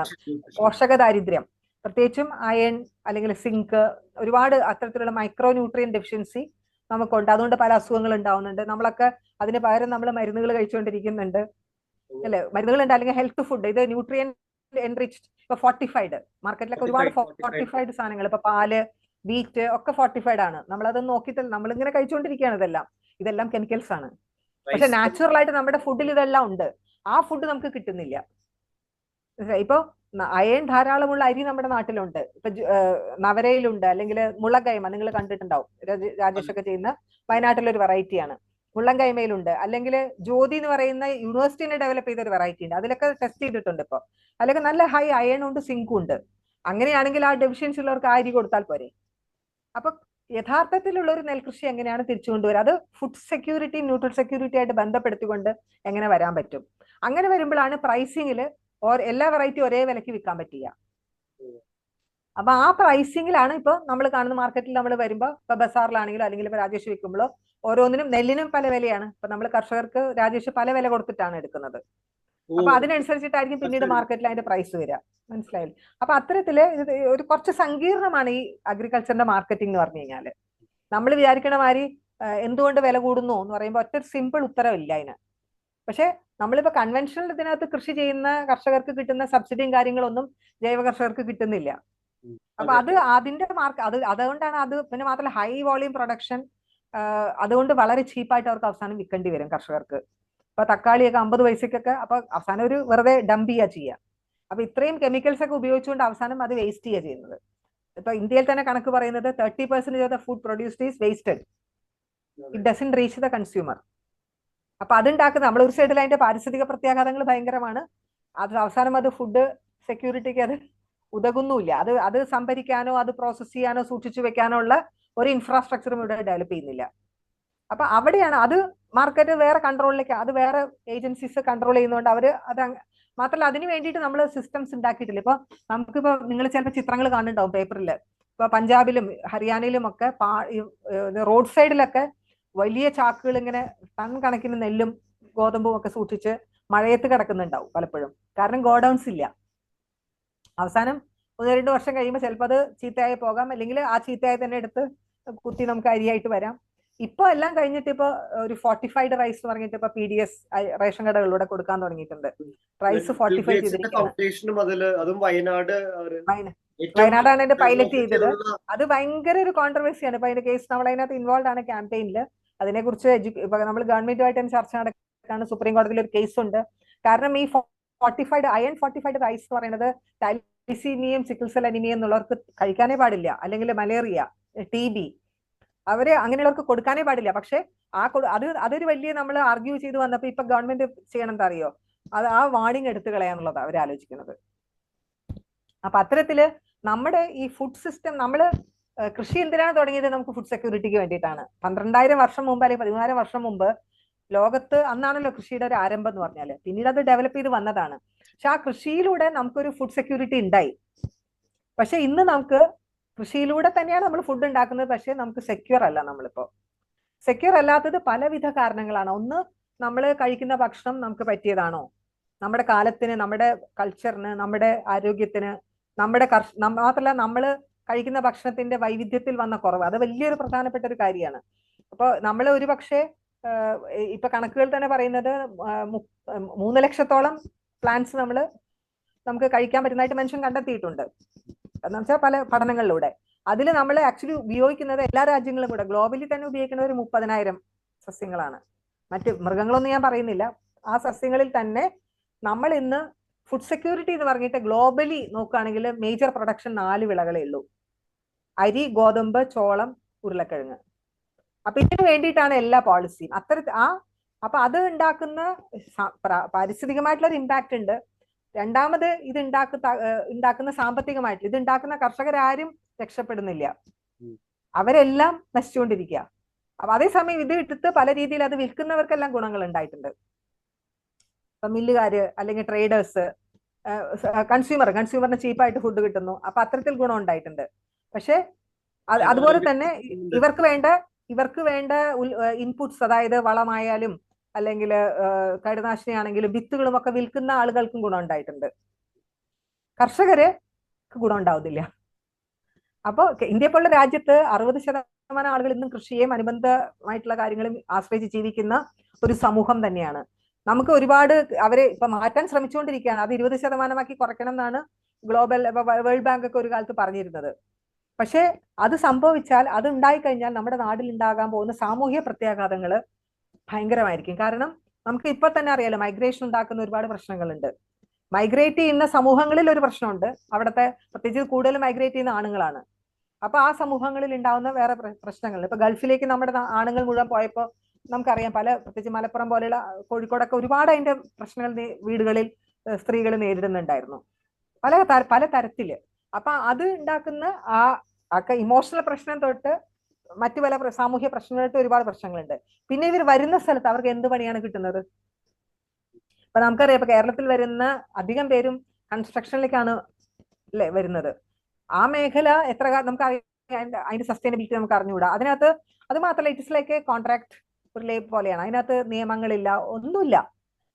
പോഷക ദാരിദ്ര്യം, പ്രത്യേകിച്ചും അയൺ അല്ലെങ്കിൽ സിങ്ക്, ഒരുപാട് അത്തരത്തിലുള്ള മൈക്രോ ന്യൂട്രിയൻ ഡെഫിഷ്യൻസി നമുക്കുണ്ട്. അതുകൊണ്ട് പല അസുഖങ്ങൾ ഉണ്ടാവുന്നുണ്ട്. നമ്മളൊക്കെ അതിന് പകരം നമ്മൾ മരുന്നുകൾ കഴിച്ചുകൊണ്ടിരിക്കുന്നുണ്ട്, അല്ലെ? മരുന്നുകളുണ്ട്, അല്ലെങ്കിൽ ഹെൽത്ത് ഫുഡ്. ഇത് ന്യൂട്രിയൻ എൻറിച്ച്ഡ്, ഇപ്പൊ ഫോർട്ടിഫൈഡ്, മാർക്കറ്റിലൊക്കെ ഒരുപാട് ഫോർട്ടിഫൈഡ് സാധനങ്ങൾ, ഇപ്പൊ പാല്, വീറ്റ് ഒക്കെ ഫോർട്ടിഫൈഡ് ആണ്. നമ്മളത് നോക്കിയിട്ട് നമ്മളിങ്ങനെ കഴിച്ചുകൊണ്ടിരിക്കുകയാണ്. ഇതെല്ലാം കെമിക്കൽസ് ആണ്. പക്ഷെ നാച്ചുറൽ ആയിട്ട് നമ്മുടെ ഫുഡിൽ ഇതെല്ലാം ഉണ്ട്. ആ ഫുഡ് നമുക്ക് കിട്ടുന്നില്ല. ഇപ്പൊ അയൺ ധാരാളമുള്ള അരി നമ്മുടെ നാട്ടിലുണ്ട്. ഇപ്പൊ നവരയിലുണ്ട്, അല്ലെങ്കിൽ മുള്ളങ്കൈമ നിങ്ങൾ കണ്ടിട്ടുണ്ടാവും. രാജേഷ് ഒക്കെ ചെയ്യുന്ന വയനാട്ടിലൊരു വെറൈറ്റിയാണ്. മുള്ളങ്കൈമയിലുണ്ട്. അല്ലെങ്കിൽ ജ്യോതി എന്ന് പറയുന്ന യൂണിവേഴ്സിറ്റിനെ ഡെവലപ്പ് ചെയ്ത ഒരു വെറൈറ്റി ഉണ്ട്. അതിലൊക്കെ ടെസ്റ്റ് ചെയ്തിട്ടുണ്ട് ഇപ്പൊ. അല്ലെങ്കിൽ നല്ല ഹൈ അയൺ ഉണ്ട്, സിങ്കും ഉണ്ട്. അങ്ങനെയാണെങ്കിൽ ആ ഡെഫിഷ്യൻസി ഉള്ളവർക്ക് ആ അരി കൊടുത്താൽ പോരെ. അപ്പൊ യഥാർത്ഥത്തിലുള്ള ഒരു നെൽകൃഷി എങ്ങനെയാണ് തിരിച്ചു കൊണ്ടുവരിക? അത് ഫുഡ് സെക്യൂരിറ്റി, ന്യൂട്രൽ സെക്യൂരിറ്റി ആയിട്ട് ബന്ധപ്പെടുത്തിക്കൊണ്ട് എങ്ങനെ വരാൻ പറ്റും? അങ്ങനെ വരുമ്പോഴാണ് പ്രൈസിങ്ങിൽ എല്ലാ വെറൈറ്റി ഒരേ വിലക്ക് വിൽക്കാൻ പറ്റില്ല. അപ്പൊ ആ പ്രൈസിങ്ങിലാണ് ഇപ്പൊ നമ്മൾ കാണുന്ന മാർക്കറ്റിൽ നമ്മൾ വരുമ്പോൾ ഇപ്പൊ ബസാറിലാണെങ്കിലോ അല്ലെങ്കിൽ ഇപ്പൊ രാജേഷ് വിൽക്കുമ്പോഴോ ഓരോന്നിനും നെല്ലിനും പല വിലയാണ്. ഇപ്പൊ നമ്മൾ കർഷകർക്ക് രാജേഷ് പല വില കൊടുത്തിട്ടാണ് എടുക്കുന്നത്. അപ്പൊ അതിനനുസരിച്ചിട്ടായിരിക്കും പിന്നീട് മാർക്കറ്റിൽ അതിന്റെ പ്രൈസ് വരിക. മനസ്സിലായില്ലേ? അപ്പൊ അത്തരത്തില് ഇത് ഒരു കുറച്ച് സങ്കീർണമാണ് ഈ അഗ്രികൾച്ചറിന്റെ മാർക്കറ്റിംഗ് എന്ന് പറഞ്ഞു കഴിഞ്ഞാല്. നമ്മൾ വിചാരിക്കണ മാതിരി എന്തുകൊണ്ട് വില കൂടുന്നു എന്ന് പറയുമ്പോൾ ഒറ്റ സിമ്പിൾ ഉത്തരവില്ല അതിന്. പക്ഷെ നമ്മളിപ്പോ കൺവെൻഷണൽ ഇതിനകത്ത് കൃഷി ചെയ്യുന്ന കർഷകർക്ക് കിട്ടുന്ന സബ്സിഡിയും കാര്യങ്ങളൊന്നും ജൈവ കർഷകർക്ക് കിട്ടുന്നില്ല. അപ്പൊ അത് അതിന്റെ അതുകൊണ്ടാണ് അത്. പിന്നെ മാത്രമല്ല ഹൈ വോളിയം പ്രൊഡക്ഷൻ, അതുകൊണ്ട് വളരെ ചീപ്പായിട്ട് അവർക്ക് അവസാനം വിൽക്കേണ്ടി വരും കർഷകർക്ക്. ഇപ്പൊ തക്കാളിയൊക്കെ 50 പൈസക്കൊക്കെ, അപ്പൊ അവസാനം ഒരു വെറുതെ ഡംപ് ചെയ്യുക. അപ്പൊ ഇത്രയും കെമിക്കൽസ് ഒക്കെ ഉപയോഗിച്ചുകൊണ്ട് അവസാനം അത് വേസ്റ്റ് ചെയ്യുക ചെയ്യുന്നത്. ഇപ്പൊ ഇന്ത്യയിൽ തന്നെ കണക്ക് പറയുന്നത് 30% of the food produced is wasted, it doesn't reach the consumer. അപ്പൊ അതുണ്ടാക്കുന്ന നമ്മൾ ഒരു സൈഡിൽ അതിന്റെ പാരിസ്ഥിതിക പ്രത്യാഘാതങ്ങൾ ഭയങ്കരമാണ്. അത് അവസാനം അത് ഫുഡ് സെക്യൂരിറ്റിക്ക് അത് ഉതകുന്നുമില്ല. അത് സംഭരിക്കാനോ അത് പ്രോസസ് ചെയ്യാനോ സൂക്ഷിച്ചു വെക്കാനോ ഉള്ള ഒരു ഇൻഫ്രാസ്ട്രക്ചറും ഇവിടെ ഡെവലപ്പ് ചെയ്യുന്നില്ല. അപ്പൊ അവിടെയാണ് അത് മാർക്കറ്റ് വേറെ കൺട്രോളിലേക്ക്, അത് വേറെ ഏജൻസീസ് കൺട്രോൾ ചെയ്യുന്നതുകൊണ്ട് അവര് അത് മാത്രമല്ല അതിന് വേണ്ടിയിട്ട് നമ്മൾ സിസ്റ്റംസ് ഉണ്ടാക്കിയിട്ടില്ല. ഇപ്പൊ നമുക്കിപ്പോ നിങ്ങൾ ചിലപ്പോൾ ചിത്രങ്ങൾ കാണുന്നുണ്ടാവും പേപ്പറിൽ. ഇപ്പൊ പഞ്ചാബിലും ഹരിയാനയിലും ഒക്കെ റോഡ് സൈഡിലൊക്കെ വലിയ ചാക്കുകൾ ഇങ്ങനെ ടൺ കണക്കിന് നെല്ലും ഗോതമ്പും ഒക്കെ സൂക്ഷിച്ച് മഴയത്ത് കിടക്കുന്നുണ്ടാവും പലപ്പോഴും. കാരണം ഗോഡൌൺസ് ഇല്ല. അവസാനം 1-2 വർഷം കഴിയുമ്പോൾ ചിലപ്പോൾ അത് ചീത്തയായി പോകാം, അല്ലെങ്കിൽ ആ ചീത്തയായി തന്നെ എടുത്ത് കുത്തി നമുക്ക് അരിയായിട്ട് വരാം. ഇപ്പൊ എല്ലാം കഴിഞ്ഞിട്ട് ഇപ്പൊ ഒരു ഫോർട്ടിഫൈഡ് റൈസ് എന്ന് പറഞ്ഞിട്ട് ഇപ്പൊ PDS റേഷൻ കടകളിലൂടെ കൊടുക്കാൻ തുടങ്ങിയിട്ടുണ്ട്. റൈസ് ഫോർട്ടിഫൈ ചെയ്തിരിക്കുകയാണ്. അതും വയനാടാണ് എന്റെ പൈലറ്റ് ചെയ്തത്. അത് ഭയങ്കര ഒരു കോൺട്രവേഴ്സിയാണ്. ഇപ്പൊ അതിന്റെ കേസ് നമ്മൾ അതിനകത്ത് ഇൻവോൾവ് ആണ് ക്യാമ്പയിനിൽ. അതിനെക്കുറിച്ച് നമ്മൾ ഗവൺമെന്റുമായിട്ട് ചർച്ച നടക്കാണ്. സുപ്രീം കോടതിയിൽ ഒരു കേസ് ഉണ്ട്. കാരണം ഈ അയൺ ഫോർട്ടിഫൈഡ് റൈസ് എന്ന് പറയുന്നത് തൈലീസീമിയയും സിക്കിൾ സെൽ അനീമിയ എന്നുള്ളവർക്ക് കഴിക്കാനേ പാടില്ല, അല്ലെങ്കിൽ മലേറിയ, TB, അവര് അങ്ങനെയുള്ളവർക്ക് കൊടുക്കാനേ പാടില്ല. പക്ഷെ അതൊരു വലിയ നമ്മൾ ആർഗ്യൂ ചെയ്ത് വന്നപ്പോ ഇപ്പൊ ഗവൺമെന്റ് ചെയ്യണം എന്താ അറിയോ, അത് ആ വാണിംഗ് എടുത്തു കളയാന്നുള്ളത് അവർ ആലോചിക്കുന്നത്. അപ്പൊ അത്തരത്തില് നമ്മുടെ ഈ ഫുഡ് സിസ്റ്റം, നമ്മള് കൃഷി എന്തിനാണ് തുടങ്ങിയത്? നമുക്ക് ഫുഡ് സെക്യൂരിറ്റിക്ക് വേണ്ടിയിട്ടാണ്. 12,000 വർഷം മുമ്പ് അല്ലെങ്കിൽ 14,000 വർഷം മുമ്പ് ലോകത്ത് അന്നാണല്ലോ കൃഷിയുടെ ഒരു ആരംഭം എന്ന് പറഞ്ഞാല്. പിന്നീട് അത് ഡെവലപ്പ് ചെയ്ത് വന്നതാണ്. പക്ഷെ ആ കൃഷിയിലൂടെ നമുക്കൊരു ഫുഡ് സെക്യൂരിറ്റി ഉണ്ടായി. പക്ഷെ ഇന്ന് നമുക്ക് കൃഷിയിലൂടെ തന്നെയാണ് നമ്മൾ ഫുഡ് ഉണ്ടാക്കുന്നത്, പക്ഷെ നമുക്ക് സെക്യൂർ അല്ല. നമ്മളിപ്പോ സെക്യൂർ അല്ലാത്തത് പലവിധ കാരണങ്ങളാണ്. ഒന്ന്, നമ്മൾ കഴിക്കുന്ന ഭക്ഷണം നമുക്ക് പറ്റിയതാണോ, നമ്മുടെ കാലത്തിന്, നമ്മുടെ കൾച്ചറിന്, നമ്മുടെ ആരോഗ്യത്തിന്, നമ്മുടെ മാത്രമല്ല നമ്മൾ കഴിക്കുന്ന ഭക്ഷണത്തിന്റെ വൈവിധ്യത്തിൽ വന്ന കുറവ്, അത് വലിയൊരു പ്രധാനപ്പെട്ട ഒരു കാര്യമാണ്. അപ്പോൾ നമ്മൾ ഒരു പക്ഷേ ഇപ്പൊ കണക്കുകൾ തന്നെ പറയുന്നത് 3 ലക്ഷത്തോളം പ്ലാന്റ്സ് നമുക്ക് കഴിക്കാൻ പറ്റുന്നതായിട്ട് മനുഷ്യൻ കണ്ടെത്തിയിട്ടുണ്ട് എന്ന് വെച്ചാൽ പല പഠനങ്ങളിലൂടെ. അതിൽ നമ്മൾ ആക്ച്വലി ഉപയോഗിക്കുന്നത് എല്ലാ രാജ്യങ്ങളും കൂടെ ഗ്ലോബലി തന്നെ ഉപയോഗിക്കുന്നത് ഒരു 30,000 സസ്യങ്ങളാണ്. മറ്റ് മൃഗങ്ങളൊന്നും ഞാൻ പറയുന്നില്ല. ആ സസ്യങ്ങളിൽ തന്നെ നമ്മൾ ഇന്ന് ഫുഡ് സെക്യൂരിറ്റി എന്ന് പറഞ്ഞിട്ട് ഗ്ലോബലി നോക്കുകയാണെങ്കിൽ മേജർ പ്രൊഡക്ഷൻ 4 വിളകളേ ഉള്ളൂ: അരി, ഗോതമ്പ്, ചോളം, ഉരുളക്കിഴങ്ങ്. അപ്പൊ ഇതിനു വേണ്ടിയിട്ടാണ് എല്ലാ പോളിസിയും. അപ്പൊ അത് ഉണ്ടാക്കുന്ന പാരിസ്ഥിതികമായിട്ടുള്ള ഒരു ഇമ്പാക്ട് ഉണ്ട്. രണ്ടാമത് ഇത് ഉണ്ടാക്കുന്ന സാമ്പത്തികമായിട്ട് ഇത് ഉണ്ടാക്കുന്ന കർഷകരാരും രക്ഷപ്പെടുന്നില്ല, അവരെല്ലാം നശിച്ചുകൊണ്ടിരിക്കുക. അപ്പൊ അതേസമയം ഇത് എടുത്ത് പല രീതിയിൽ അത് വിൽക്കുന്നവർക്കെല്ലാം ഗുണങ്ങൾ ഉണ്ടായിട്ടുണ്ട്. ഇപ്പൊ മില്ലുകാര് അല്ലെങ്കിൽ ട്രേഡേഴ്സ്, കൺസ്യൂമറിന് ചീപ്പായിട്ട് ഫുഡ് കിട്ടുന്നു. അപ്പൊ അത്തരത്തിൽ ഗുണം ഉണ്ടായിട്ടുണ്ട്. പക്ഷെ അതുപോലെ തന്നെ ഇവർക്ക് വേണ്ട ഇൻപുട്സ്, അതായത് വളമായാലും അല്ലെങ്കിൽ കീടനാശിനി ആണെങ്കിലും വിത്തുകളും ഒക്കെ വിൽക്കുന്ന ആളുകൾക്കും ഗുണം ഉണ്ടായിട്ടുണ്ട്. കർഷകര് ഗുണം ഉണ്ടാവുന്നില്ല. അപ്പോൾ ഇന്ത്യ പോലുള്ള രാജ്യത്ത് 60% ആളുകൾ ഇന്നും കൃഷിയെയും അനുബന്ധമായിട്ടുള്ള കാര്യങ്ങളും ആശ്രയിച്ച് ജീവിക്കുന്ന ഒരു സമൂഹം തന്നെയാണ്. നമുക്ക് ഒരുപാട് അവരെ ഇപ്പൊ മാറ്റാൻ ശ്രമിച്ചുകൊണ്ടിരിക്കുകയാണ്. അത് 20% കുറയ്ക്കണം എന്നാണ് വേൾഡ് ബാങ്ക് ഒക്കെ ഒരു കാലത്ത് പറഞ്ഞിരുന്നത്. പക്ഷെ അത് സംഭവിച്ചാൽ, അത് ഉണ്ടായിക്കഴിഞ്ഞാൽ നമ്മുടെ നാട്ടിൽ ഉണ്ടാകാൻ പോകുന്ന സാമൂഹ്യ പ്രത്യാഘാതങ്ങൾ ഭയങ്കരമായിരിക്കും. കാരണം നമുക്ക് ഇപ്പൊ തന്നെ അറിയാലോ, മൈഗ്രേഷൻ ഉണ്ടാക്കുന്ന ഒരുപാട് പ്രശ്നങ്ങളുണ്ട്. മൈഗ്രേറ്റ് ചെയ്യുന്ന സമൂഹങ്ങളിൽ ഒരു പ്രശ്നമുണ്ട്. അവിടുത്തെ പ്രത്യേകിച്ച് കൂടുതൽ മൈഗ്രേറ്റ് ചെയ്യുന്ന ആണുങ്ങളാണ്. അപ്പൊ ആ സമൂഹങ്ങളിൽ ഉണ്ടാവുന്ന വേറെ പ്രശ്നങ്ങൾ. ഇപ്പൊ ഗൾഫിലേക്ക് നമ്മുടെ ആണുങ്ങൾ മുഴുവൻ പോയപ്പോൾ നമുക്കറിയാം, പ്രത്യേകിച്ച് മലപ്പുറം പോലെയുള്ള കോഴിക്കോടൊക്കെ ഒരുപാട് അതിന്റെ പ്രശ്നങ്ങൾ വീടുകളിൽ സ്ത്രീകൾ നേരിടുന്നുണ്ടായിരുന്നു, പല തരത്തില്. അപ്പൊ അത് ഉണ്ടാക്കുന്ന ഇമോഷണൽ പ്രശ്നം തൊട്ട് മറ്റു പല സാമൂഹ്യ പ്രശ്നങ്ങളായിട്ട് ഒരുപാട് പ്രശ്നങ്ങളുണ്ട്. പിന്നെ ഇവർ വരുന്ന സ്ഥലത്ത് അവർക്ക് എന്ത് പണിയാണ് കിട്ടുന്നത്? ഇപ്പൊ നമുക്കറിയാം, ഇപ്പൊ കേരളത്തിൽ വരുന്ന അധികം പേരും കൺസ്ട്രക്ഷനിലേക്കാണ് അല്ലെ വരുന്നത്. ആ മേഖല എത്ര നമുക്ക് അതിന്റെ സസ്റ്റൈനബിലിറ്റി നമുക്ക് അറിഞ്ഞുകൂടാ. അതിനകത്ത് അത് മാത്രമല്ല, ഇറ്റ്സ് ലൈക്ക് എ കോൺട്രാക്ട് ഒരു ലേബ് പോലെയാണ്. അതിനകത്ത് നിയമങ്ങളില്ല, ഒന്നുമില്ല.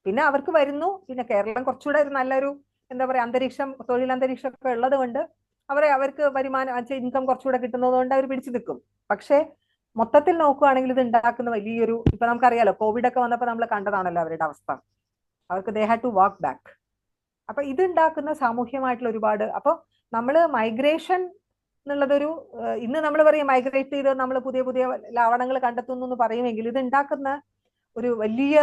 പിന്നെ അവർക്ക് വരുന്നു. പിന്നെ കേരളം കുറച്ചുകൂടെ ഒരു നല്ലൊരു എന്താ പറയാ അന്തരീക്ഷം, തൊഴിലന്തരീക്ഷം ഒക്കെ ഉള്ളത് കൊണ്ട് അവർക്ക് വരുമാനം ഇൻകം കുറച്ചുകൂടെ കിട്ടുന്നത് കൊണ്ട് അവർ പിടിച്ചു നിൽക്കും. പക്ഷേ മൊത്തത്തിൽ നോക്കുകയാണെങ്കിൽ ഇത് ഉണ്ടാക്കുന്ന വലിയൊരു, ഇപ്പൊ നമുക്കറിയാലോ കോവിഡ് ഒക്കെ വന്നപ്പോൾ നമ്മൾ കണ്ടതാണല്ലോ അവരുടെ അവസ്ഥ. അവർക്ക് they had to walk back. അപ്പൊ ഇത് ഉണ്ടാക്കുന്ന സാമൂഹ്യമായിട്ടുള്ള ഒരുപാട്, അപ്പൊ നമ്മള് മൈഗ്രേഷൻ എന്നുള്ളതൊരു ഇന്ന് നമ്മൾ പറയും മൈഗ്രേറ്റ് ചെയ്ത് നമ്മൾ പുതിയ പുതിയ ലാവണങ്ങൾ കണ്ടെത്തുന്നു എന്ന് പറയുമെങ്കിൽ ഇത് ഉണ്ടാക്കുന്ന ഒരു വലിയ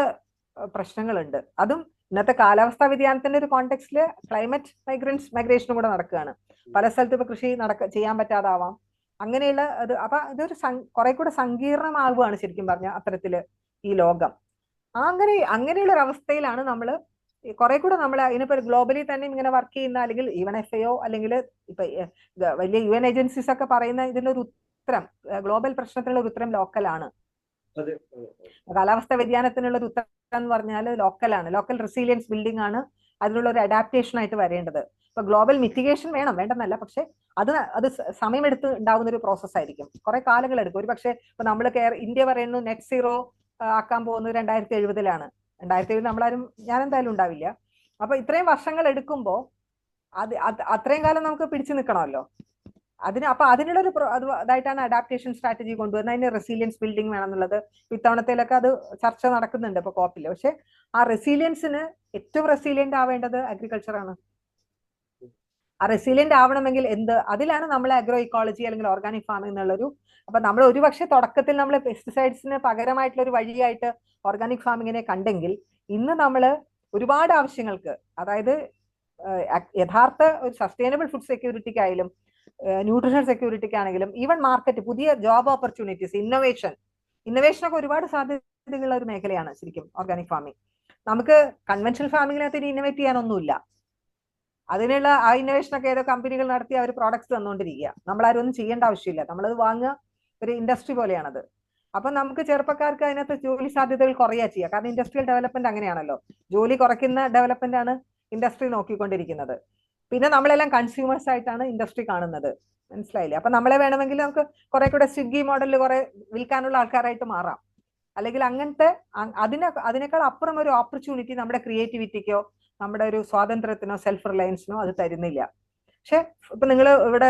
പ്രശ്നങ്ങളുണ്ട്. അതും ഇന്നത്തെ കാലാവസ്ഥാ വ്യതിയാനത്തിന്റെ ഒരു കോണ്ടെക്സ്റ്റില് ക്ലൈമറ്റ് മൈഗ്രേഷനും കൂടെ നടക്കുകയാണ്. പല സ്ഥലത്തും ഇപ്പൊ കൃഷി ചെയ്യാൻ പറ്റാതാവാം, അങ്ങനെയുള്ള അത്. അപ്പൊ ഇതൊരു കുറെ കൂടെ സങ്കീർണമാവുകയാണ് ശരിക്കും പറഞ്ഞ അത്തരത്തില് ഈ ലോകം. അങ്ങനെയുള്ള ഒരു അവസ്ഥയിലാണ് നമ്മൾ കുറെ കൂടെ നമ്മൾ ഇതിനിപ്പോ ഗ്ലോബലി തന്നെ ഇങ്ങനെ വർക്ക് ചെയ്യുന്ന, അല്ലെങ്കിൽ ഈവൻ FAO അല്ലെങ്കിൽ ഇപ്പൊ വലിയ UN ഏജൻസീസ് ഒക്കെ പറയുന്ന ഇതിനൊരു ഉത്തരം, ഗ്ലോബൽ പ്രശ്നത്തിനുള്ള ഒരു ഉത്തരം ലോക്കലാണ്. കാലാവസ്ഥ വ്യതിയാനത്തിനുള്ള ഒരു ഉത്തരം എന്ന് പറഞ്ഞാൽ ലോക്കലാണ്. ലോക്കൽ റെസിലിയൻസ് ബിൽഡിംഗ് ആണ് അതിനുള്ള ഒരു അഡാപ്റ്റേഷൻ ആയിട്ട് വരേണ്ടത്. ഇപ്പൊ ഗ്ലോബൽ മിറ്റിഗേഷൻ വേണ്ടെന്നല്ല, പക്ഷെ അത് സമയമെടുത്ത് ഉണ്ടാവുന്ന ഒരു പ്രോസസ് ആയിരിക്കും. കുറെ കാലങ്ങൾ എടുക്കും. ഒരു പക്ഷേ ഇപ്പൊ നമ്മൾ ഇന്ത്യ പറയുന്നു നെറ്റ് സീറോ ആക്കാൻ പോകുന്നത് 2070 2070 നമ്മളാരും, ഞാൻ എന്തായാലും ഉണ്ടാവില്ല. അപ്പൊ ഇത്രയും വർഷങ്ങൾ എടുക്കുമ്പോൾ അത്രയും കാലം നമുക്ക് പിടിച്ചു നിൽക്കണമല്ലോ. അതിനുള്ളൊരു അതായിട്ടാണ് അഡാപ്റ്റേഷൻ സ്ട്രാറ്റജി കൊണ്ടുവരുന്നത്. അതിന് റെസിലിയൻസ് ബിൽഡിംഗ് വേണമെന്നുള്ളത് ഇത്തവണത്തേലൊക്കെ അത് ചർച്ച നടക്കുന്നുണ്ട് ഇപ്പൊ കോപ്പില്. പക്ഷെ ആ റെസിലിയൻസിന് ഏറ്റവും റെസിലിയന്റ് ആവേണ്ടത് അഗ്രികൾച്ചർ ആണ്. ആ റെസിലിയന്റ് ആവണമെങ്കിൽ അതിലാണ് നമ്മൾ അഗ്രോ ഇക്കോളജി അല്ലെങ്കിൽ ഓർഗാനിക് ഫാമിംഗ് എന്നുള്ളൊരു. അപ്പൊ നമ്മൾ ഒരുപക്ഷെ തുടക്കത്തിൽ നമ്മൾ പെസ്റ്റിസൈഡ്സിന് പകരമായിട്ടുള്ള ഒരു വഴിയായിട്ട് ഓർഗാനിക് ഫാമിങ്ങിനെ കണ്ടെങ്കിൽ, ഇന്ന് നമ്മൾ ഒരുപാട് ആവശ്യങ്ങൾക്ക്, അതായത് യഥാർത്ഥ ഒരു സസ്റ്റൈനബിൾ ഫുഡ് സെക്യൂരിറ്റിക്കായാലും ന്യൂട്രീഷൻ സെക്യൂരിറ്റിക്കാണെങ്കിലും ഈവൻ മാർക്കറ്റ്, പുതിയ ജോബ് ഓപ്പർച്യൂണിറ്റീസ്, ഇന്നോവേഷനൊക്കെ ഒരുപാട് സാധ്യതകളുള്ള ഒരു മേഖലയാണ് ശരിക്കും ഓർഗാനിക് ഫാമിംഗ്. നമുക്ക് കൺവെൻഷണൽ ഫാമിങ്ങിനകത്ത് ഇനി ഇന്നോവേറ്റ് ചെയ്യാനൊന്നുമില്ല. അതിനുള്ള ആ ഇന്നോവേഷനൊക്കെ ഏതോ കമ്പനികൾ നടത്തി അവർ പ്രോഡക്ട്സ് തന്നുകൊണ്ടിരിക്കുക. നമ്മളാരും ഒന്നും ചെയ്യേണ്ട ആവശ്യമില്ല. നമ്മളത് വാങ്ങുക, ഒരു ഇൻഡസ്ട്രി പോലെയാണത്. അപ്പൊ നമുക്ക് ചെറുപ്പക്കാർക്ക് അതിനകത്ത് ജോലി സാധ്യതകൾ കുറയാ ചെയ്യുക. കാരണം ഇൻഡസ്ട്രിയൽ ഡെവലപ്മെന്റ് അങ്ങനെയാണല്ലോ, ജോലി കുറയ്ക്കുന്ന ഡെവലപ്മെന്റ് ആണ് ഇൻഡസ്ട്രി നോക്കിക്കൊണ്ടിരിക്കുന്നത്. പിന്നെ നമ്മളെല്ലാം കൺസ്യൂമേഴ്സ് ആയിട്ടാണ് ഇൻഡസ്ട്രി കാണുന്നത്. മനസ്സിലായില്ലേ? അപ്പൊ നമ്മളെ വേണമെങ്കിൽ നമുക്ക് കുറെ കൂടെ സ്വിഗ്ഗി മോഡലിൽ കുറെ വിൽക്കാനുള്ള ആൾക്കാരായിട്ട് മാറാം. അല്ലെങ്കിൽ അങ്ങനത്തെ അതിനേക്കാൾ അപ്പുറം ഒരു ഓപ്പർച്യൂണിറ്റി നമ്മുടെ ക്രിയേറ്റിവിറ്റിക്കോ നമ്മുടെ ഒരു സ്വാതന്ത്ര്യത്തിനോ സെൽഫ് റിലയൻസിനോ അത് തരുന്നില്ല. പക്ഷെ ഇപ്പൊ നിങ്ങൾ ഇവിടെ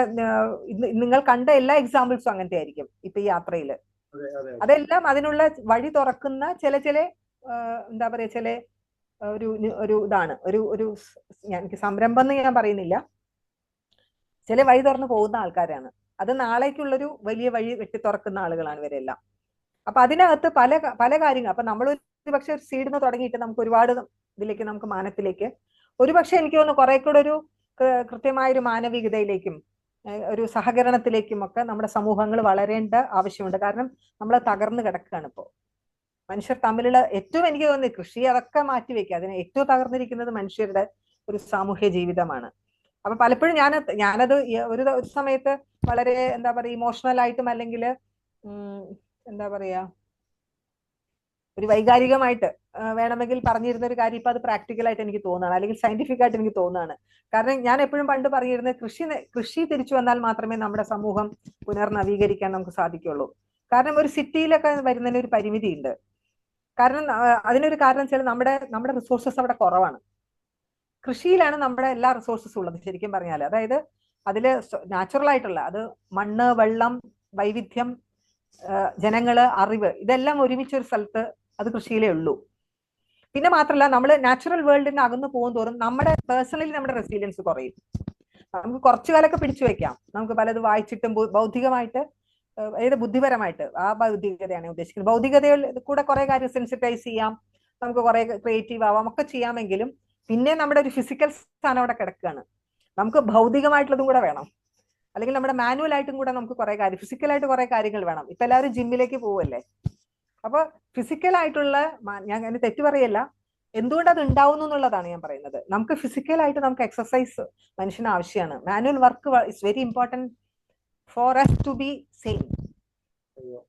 നിങ്ങൾ കണ്ട എല്ലാ എക്സാമ്പിൾസും അങ്ങനത്തെ ആയിരിക്കും ഇപ്പൊ ഈ യാത്രയില്. അതെല്ലാം അതിനുള്ള വഴി തുറക്കുന്ന ചില എന്താ പറയാ ചില ഒരു ഇതാണ് ഒരു എനിക്ക് സംരംഭം എന്ന് ഞാൻ പറയുന്നില്ല, ചില വഴി തുറന്നു പോകുന്ന ആൾക്കാരാണ്. അത് നാളേക്കുള്ളൊരു വലിയ വഴി വെട്ടി തുറക്കുന്ന ആളുകളാണ് ഇവരെല്ലാം. അപ്പൊ അതിനകത്ത് പല കാര്യങ്ങൾ, അപ്പൊ നമ്മൾ ഒരു പക്ഷെ ഒരു സീഡിൽ നിന്ന് തുടങ്ങിയിട്ട് നമുക്ക് ഒരുപാട് ഇതിലേക്ക്, നമുക്ക് മാനത്തിലേക്ക്, ഒരുപക്ഷെ എനിക്ക് തോന്നുന്നു കുറെ കൂടെ ഒരു കൃത്യമായ ഒരു മാനവികതയിലേക്കും ഒരു സഹകരണത്തിലേക്കും ഒക്കെ നമ്മുടെ സമൂഹങ്ങൾ വളരേണ്ട ആവശ്യമുണ്ട്. കാരണം നമ്മൾ തകർന്നു കിടക്കുകയാണ് ഇപ്പോൾ. മനുഷ്യർ തമ്മിലുള്ള ഏറ്റവും, എനിക്ക് തോന്നുന്നു കൃഷി അതൊക്കെ മാറ്റിവെക്കുക, അതിന് ഏറ്റവും തകർന്നിരിക്കുന്നത് മനുഷ്യരുടെ ഒരു സാമൂഹ്യ ജീവിതമാണ്. അപ്പൊ പലപ്പോഴും ഞാനത് ഒരു സമയത്ത് വളരെ എന്താ പറയുക ഇമോഷണൽ ആയിട്ടും അല്ലെങ്കിൽ എന്താ പറയാ ഒരു വൈകാരികമായിട്ട് വേണമെങ്കിൽ പറഞ്ഞിരുന്ന ഒരു കാര്യം ഇപ്പൊ അത് പ്രാക്ടിക്കലായിട്ട് എനിക്ക് തോന്നുകയാണ്, അല്ലെങ്കിൽ സയന്റിഫിക് ആയിട്ട് എനിക്ക് തോന്നുകയാണ്. കാരണം ഞാൻ എപ്പോഴും പണ്ട് പറഞ്ഞിരുന്നത് കൃഷി തിരിച്ചു വന്നാൽ മാത്രമേ നമ്മുടെ സമൂഹം പുനർനവീകരിക്കാൻ നമുക്ക് സാധിക്കുള്ളൂ. കാരണം ഒരു സിറ്റിയിലൊക്കെ വരുന്നതിന് ഒരു പരിമിതി ഉണ്ട്. കാരണം അതിനൊരു കാരണം വെച്ചാൽ നമ്മുടെ റിസോഴ്സസ് അവിടെ കുറവാണ്. കൃഷിയിലാണ് നമ്മുടെ എല്ലാ റിസോഴ്സസും ഉള്ളത് ശരിക്കും പറഞ്ഞാൽ. അതായത് അതില് നാച്ചുറൽ ആയിട്ടുള്ള അത് മണ്ണ്, വെള്ളം, വൈവിധ്യം, ജനങ്ങള്, അറിവ്, ഇതെല്ലാം ഒരുമിച്ചൊരു സ്ഥലത്ത് അത് കൃഷിയിലേ ഉള്ളൂ. പിന്നെ മാത്രമല്ല നമ്മൾ നാച്ചുറൽ വേൾഡിന് അകന്നു പോകും തോറും നമ്മുടെ പേഴ്സണലി നമ്മുടെ റെസിലിയൻസ് കുറയും. നമുക്ക് കുറച്ചു കാലമൊക്കെ പിടിച്ചു വെക്കാം, നമുക്ക് പലത് വായിച്ചിട്ടും ബൗദ്ധികമായിട്ട് ബുദ്ധിപരമായിട്ട്, ആ ബൗദ്ധികതയാണ് ഉദ്ദേശിക്കുന്നത്. ബൗദ്ധികതയിൽ കൂടെ കുറെ കാര്യം സെൻസിറ്റൈസ് ചെയ്യാം, നമുക്ക് കുറെ ക്രിയേറ്റീവ് ആവാം, ഒക്കെ ചെയ്യാമെങ്കിലും പിന്നെ നമ്മുടെ ഒരു ഫിസിക്കൽ സ്ഥാനം അവിടെ കിടക്കുകയാണ്. നമുക്ക് ഭൗതികമായിട്ടുള്ളതും കൂടെ വേണം, അല്ലെങ്കിൽ നമ്മുടെ മാനുവൽ ആയിട്ടും കൂടെ നമുക്ക് കുറെ കാര്യം, ഫിസിക്കലായിട്ട് കുറെ കാര്യങ്ങൾ വേണം. ഇപ്പൊ എല്ലാവരും ജിമ്മിലേക്ക് പോവല്ലേ. അപ്പൊ ഫിസിക്കലായിട്ടുള്ള, ഞാൻ അതിന് തെറ്റു പറയല്ല, എന്തുകൊണ്ട് അത് ഉണ്ടാവുന്നു എന്നുള്ളതാണ് ഞാൻ പറയുന്നത്. നമുക്ക് ഫിസിക്കലായിട്ട് നമുക്ക് എക്സസൈസ് മനുഷ്യന് ആവശ്യമാണ്. Manual work is very important for us to be same.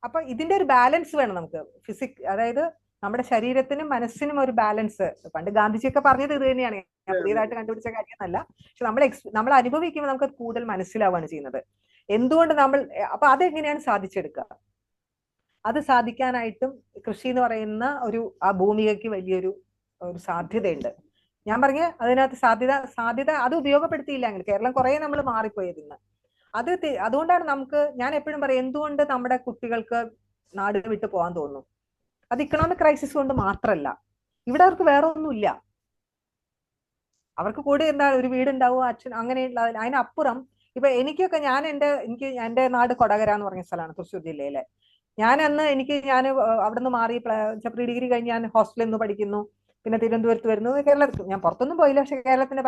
അപ്പൊ ഇതിന്റെ ഒരു ബാലൻസ് വേണം നമുക്ക്. അതായത് നമ്മുടെ ശരീരത്തിനും മനസ്സിനും ഒരു ബാലൻസ്. പണ്ട് ഗാന്ധിജിയൊക്കെ പറഞ്ഞത് ഇത് തന്നെയാണ്, ഞാൻ പുതിയതായിട്ട് കണ്ടുപിടിച്ച കാര്യമൊന്നല്ല. പക്ഷെ നമ്മൾ അനുഭവിക്കുമ്പോൾ നമുക്ക് കൂടുതൽ മനസ്സിലാവുകയാണ് ചെയ്യുന്നത്. എന്തുകൊണ്ട് അപ്പൊ അതെങ്ങനെയാണ് സാധിച്ചെടുക്കുക? അത് സാധിക്കാനായിട്ടും കൃഷി എന്ന് പറയുന്ന ആ ഭൂമികയ്ക്ക് വലിയൊരു സാധ്യതയുണ്ട്. ഞാൻ പറഞ്ഞ അതിനകത്ത് സാധ്യത അത് ഉപയോഗപ്പെടുത്തിയില്ലെങ്കിൽ കേരളം കുറെ നമ്മൾ മാറിപ്പോയതിന്ന്. അതുകൊണ്ടാണ് ഞാൻ എപ്പോഴും പറയും, എന്തുകൊണ്ട് നമ്മുടെ കുട്ടികൾക്ക് നാട് വിട്ടു പോകാൻ തോന്നുന്നു? അത് ഇക്കണോമിക് ക്രൈസിസ് കൊണ്ട് മാത്രമല്ല. ഇവിടെ അവർക്ക് വേറെ ഒന്നുമില്ല. അവർക്ക് കൂടെ ഒരു വീടുണ്ടാവും, അച്ഛൻ, അങ്ങനെയുള്ള. അതിനപ്പുറം ഇപ്പൊ എനിക്കൊക്കെ എന്റെ നാട് കൊടകര എന്ന് പറഞ്ഞ സ്ഥലമാണ്, തൃശ്ശൂർ ജില്ലയിലെ. ഞാൻ അവിടെ നിന്ന് മാറി പ്രീ ഡിഗ്രി കഴിഞ്ഞ് ഞാൻ ഹോസ്റ്റലിൽ നിന്ന് പഠിക്കുന്നു. പിന്നെ തിരുവനന്തപുരത്ത് വരുന്നു. കേരളത്തിൽ ഞാൻ പുറത്തൊന്നും പോയില്ല, പക്ഷെ കേരളത്തിന്റെ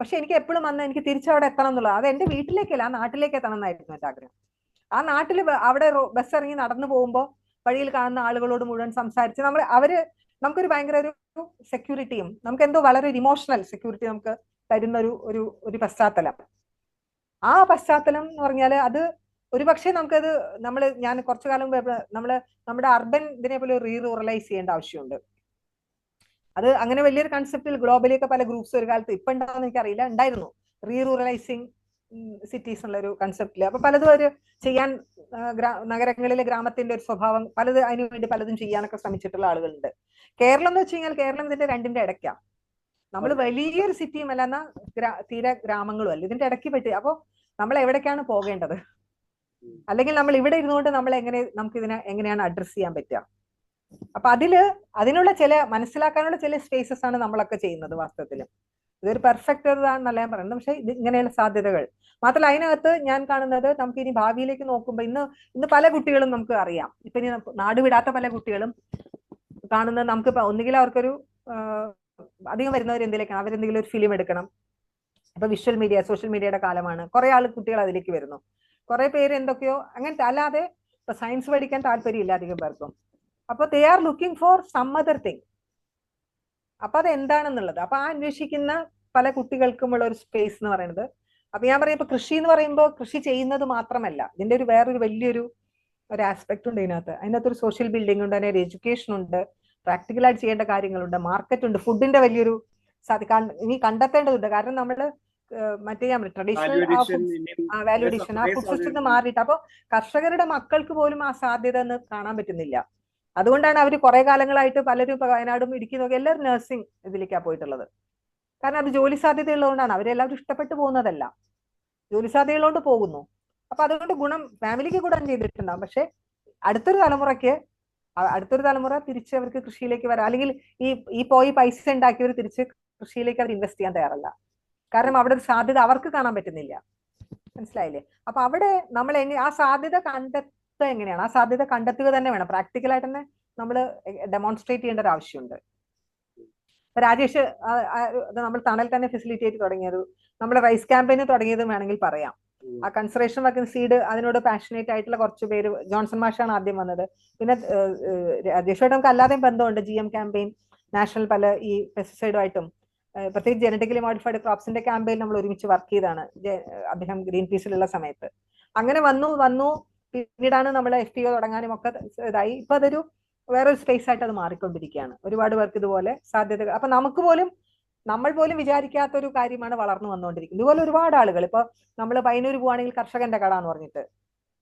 പക്ഷെ എനിക്ക് എപ്പോഴും എനിക്ക് തിരിച്ചവിടെ എത്തണം എന്നുള്ളത്. അത് എന്റെ വീട്ടിലേക്കല്ല, ആ നാട്ടിലേക്ക് എത്തണം എന്നായിരുന്നു എന്റെ ആഗ്രഹം. ആ നാട്ടിൽ അവിടെ ബസ് ഇറങ്ങി നടന്നു പോകുമ്പോൾ വഴിയിൽ കാണുന്ന ആളുകളോട് മുഴുവൻ സംസാരിച്ച് നമുക്കൊരു ഭയങ്കര ഒരു സെക്യൂരിറ്റിയും, നമുക്ക് എന്തോ വളരെ ഒരു ഇമോഷണൽ സെക്യൂരിറ്റി നമുക്ക് തരുന്ന ഒരു പശ്ചാത്തലം. ആ പശ്ചാത്തലം എന്ന് പറഞ്ഞാൽ അത് ഒരുപക്ഷെ ഞാൻ കുറച്ചു കാലം നമ്മുടെ അർബൻ ഇതിനെ പോലെ റീറൂറലൈസ് ചെയ്യേണ്ട ആവശ്യമുണ്ട്. അത് അങ്ങനെ വലിയൊരു കൺസെപ്റ്റിൽ ഗ്ലോബലിയൊക്കെ പല ഗ്രൂപ്പ്സ് ഒരു കാലത്ത് ഇപ്പൊ ഉണ്ടാവുന്ന എനിക്കറിയില്ല, ഉണ്ടായിരുന്നു റീറൂറലൈസിങ് സിറ്റീസ് എന്നുള്ള ഒരു കൺസെപ്റ്റില്. അപ്പൊ പലതും ചെയ്യാൻ നഗരങ്ങളിലെ ഗ്രാമത്തിന്റെ ഒരു സ്വഭാവം അതിനുവേണ്ടി പലതും ചെയ്യാനൊക്കെ ശ്രമിച്ചിട്ടുള്ള ആളുകളുണ്ട്. കേരളം എന്ന് വെച്ച് കഴിഞ്ഞാൽ കേരളം ഇതിന്റെ രണ്ടിന്റെ ഇടയ്ക്കാണ്. നമ്മൾ വലിയൊരു സിറ്റിയും അല്ല, എന്നാ തീരെ ഗ്രാമങ്ങളും അല്ല, ഇതിന്റെ ഇടയ്ക്ക് പറ്റി. അപ്പൊ നമ്മൾ എവിടേക്കാണ് പോകേണ്ടത്? അല്ലെങ്കിൽ നമ്മൾ ഇവിടെ ഇരുന്നുകൊണ്ട് നമുക്ക് ഇതിനെ എങ്ങനെയാണ് അഡ്രസ് ചെയ്യാൻ പറ്റുക? അപ്പൊ അതിനുള്ള മനസ്സിലാക്കാനുള്ള ചില സ്പേസസ് ആണ് നമ്മളൊക്കെ ചെയ്യുന്നത്. വാസ്തവത്തിൽ ഇതൊരു പെർഫെക്റ്റ് ഇതാണെന്നല്ല ഞാൻ പറയുന്നത്, പക്ഷെ ഇങ്ങനെയുള്ള സാധ്യതകൾ മാത്രമല്ല അതിനകത്ത് ഞാൻ കാണുന്നത്. നമുക്ക് ഇനി ഭാവിയിലേക്ക് നോക്കുമ്പോൾ ഇന്ന് പല കുട്ടികളും നമുക്ക് അറിയാം, ഇപ്പൊ ഇനി നാട് വിടാത്ത പല കുട്ടികളും കാണുന്നത് നമുക്ക് ഒന്നുകിൽ അവർക്കൊരു അധികം വരുന്നവർ എന്തിലേക്കാണ്, അവരെന്തെങ്കിലും ഒരു ഫിലിം എടുക്കണം. ഇപ്പൊ സോഷ്യൽ മീഡിയയുടെ കാലമാണ്. കുറെ കുട്ടികൾ അതിലേക്ക് വരുന്നു. കുറെ പേര് എന്തൊക്കെയോ അങ്ങനത്തെ, അല്ലാതെ ഇപ്പൊ സയൻസ് പഠിക്കാൻ താല്പര്യമില്ല അധികം പേർക്കും. അപ്പൊ they are looking for some other thing. അപ്പൊ അത് എന്താണെന്നുള്ളത് അപ്പൊ അന്വേഷിക്കുന്ന പല കുട്ടികൾക്കുമുള്ള ഒരു സ്പേസ് എന്ന് പറയുന്നത്. അപ്പൊ ഞാൻ പറയാം, ഇപ്പൊ കൃഷി എന്ന് പറയുമ്പോൾ കൃഷി ചെയ്യുന്നത് മാത്രമല്ല, ഇതിന്റെ വേറൊരു വലിയൊരു ആസ്പെക്ട് ഉണ്ട് അതിനകത്ത് ഒരു സോഷ്യൽ ബിൽഡിംഗ് ഉണ്ട്, അതിനൊരു എഡ്യൂക്കേഷൻ ഉണ്ട്, പ്രാക്ടിക്കലായിട്ട് ചെയ്യേണ്ട കാര്യങ്ങളുണ്ട്, മാർക്കറ്റ് ഉണ്ട്, ഫുഡിന്റെ വലിയൊരു ഇനി കണ്ടെത്തേണ്ടതുണ്ട്. കാരണം നമ്മള് ട്രഡീഷണൽ വാല്യൂ അഡീഷൻ ആ ഫുഡ് സിസ്റ്റത്തിൽ മാറിയിട്ട് അപ്പൊ കർഷകരുടെ മക്കൾക്ക് പോലും ആ സാധ്യത ഒന്ന് കാണാൻ പറ്റുന്നില്ല. അതുകൊണ്ടാണ് അവർ കുറെ കാലങ്ങളായിട്ട് പലരും ഇപ്പൊ വയനാടും ഇടുക്കി നോക്കി എല്ലാവരും നഴ്സിംഗ് ഇതിലേക്കാണ് പോയിട്ടുള്ളത്. കാരണം അത് ജോലി സാധ്യത ഉള്ളതുകൊണ്ടാണ്. അവരെല്ലാവരും ഇഷ്ടപ്പെട്ടു പോകുന്നതല്ല, ജോലി സാധ്യതയുള്ളതുകൊണ്ട് പോകുന്നു. അപ്പൊ അതുകൊണ്ട് ഫാമിലിക്ക് ഗുണം ചെയ്തിട്ടുണ്ടാവും. പക്ഷെ അടുത്തൊരു തലമുറ തിരിച്ച് അവർക്ക് കൃഷിയിലേക്ക് വരാം, അല്ലെങ്കിൽ ഈ പോയി പൈസ ഉണ്ടാക്കിയവർ തിരിച്ച് കൃഷിയിലേക്ക് അവർ ഇൻവെസ്റ്റ് ചെയ്യാൻ തയ്യാറല്ല. കാരണം അവിടെ ഒരു സാധ്യത അവർക്ക് കാണാൻ പറ്റുന്നില്ല. മനസ്സിലായില്ലേ? അപ്പൊ അവിടെ നമ്മൾ ആ സാധ്യത എങ്ങനെയാണ്? ആ സാധ്യത കണ്ടെത്തുക തന്നെ വേണം. പ്രാക്ടിക്കലായിട്ട് തന്നെ നമ്മൾ ഡെമോൺസ്ട്രേറ്റ് ചെയ്യേണ്ട ഒരു ആവശ്യമുണ്ട്. രാജേഷ് നമ്മൾ തണൽ തന്നെ ഫെസിലിറ്റേറ്റ് തുടങ്ങിയത്, നമ്മൾ റൈസ് ക്യാമ്പയിന് തുടങ്ങിയതും വേണമെങ്കിൽ പറയാം. ആ കൺസർവേഷൻ വർക്കിംഗ് സീഡ് അതിനോട് പാഷനേറ്റ് ആയിട്ടുള്ള കുറച്ച് പേര്, ജോൺസൺ മാഷാണ് ആദ്യം വന്നത്. പിന്നെ രാജേഷുമായിട്ട് നമുക്ക് അല്ലാതെയും ബന്ധമുണ്ട്. GM ക്യാമ്പയിൻ, നാഷണൽ പല ഈ പെസ്റ്റിസൈഡുമായിട്ടും പ്രത്യേകിച്ച് ജനറ്റിക്കലി മോഡിഫൈഡ് ക്രോപ്സിന്റെ ക്യാമ്പയിൻ നമ്മൾ ഒരുമിച്ച് വർക്ക് ചെയ്താണ് അദ്ദേഹം ഗ്രീൻ പീസിലുള്ള സമയത്ത്. അങ്ങനെ വന്നു പിന്നീടാണ് നമ്മൾ FPO തുടങ്ങാനും ഒക്കെ ഇതായി. ഇപ്പൊ അതൊരു വേറൊരു സ്പേസ് ആയിട്ട് അത് മാറിക്കൊണ്ടിരിക്കുകയാണ്. ഒരുപാട് പേർക്ക് ഇതുപോലെ സാധ്യതകൾ. അപ്പൊ നമ്മൾ പോലും വിചാരിക്കാത്തൊരു കാര്യമാണ് വളർന്നു വന്നുകൊണ്ടിരിക്കുന്നത്. ഇതുപോലെ ഒരുപാട് ആളുകൾ, ഇപ്പൊ നമ്മൾ പയ്യന്നൂർ പോവാണെങ്കിൽ കർഷകന്റെ കട എന്ന് പറഞ്ഞിട്ട്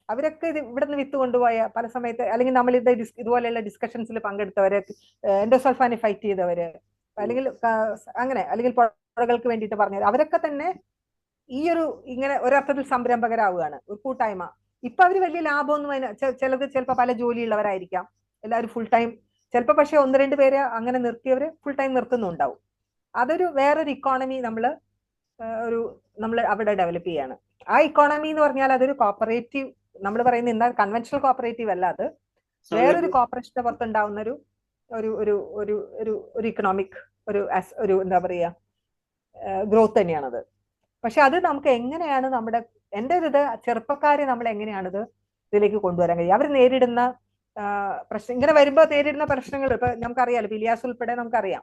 അവരൊക്കെ ഇവിടെ നിന്ന് വിത്ത് കൊണ്ടുപോയ പല സമയത്ത്, അല്ലെങ്കിൽ നമ്മൾ ഇതുപോലെയുള്ള ഡിസ്കഷൻസിൽ പങ്കെടുത്തവര്, എൻഡോസൾഫാനെ ഫൈറ്റ് ചെയ്തവര്, അല്ലെങ്കിൽ പുഴകൾക്ക് വേണ്ടിയിട്ട് പറഞ്ഞത്, അവരൊക്കെ തന്നെ ഇങ്ങനെ ഒരർത്ഥത്തിൽ സംരംഭകരാവുകയാണ്, ഒരു കൂട്ടായ്മ. ഇപ്പൊ അവര് വലിയ ലാഭമൊന്നും ചിലപ്പോൾ പല ജോലിയുള്ളവരായിരിക്കാം, എല്ലാവരും ഫുൾ ടൈം ചിലപ്പോൾ, പക്ഷെ 1-2 പേര് അങ്ങനെ നിർത്തിയവര് ഫുൾ ടൈം നിർത്തുന്നുണ്ടാവും. അതൊരു വേറൊരു ഇക്കോണമി നമ്മൾ അവിടെ ഡെവലപ്പ് ചെയ്യാണ്. ആ ഇക്കോണമി എന്ന് പറഞ്ഞാൽ അതൊരു കോപ്പറേറ്റീവ്, നമ്മൾ പറയുന്ന എന്താ കൺവെൻഷണൽ കോപ്പറേറ്റീവ് അല്ല, അത് വേറൊരു കോപ്പറേഷന്റെ പുറത്തുണ്ടാവുന്ന ഒരു ഇക്കണോമിക് എന്താ പറയാ ഗ്രോത്ത് തന്നെയാണത്. പക്ഷെ അത് നമുക്ക് എങ്ങനെയാണ് എന്റെ ചെറുപ്പക്കാരെ നമ്മൾ എങ്ങനെയാണിത് ഇതിലേക്ക് കൊണ്ടുവരാൻ കഴിയും? അവർ നേരിടുന്ന ഇങ്ങനെ വരുമ്പോ നേരിടുന്ന പ്രശ്നങ്ങൾ ഇപ്പൊ നമുക്കറിയാലോ, ഇലിയാസ് ഉൾപ്പെടെ നമുക്കറിയാം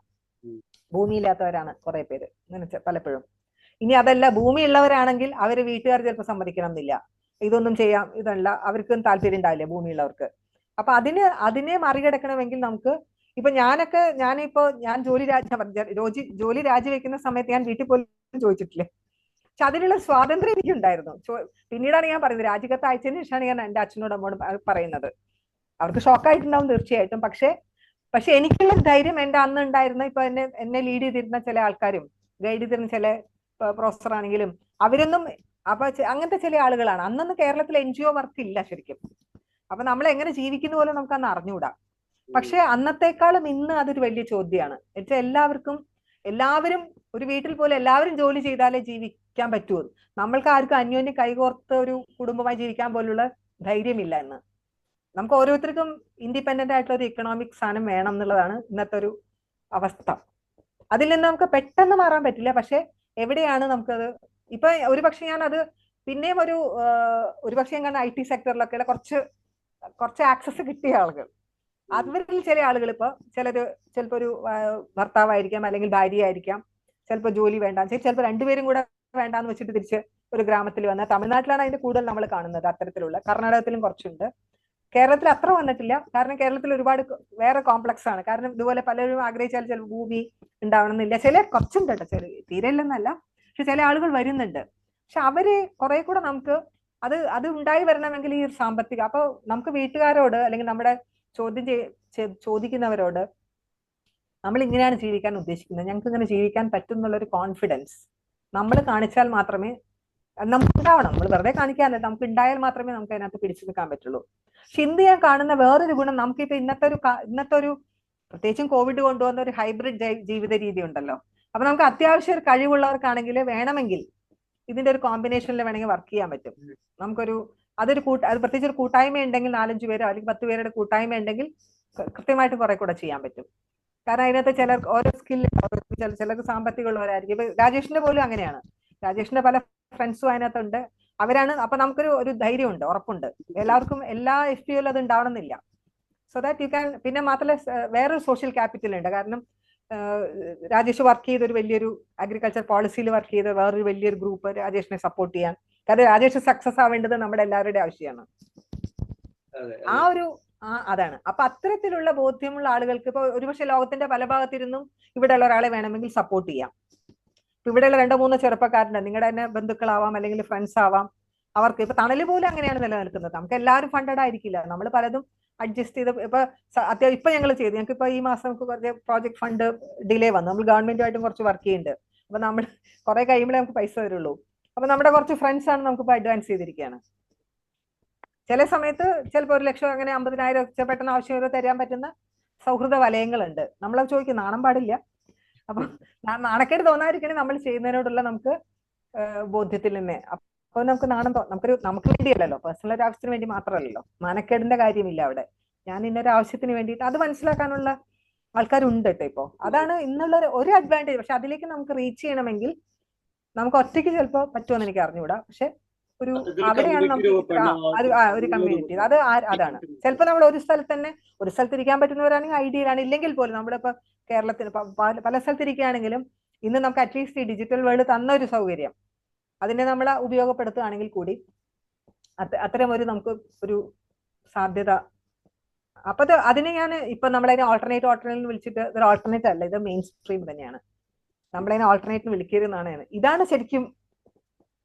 ഭൂമിയില്ലാത്തവരാണ് കുറെ പേര് അങ്ങനെ പലപ്പോഴും. ഇനി അതല്ല, ഭൂമിയുള്ളവരാണെങ്കിൽ അവര് വീട്ടുകാർ ചിലപ്പോൾ സമ്മതിക്കണം എന്നില്ല, ഇതൊന്നും ചെയ്യാം, ഇതല്ല, അവർക്കും താല്പര്യം ഉണ്ടാവില്ല ഭൂമിയുള്ളവർക്ക്. അപ്പൊ അതിനെ മറികടക്കണമെങ്കിൽ നമുക്ക് ഇപ്പൊ ഞാൻ ജോലി രാജിവെക്കുന്ന സമയത്ത് ഞാൻ വീട്ടിൽ പോലും ചോദിച്ചിട്ടില്ലേ. പക്ഷെ അതിനുള്ള സ്വാതന്ത്ര്യം എനിക്കുണ്ടായിരുന്നു. പിന്നീടാണ് ഞാൻ പറയുന്നത്, രാജിക്കത്ത് അയച്ചതിന് ശേഷമാണ് ഞാൻ എന്റെ അച്ഛനോടും അമ്മോടും പറയുന്നത്. അവർക്ക് ഷോക്കായിട്ടുണ്ടാവും തീർച്ചയായിട്ടും. പക്ഷെ എനിക്കുള്ള ധൈര്യം എന്റെ അന്ന് ഉണ്ടായിരുന്ന, ഇപ്പൊ എന്നെ ലീഡ് ചെയ്തിരുന്ന ചില ആൾക്കാരും ഗൈഡ് ചെയ്തിരുന്ന ചില പ്രൊഫസർ ആണെങ്കിലും അവരൊന്നും, അപ്പൊ അങ്ങനത്തെ ചില ആളുകളാണ്. അന്നൊന്നും കേരളത്തിൽ NGO വർക്ക് ഇല്ല ശരിക്കും. അപ്പൊ നമ്മൾ എങ്ങനെ ജീവിക്കുന്ന പോലും നമുക്ക് അന്ന് അറിഞ്ഞുകൂടാ. പക്ഷെ അന്നത്തെക്കാളും ഇന്ന് അതൊരു വലിയ ചോദ്യമാണ്. എന്നുവെച്ചാൽ എല്ലാവരും ഒരു വീട്ടിൽ പോലും എല്ലാവരും ജോലി ചെയ്താലേ ജീവിക്കാൻ പറ്റൂ. നമ്മൾക്ക് ആർക്കും അന്യോന്യം കൈകോർത്ത് ഒരു കുടുംബമായി ജീവിക്കാൻ പോലുള്ള ധൈര്യമില്ല ഇന്ന്. നമുക്ക് ഓരോരുത്തർക്കും ഇൻഡിപെൻഡന്റ് ആയിട്ടുള്ള ഒരു ഇക്കണോമിക് സാധനം വേണം എന്നുള്ളതാണ് ഇന്നത്തെ ഒരു അവസ്ഥ. അതിൽ നിന്ന് നമുക്ക് പെട്ടെന്ന് മാറാൻ പറ്റില്ല. പക്ഷെ എവിടെയാണ് നമുക്കത്, ഇപ്പൊ ഒരുപക്ഷെ ഞാൻ അത് പിന്നെയും ഒരുപക്ഷെ ഞാൻ IT സെക്ടറിലൊക്കെ കുറച്ച് ആക്സസ് കിട്ടിയ ആളുകൾ, അവരിൽ ചില ആളുകൾ ഇപ്പൊ ചിലപ്പോ ഒരു ഭർത്താവായിരിക്കാം, അല്ലെങ്കിൽ ഭാര്യ ആയിരിക്കാം, ചിലപ്പോൾ ജോലി വേണ്ട, ചിലപ്പോൾ രണ്ടുപേരും കൂടെ വേണ്ടാന്ന് വെച്ചിട്ട് തിരിച്ച് ഒരു ഗ്രാമത്തിൽ വന്ന, തമിഴ്നാട്ടിലാണ് അതിന്റെ കൂടുതൽ നമ്മൾ കാണുന്നത് അത്തരത്തിലുള്ള, കർണാടകത്തിലും കുറച്ചുണ്ട്. കേരളത്തിൽ അത്ര വന്നിട്ടില്ല, കാരണം കേരളത്തിൽ ഒരുപാട് വേറെ കോംപ്ലക്സ് ആണ്. കാരണം ഇതുപോലെ പലരും ആഗ്രഹിച്ചാൽ ചില ഭൂമി ഉണ്ടാവണമെന്നില്ല. കുറച്ചുണ്ട് കേട്ടോ, തീരെ ഇല്ലെന്നല്ല, പക്ഷെ ചില ആളുകൾ വരുന്നുണ്ട്. പക്ഷെ അവര് കുറെ കൂടെ നമുക്ക് അത് ഉണ്ടായി വരണമെങ്കിൽ ഈ സാമ്പത്തിക, അപ്പൊ നമുക്ക് വീട്ടുകാരോട് അല്ലെങ്കിൽ നമ്മുടെ ചോദിക്കുന്നവരോട് നമ്മൾ ഇങ്ങനെയാണ് ജീവിക്കാൻ ഉദ്ദേശിക്കുന്നത്, ഞങ്ങൾക്ക് ഇങ്ങനെ ജീവിക്കാൻ പറ്റും എന്നുള്ളൊരു കോൺഫിഡൻസ് നമ്മൾ കാണിച്ചാൽ മാത്രമേ നമുക്ക് ഉണ്ടാവണം. നമ്മൾ വെറുതെ കാണിക്കാനല്ല, നമുക്ക് ഉണ്ടായാൽ മാത്രമേ നമുക്ക് അതിനകത്ത് പിടിച്ചു നിൽക്കാൻ പറ്റുള്ളൂ. പക്ഷെ ഇന്ന് ഞാൻ കാണുന്ന വേറൊരു ഗുണം, നമുക്കിപ്പോ ഇന്നത്തെ ഒരു പ്രത്യേകിച്ചും കോവിഡ് കൊണ്ടുവന്ന ഒരു ഹൈബ്രിഡ് ജീവിത രീതി ഉണ്ടല്ലോ. അപ്പൊ നമുക്ക് അത്യാവശ്യം ഒരു കഴിവുള്ളവർക്കാണെങ്കിൽ വേണമെങ്കിൽ ഇതിന്റെ ഒരു കോമ്പിനേഷനിൽ വേണമെങ്കിൽ വർക്ക് ചെയ്യാൻ പറ്റും. അത് പ്രത്യേകിച്ച് ഒരു കൂട്ടായ്മ ഉണ്ടെങ്കിൽ, 4-5 പേരോ അല്ലെങ്കിൽ 10 പേരുടെ കൂട്ടായ്മ ഉണ്ടെങ്കിൽ കൃത്യമായിട്ട് കുറെ കൂടെ ചെയ്യാൻ പറ്റും. കാരണം അതിനകത്ത് ചിലർക്ക് ഓരോ ചിലർക്ക് സാമ്പത്തികം ഉള്ളവരായിരിക്കും. ഇപ്പൊ രാജേഷിന്റെ പോലും അങ്ങനെയാണ്. രാജേഷിന്റെ പല ഫ്രണ്ട്സും അതിനകത്തുണ്ട്. അപ്പൊ നമുക്കൊരു ധൈര്യമുണ്ട്, ഉറപ്പുണ്ട്. എല്ലാവർക്കും എല്ലാ FPOയിലും അത് ഉണ്ടാവണമെന്നില്ല. So that you can. പിന്നെ മാത്രമല്ല വേറൊരു സോഷ്യൽ ക്യാപിറ്റൽ ഉണ്ട്. കാരണം രാജേഷ് വർക്ക് ചെയ്ത ഒരു വലിയൊരു അഗ്രികൾച്ചർ പോളിസിയിൽ വർക്ക് ചെയ്ത വേറൊരു വലിയൊരു ഗ്രൂപ്പ് രാജേഷിനെ സപ്പോർട്ട് ചെയ്യാൻ. കാരണം രാജേഷ് സക്സസ് ആവേണ്ടത് നമ്മുടെ എല്ലാവരുടെയും ആവശ്യമാണ്. അതാണ്. അപ്പൊ അത്തരത്തിലുള്ള ബോധ്യമുള്ള ആളുകൾക്ക് ഇപ്പൊ ഒരുപക്ഷെ ലോകത്തിന്റെ പല ഭാഗത്തിരുന്നും ഇവിടെയുള്ള ഒരാളെ വേണമെങ്കിൽ സപ്പോർട്ട് ചെയ്യാം. ഇപ്പൊ ഇവിടെയുള്ള 2-3 ചെറുപ്പക്കാരുണ്ട്, നിങ്ങളുടെ തന്നെ ബന്ധുക്കളാവാം അല്ലെങ്കിൽ ഫ്രണ്ട്സ് ആവാം. അവർക്ക് ഇപ്പൊ തണല് പോലും അങ്ങനെയാണ് നിലനിൽക്കുന്നത്. നമുക്ക് എല്ലാവരും ഫണ്ടഡ് ആയിരിക്കില്ല, നമ്മൾ പലതും അഡ്ജസ്റ്റ് ചെയ്ത് ഇപ്പൊ ഞങ്ങൾ ചെയ്തു. ഞങ്ങൾക്ക് ഇപ്പൊ ഈ മാസം കുറച്ച് പ്രോജക്ട് ഫണ്ട് ഡിലേ വന്നു. നമ്മൾ ഗവൺമെന്റുമായിട്ടും കുറച്ച് വർക്ക് ചെയ്യുന്നുണ്ട്. അപ്പൊ നമ്മൾ കുറെ കഴിയുമ്പോഴേ നമുക്ക് പൈസ വരുള്ളൂ. അപ്പൊ നമ്മുടെ കുറച്ച് ഫ്രണ്ട്സ് ആണ് നമുക്കിപ്പോ അഡ്വാൻസ് ചെയ്തിരിക്കുകയാണ്. ചില സമയത്ത് ചിലപ്പോൾ 1 ലക്ഷം അങ്ങനെ 50,000 പെട്ടെന്ന് ആവശ്യം തരാൻ പറ്റുന്ന സൗഹൃദ വലയങ്ങളുണ്ട്. നമ്മളത് ചോദിക്കും, നാണം പാടില്ല. അപ്പൊ നാണക്കേട് തോന്നാതിരിക്കണേ നമ്മൾ ചെയ്യുന്നതിനോടുള്ള നമുക്ക് ബോധ്യത്തിൽ തന്നെ. അപ്പൊ നമുക്ക് നമുക്ക് വേണ്ടിയല്ലല്ലോ, പേഴ്സണൽ ഒരു ആവശ്യത്തിന് വേണ്ടി മാത്രമല്ലല്ലോ. മാനക്കേടിന്റെ കാര്യമില്ല അവിടെ. ഞാൻ ഇന്നൊരു ആവശ്യത്തിന് വേണ്ടിയിട്ട് അത് മനസ്സിലാക്കാനുള്ള ആൾക്കാരുണ്ട് കേട്ടോ ഇപ്പോ. അതാണ് ഇന്നുള്ള ഒരു അഡ്വാൻറ്റേജ്. പക്ഷെ അതിലേക്ക് നമുക്ക് റീച്ച് ചെയ്യണമെങ്കിൽ നമുക്ക് ഒറ്റയ്ക്ക് ചിലപ്പോൾ പറ്റുമെന്ന് എനിക്ക് അറിഞ്ഞുകൂടാ. പക്ഷെ അവിടെയാണ് നമുക്ക് ഒരു കമ്മ്യൂണിറ്റി. അതാണ്. ചിലപ്പോൾ നമ്മൾ ഒരു സ്ഥലത്ത് ഇരിക്കാൻ പറ്റുന്നവരാണെങ്കിൽ ഐഡിയയിലാണ്. ഇല്ലെങ്കിൽ പോലും നമ്മളിപ്പോ കേരളത്തിൽ പല സ്ഥലത്തിരിക്കുകയാണെങ്കിലും ഇന്ന് നമുക്ക് അറ്റ്ലീസ്റ്റ് ഈ ഡിജിറ്റൽ വേൾഡ് തന്ന ഒരു സൗകര്യം അതിനെ നമ്മൾ ഉപയോഗപ്പെടുത്തുകയാണെങ്കിൽ കൂടി അത്തരം നമുക്ക് ഒരു സാധ്യത. അപ്പൊ അതിനെ ഞാൻ ഇപ്പൊ നമ്മളതിനെ ഓൾട്ടർനേറ്റ് വിളിച്ചിട്ട് ഇതൊരു ഓൾട്ടർനേറ്റ് അല്ല, ഇത് മെയിൻ സ്ട്രീം തന്നെയാണ്. നമ്മളതിനെ ഓൾട്ടർനേറ്റ് വിളിക്കരുതെന്നാണ്. ഇതാണ് ശരിക്കും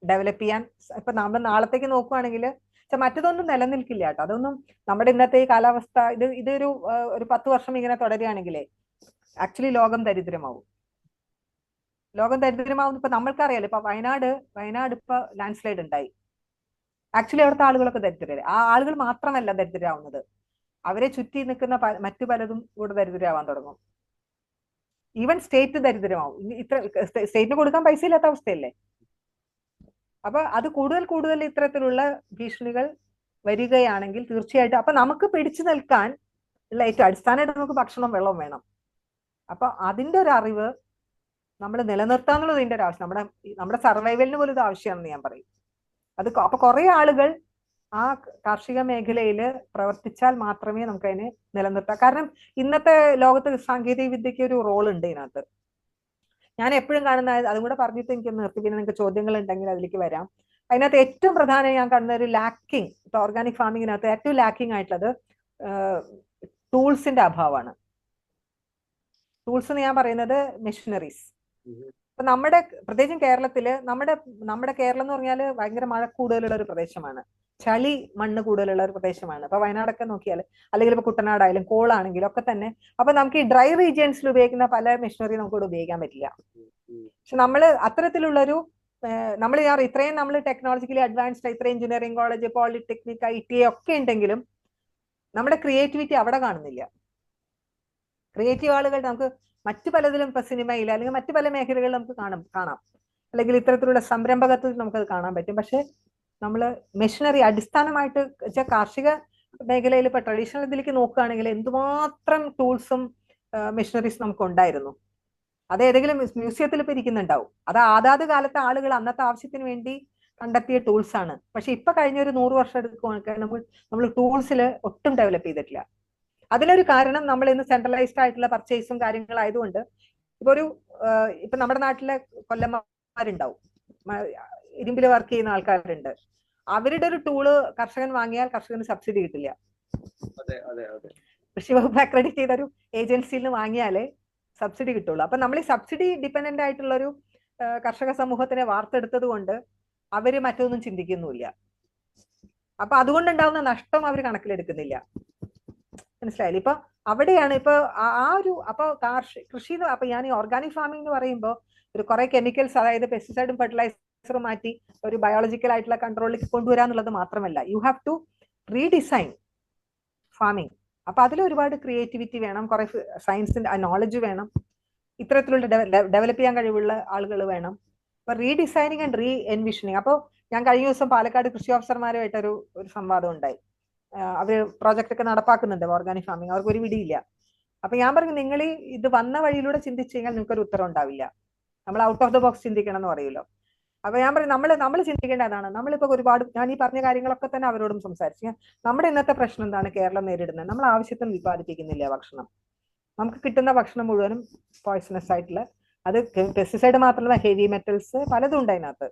ഡെവലപ്പ് ചെയ്യാൻ. ഇപ്പൊ നമ്മൾ നാളത്തേക്ക് നോക്കുവാണെങ്കിൽ മറ്റതൊന്നും നിലനിൽക്കില്ല കേട്ടോ. അതൊന്നും നമ്മുടെ ഇന്നത്തെ ഈ കാലാവസ്ഥ ഇതൊരു 10 വർഷം ഇങ്ങനെ തുടരുകയാണെങ്കിലേ ആക്ച്വലി ലോകം ദരിദ്രമാവും. ഇപ്പൊ നമ്മൾക്കറിയാലോ, ഇപ്പൊ വയനാട് ഇപ്പൊ ലാൻഡ് സ്ലൈഡ് ഉണ്ടായി. ആക്ച്വലി അവിടുത്തെ ആളുകളൊക്കെ ദരിദ്രരായി. ആ ആളുകൾ മാത്രമല്ല ദരിദ്രരാവുന്നത്, അവരെ ചുറ്റി നിൽക്കുന്ന മറ്റു പലതും കൂടെ ദരിദ്രരാവാൻ തുടങ്ങും. Even state ദരിദ്രമാവും. സ്റ്റേറ്റിന് കൊടുക്കാൻ പൈസ ഇല്ലാത്ത അവസ്ഥയല്ലേ. അപ്പൊ അത് കൂടുതൽ ഇത്തരത്തിലുള്ള ഭീഷണികൾ വരികയാണെങ്കിൽ തീർച്ചയായിട്ടും അപ്പൊ നമുക്ക് പിടിച്ചു നിൽക്കാൻ ഉള്ള ഏറ്റവും അടിസ്ഥാനമായിട്ട് നമുക്ക് ഭക്ഷണം വെള്ളവും വേണം. അപ്പൊ അതിന്റെ ഒരു അറിവ് നമ്മൾ നിലനിർത്താന്നുള്ളത് ഇതിന്റെ ഒരു ആവശ്യം. നമ്മുടെ സർവൈവലിന് പോലും ഇത് ആവശ്യമാണെന്ന് ഞാൻ പറയും. അപ്പൊ കുറെ ആളുകൾ ആ കാർഷിക മേഖലയിൽ പ്രവർത്തിച്ചാൽ മാത്രമേ നമുക്ക് അതിനെ നിലനിർത്താം. കാരണം ഇന്നത്തെ ലോകത്ത് സാങ്കേതിക വിദ്യക്ക് ഒരു റോൾ ഉണ്ട് ഇതിനകത്ത്. ഞാൻ എപ്പോഴും കാണുന്ന, അതും കൂടെ പറഞ്ഞിട്ട് എനിക്ക് നിർത്തി, പിന്നെ നിങ്ങൾക്ക് ചോദ്യങ്ങൾ ഉണ്ടെങ്കിൽ അതിലേക്ക് വരാം. അതിനകത്ത് ഏറ്റവും പ്രധാനം ഞാൻ കാണുന്ന ഒരു ലാക്കിംഗ്, ഇപ്പൊ ഓർഗാനിക് ഫാമിങ്ങിനകത്ത് ഏറ്റവും ലാക്കിംഗ് ആയിട്ടുള്ളത് ടൂൾസിന്റെ അഭാവമാണ്. ടൂൾസ് എന്ന് ഞാൻ പറയുന്നത് മെഷീനറീസ്. ഉം. ഇപ്പൊ പ്രത്യേകിച്ചും കേരളത്തില് നമ്മുടെ കേരളം എന്ന് പറഞ്ഞാൽ ഭയങ്കര മഴ കൂടുതലുള്ള ഒരു പ്രദേശമാണ്, ചളി മണ്ണ് കൂടുതലുള്ള ഒരു പ്രദേശമാണ്. ഇപ്പൊ വയനാടൊക്കെ നോക്കിയാൽ, അല്ലെങ്കിൽ ഇപ്പൊ കുട്ടനാടായാലും കോളാണെങ്കിലും ഒക്കെ തന്നെ, അപ്പൊ നമുക്ക് ഈ ഡ്രൈ റീജിയൻസിൽ ഉപയോഗിക്കുന്ന പല മെഷീനറി നമുക്ക് ഇവിടെ ഉപയോഗിക്കാൻ പറ്റില്ല. പക്ഷെ നമ്മൾ അത്തരത്തിലുള്ളൊരു ഇത്രയും നമ്മൾ ടെക്നോളജിക്കലി അഡ്വാൻസ്ഡ്, ഇത്രയും എഞ്ചിനീയറിംഗ് കോളേജ്, പോളിടെക്നിക്, ITA ഒക്കെ ഉണ്ടെങ്കിലും നമ്മുടെ ക്രിയേറ്റിവിറ്റി അവിടെ കാണുന്നില്ല. ക്രിയേറ്റീവ് ആളുകൾ നമുക്ക് മറ്റു പലതിലും, ഇപ്പൊ സിനിമയിൽ അല്ലെങ്കിൽ മറ്റു പല മേഖലകളിൽ നമുക്ക് കാണാം, അല്ലെങ്കിൽ ഇത്തരത്തിലുള്ള സംരംഭകത്വത്തിൽ നമുക്കത് കാണാൻ പറ്റും. പക്ഷെ നമ്മൾ മെഷീനറി അടിസ്ഥാനമായിട്ട് വെച്ചാൽ കാർഷിക മേഖലയിൽ ഇപ്പൊ ട്രഡീഷണൽ ഇതിലേക്ക് നോക്കുകയാണെങ്കിൽ എന്തുമാത്രം ടൂൾസും മെഷീനറീസ് നമുക്ക് ഉണ്ടായിരുന്നു. അത് ഏതെങ്കിലും മ്യൂസിയത്തിൽ ഇപ്പൊ ഇരിക്കുന്നുണ്ടാവും. അത് ആദാത് കാലത്തെ ആളുകൾ അന്നത്തെ ആവശ്യത്തിന് വേണ്ടി കണ്ടെത്തിയ ടൂൾസ് ആണ്. പക്ഷെ ഇപ്പൊ കഴിഞ്ഞ ഒരു 100 വർഷം എടുക്കുകയാണെങ്കിൽ നമ്മൾ ടൂൾസിൽ ഒട്ടും ഡെവലപ്പ് ചെയ്തിട്ടില്ല. അതിനൊരു കാരണം നമ്മൾ ഇന്ന് സെൻട്രലൈസ്ഡ് ആയിട്ടുള്ള പർച്ചേസും കാര്യങ്ങളായതുകൊണ്ട് ഇപ്പൊ നമ്മുടെ നാട്ടിലെ കൊല്ലന്മാരുണ്ടാവും, ഇരുമ്പിൽ വർക്ക് ചെയ്യുന്ന ആൾക്കാരുണ്ട്. അവരുടെ ഒരു ടൂള് കർഷകൻ വാങ്ങിയാൽ കർഷകന് സബ്സിഡി കിട്ടില്ല. കൃഷി വകുപ്പ് അക്രഡിറ്റ് ചെയ്ത ഒരു ഏജൻസിയിൽ നിന്ന് വാങ്ങിയാലേ സബ്സിഡി കിട്ടുള്ളൂ. അപ്പൊ നമ്മൾ ഈ സബ്സിഡി ഡിപ്പെൻഡന്റ് ആയിട്ടുള്ള ഒരു കർഷക സമൂഹത്തിനെ വാർത്തെടുത്തത് കൊണ്ട് അവര് മറ്റൊന്നും ചിന്തിക്കുന്നുമില്ല. അപ്പൊ അതുകൊണ്ടുണ്ടാവുന്ന നഷ്ടം അവർ കണക്കിലെടുക്കുന്നില്ല. മനസ്സിലായില്ലേ? ഇപ്പൊ അവിടെയാണ് ഇപ്പൊ അപ്പൊ കൃഷി അപ്പൊ ഞാൻ ഈ ഓർഗാനിക് ഫാമിംഗ് എന്ന് പറയുമ്പോൾ ഒരു കുറെ കെമിക്കൽസ്, അതായത് പെസ്റ്റിസൈഡും ഫെർട്ടിലൈസറും മാറ്റി ഒരു ബയോളജിക്കൽ ആയിട്ടുള്ള കൺട്രോളിലേക്ക് കൊണ്ടുവരാന്നുള്ളത് മാത്രമല്ല, you have to redesign farming. അപ്പൊ അതിൽ ഒരുപാട് ക്രിയേറ്റിവിറ്റി വേണം, കുറെ സയൻസിന്റെ നോളജ് വേണം, ഇത്തരത്തിലുള്ള ഡെവലപ്പ് ചെയ്യാൻ കഴിവുള്ള ആളുകൾ വേണം. അപ്പൊ റീഡിസൈനിങ് ആൻഡ് റീ എൻവിഷനിങ്. അപ്പോൾ ഞാൻ കഴിഞ്ഞ ദിവസം പാലക്കാട് കൃഷി ഓഫീസർമാരുമായിട്ട് ഒരു സംവാദം ഉണ്ടായി. അവര് പ്രോജക്റ്റ് ഒക്കെ നടപ്പാക്കുന്നുണ്ട് ഓർഗാനിക് ഫാമിംഗ്, അവർക്ക് ഒരു പിടിയില്ല. അപ്പൊ ഞാൻ പറഞ്ഞു, നിങ്ങൾ ഇത് വന്ന വഴിയിലൂടെ ചിന്തിച്ചു കഴിഞ്ഞാൽ നിങ്ങൾക്കൊരു ഉത്തരം ഉണ്ടാവില്ല. നമ്മൾ ഔട്ട് ഓഫ് ദ ബോക്സ് ചിന്തിക്കണം എന്ന് പറയുമല്ലോ. അപ്പൊ ഞാൻ പറയും, നമ്മൾ ചിന്തിക്കേണ്ട അതാണ്. നമ്മളിപ്പോ ഒരുപാട് ഞാൻ ഈ പറഞ്ഞ കാര്യങ്ങളൊക്കെ തന്നെ അവരോടും സംസാരിച്ചു. നമ്മുടെ ഇന്നത്തെ പ്രശ്നം എന്താണ് കേരളം നേരിടുന്നത്? നമ്മൾ ആവശ്യത്തിന് ഉൽപ്പാദിപ്പിക്കുന്നില്ല ഭക്ഷണം. നമുക്ക് കിട്ടുന്ന ഭക്ഷണം മുഴുവനും പോയ്സണസ് ആയിട്ടുള്ള, അത് പെസ്റ്റിസൈഡ് മാത്രമല്ല, ഹെവി മെറ്റൽസ് പലതും ഉണ്ട് അതിനകത്ത്.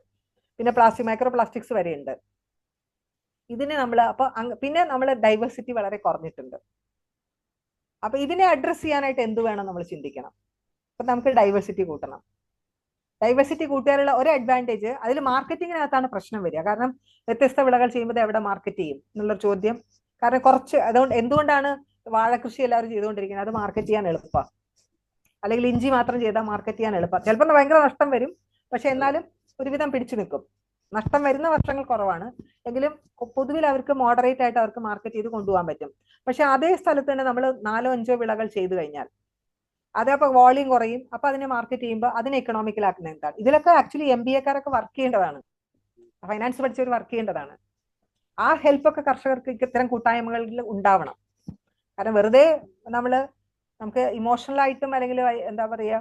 പിന്നെ മൈക്രോ പ്ലാസ്റ്റിക്സ് വരെ ഉണ്ട്. ഇതിനെ പിന്നെ നമ്മൾ ഡൈവേഴ്സിറ്റി വളരെ കുറഞ്ഞിട്ടുണ്ട്. അപ്പൊ ഇതിനെ അഡ്രസ് ചെയ്യാനായിട്ട് എന്ത് വേണം നമ്മൾ ചിന്തിക്കണം. അപ്പൊ നമുക്ക് ഡൈവേഴ്സിറ്റി കൂട്ടണം. ഡൈവേഴ്സിറ്റി കൂട്ടിയാലുള്ള ഒരു അഡ്വാൻറ്റേജ്, അതിൽ മാർക്കറ്റിങ്ങിനകത്താണ് പ്രശ്നം വരിക. കാരണം വ്യത്യസ്ത വിളകൾ ചെയ്യുമ്പോൾ എവിടെ മാർക്കറ്റ് ചെയ്യും എന്നുള്ളൊരു ചോദ്യം. കാരണം അതുകൊണ്ട് എന്തുകൊണ്ടാണ് വാഴകൃഷി എല്ലാവരും ചെയ്തുകൊണ്ടിരിക്കുന്നത്? അത് മാർക്കറ്റ് ചെയ്യാൻ എളുപ്പമാണ്. അല്ലെങ്കിൽ ഇഞ്ചി മാത്രം ചെയ്താൽ മാർക്കറ്റ് ചെയ്യാൻ എളുപ്പം. ചിലപ്പോൾ ഭയങ്കര നഷ്ടം വരും, പക്ഷെ എന്നാലും ഒരുവിധം പിടിച്ചു നിൽക്കും. നഷ്ടം വരുന്ന വർഷങ്ങൾ കുറവാണ്, എങ്കിലും പൊതുവിൽ അവർക്ക് മോഡറേറ്റ് ആയിട്ട് അവർക്ക് മാർക്കറ്റ് ചെയ്ത് കൊണ്ടുപോകാൻ പറ്റും. പക്ഷെ അതേ സ്ഥലത്ത് തന്നെ നമ്മൾ 4-5 വിളകൾ ചെയ്തു കഴിഞ്ഞാൽ അതപ്പോ വോളിയം കുറയും. അപ്പൊ അതിനെ മാർക്കറ്റ് ചെയ്യുമ്പോൾ അതിനെ എക്കണോമിക്കലാക്കുന്ന എന്താണ്? ഇതിലൊക്കെ ആക്ച്വലി MBA-കാരൊക്കെ വർക്ക് ചെയ്യേണ്ടതാണ്, ഫൈനാൻസ് പഠിച്ചവർ വർക്ക് ചെയ്യേണ്ടതാണ്. ആ ഹെൽപ്പൊക്കെ കർഷകർക്ക് ഇത്തരം കൂട്ടായ്മകളിൽ ഉണ്ടാവണം. കാരണം വെറുതെ നമുക്ക് ഇമോഷണൽ ആയിട്ടും അല്ലെങ്കിൽ എന്താ പറയാ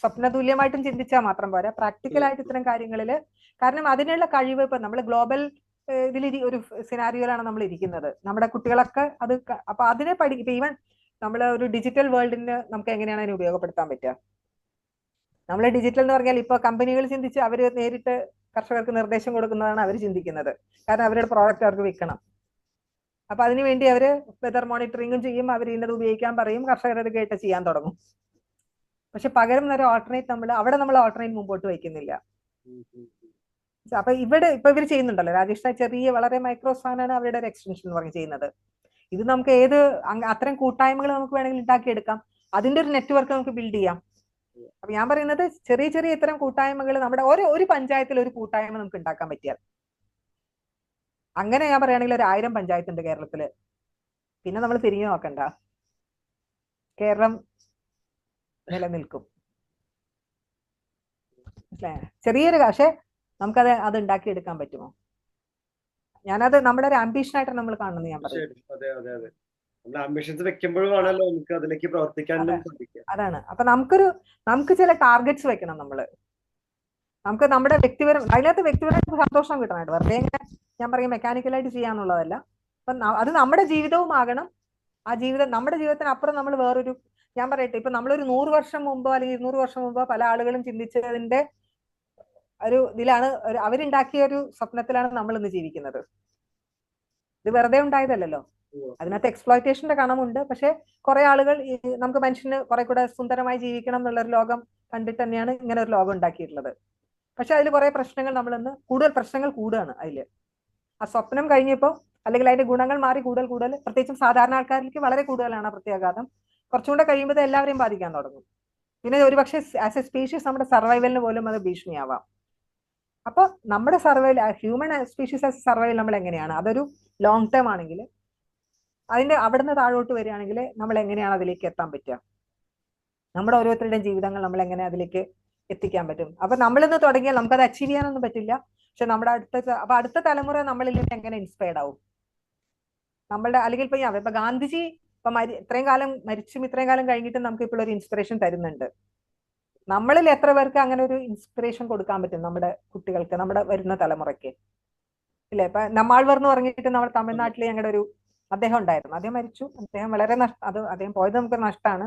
സ്വപ്നതുല്യമായിട്ടും ചിന്തിച്ചാൽ മാത്രം പോരാ, പ്രാക്ടിക്കലായിട്ട് ഇത്തരം കാര്യങ്ങളിൽ. കാരണം അതിനുള്ള കഴിവ് ഇപ്പൊ നമ്മൾ ഗ്ലോബൽ ഒരു സിനാരിയോയിലാണ് നമ്മൾ ഇരിക്കുന്നത്. നമ്മുടെ കുട്ടികളൊക്കെ അപ്പൊ അതിനെ ഇപ്പൊ ഈവൻ നമ്മൾ ഒരു ഡിജിറ്റൽ വേൾഡിന് നമുക്ക് എങ്ങനെയാണ് അതിനെ ഉപയോഗപ്പെടുത്താൻ പറ്റുക? നമ്മൾ ഡിജിറ്റൽ എന്ന് പറഞ്ഞാൽ ഇപ്പൊ കമ്പനികൾ ചിന്തിച്ച് അവർ നേരിട്ട് കർഷകർക്ക് നിർദ്ദേശം കൊടുക്കുന്നതാണ് അവർ ചിന്തിക്കുന്നത്. കാരണം അവരുടെ പ്രോഡക്റ്റ് അവർക്ക് വിൽക്കണം. അപ്പൊ അതിനുവേണ്ടി അവര് വെതർ മോണിറ്ററിങ്ങും ചെയ്യും, അവർ ഇന്നത് ഉപയോഗിക്കാൻ പറയും, കർഷകർ അത് കേട്ട് ചെയ്യാൻ തുടങ്ങും. പക്ഷെ പകരം ഒരു ഓൾട്ടർനേറ്റ് നമ്മൾ ഓൾട്ടർനേറ്റ് മുമ്പോട്ട് വയ്ക്കുന്നില്ല. അപ്പൊ ഇവർ ചെയ്യുന്നുണ്ടല്ലോ, രാജേഷ് ചെറിയ വളരെ മൈക്രോ സാധനമാണ് അവരുടെ ഒരു എക്സ്റ്റൻഷൻ എന്ന് പറഞ്ഞ് ചെയ്യുന്നത്. ഇത് നമുക്ക് അത്തരം കൂട്ടായ്മകൾ നമുക്ക് വേണമെങ്കിൽ ഉണ്ടാക്കിയെടുക്കാം. അതിന്റെ ഒരു നെറ്റ്വർക്ക് നമുക്ക് ബിൽഡ് ചെയ്യാം. അപ്പൊ ഞാൻ പറയുന്നത് ചെറിയ ചെറിയ ഇത്തരം കൂട്ടായ്മകൾ നമ്മുടെ ഒരു പഞ്ചായത്തിൽ ഒരു കൂട്ടായ്മ നമുക്ക് ഉണ്ടാക്കാൻ പറ്റിയാൽ, അങ്ങനെ ഞാൻ പറയുകയാണെങ്കിൽ 1000 പഞ്ചായത്ത് ഉണ്ട് കേരളത്തില്. പിന്നെ നമ്മൾ തിരിഞ്ഞു നോക്കണ്ട, കേരളം നിലനിൽക്കും. ചെറിയൊരു പക്ഷെ അത് ഉണ്ടാക്കിയെടുക്കാൻ പറ്റുമോ? ഞാനത് നമ്മുടെ ഒരു ആംബിഷൻ ആയിട്ട് നമ്മൾ കാണുന്നത് ഞാൻ പറയുന്നത്. അതാണ്. അപ്പൊ നമുക്ക് ചില ടാർഗറ്റ്സ് വെക്കണം. നമുക്ക് നമ്മുടെ അതിനകത്ത് വ്യക്തിപരമായിട്ട് സന്തോഷം കിട്ടണമായിട്ട് വെറുതെ ഇങ്ങനെ ഞാൻ പറയും മെക്കാനിക്കലായിട്ട് ചെയ്യാന്നുള്ളതല്ല. അപ്പൊ അത് നമ്മുടെ ജീവിതവും ആകണം. ആ നമ്മുടെ ജീവിതത്തിനപ്പുറം നമ്മൾ വേറൊരു, ഞാൻ പറയട്ടെ, ഇപ്പൊ നമ്മളൊരു 100 വർഷം മുമ്പോ അല്ലെങ്കിൽ 200 വർഷം മുമ്പോ പല ആളുകളും ചിന്തിച്ചതിന്റെ ഇതിലാണ് അവരുണ്ടാക്കിയ ഒരു സ്വപ്നത്തിലാണ് നമ്മൾ ഇന്ന് ജീവിക്കുന്നത്. ഇത് വെറുതെ ഉണ്ടായതല്ലല്ലോ. അതിനകത്ത് എക്സ്പ്ലോയിറ്റേഷന്റെ കണമുണ്ട്. പക്ഷെ കുറെ ആളുകൾ നമുക്ക് മനുഷ്യന് കുറെ കൂടെ സുന്ദരമായി ജീവിക്കണം എന്നുള്ളൊരു ലോകം കണ്ടിട്ട് തന്നെയാണ് ഇങ്ങനെ ഒരു ലോകം ഉണ്ടാക്കിയിട്ടുള്ളത്. പക്ഷെ അതിൽ കുറെ പ്രശ്നങ്ങൾ നമ്മളിന്ന് കൂടുതൽ പ്രശ്നങ്ങൾ കൂടുകയാണ്. അതില് ആ സ്വപ്നം കഴിഞ്ഞപ്പോൾ അല്ലെങ്കിൽ അതിന്റെ ഗുണങ്ങൾ മാറി കൂടുതൽ പ്രത്യേകിച്ചും സാധാരണ ആൾക്കാർക്ക് വളരെ കൂടുതലാണ് ആ പ്രത്യാഘാതം. കുറച്ചുകൂടെ കഴിയുമ്പോൾ എല്ലാവരെയും ബാധിക്കാൻ തുടങ്ങും. പിന്നെ ഒരുപക്ഷെ ആസ് എ സ്പീഷീസ് നമ്മുടെ സർവൈവലിന് പോലും അത് ഭീഷണിയാവാം. അപ്പൊ നമ്മുടെ survival, human species as survival നമ്മൾ എങ്ങനെയാണ്, അതൊരു ലോങ് ടേം ആണെങ്കിൽ അതിന്റെ അവിടുന്ന് താഴോട്ട് വരികയാണെങ്കിൽ നമ്മൾ എങ്ങനെയാണ് അതിലേക്ക് എത്താൻ പറ്റുക, നമ്മുടെ ഓരോരുത്തരുടെയും ജീവിതങ്ങൾ നമ്മൾ എങ്ങനെ അതിലേക്ക് എത്തിക്കാൻ പറ്റും. അപ്പൊ നമ്മളിന്ന് തുടങ്ങിയാൽ നമുക്കത് അച്ചീവ് ചെയ്യാനൊന്നും പറ്റില്ല. പക്ഷെ നമ്മുടെ അടുത്ത തലമുറ നമ്മളിൽ നിന്ന് എങ്ങനെ ഇൻസ്പയർഡ് ആവും നമ്മളുടെ, അല്ലെങ്കിൽ ഇപ്പൊ ഗാന്ധിജി ഇത്രയും കാലം മരിച്ചും ഇത്രയും കാലം കഴിഞ്ഞിട്ടും നമുക്ക് ഇപ്പോൾ ഒരു ഇൻസ്പിറേഷൻ തരുന്നുണ്ട്. നമ്മളിൽ എത്ര പേർക്ക് അങ്ങനെ ഒരു ഇൻസ്പിറേഷൻ കൊടുക്കാൻ പറ്റും നമ്മുടെ കുട്ടികൾക്ക്, നമ്മുടെ വരുന്ന തലമുറയ്ക്ക് ഇല്ലേ? ഇപ്പൊ നമ്മാൾവർ എന്ന് പറഞ്ഞിട്ട് നമ്മുടെ തമിഴ്നാട്ടിൽ ഞങ്ങളുടെ ഒരു അദ്ദേഹം ഉണ്ടായിരുന്നു. അദ്ദേഹം മരിച്ചു. അദ്ദേഹം വളരെ അദ്ദേഹം പോയത് നമുക്ക് നഷ്ടമാണ്.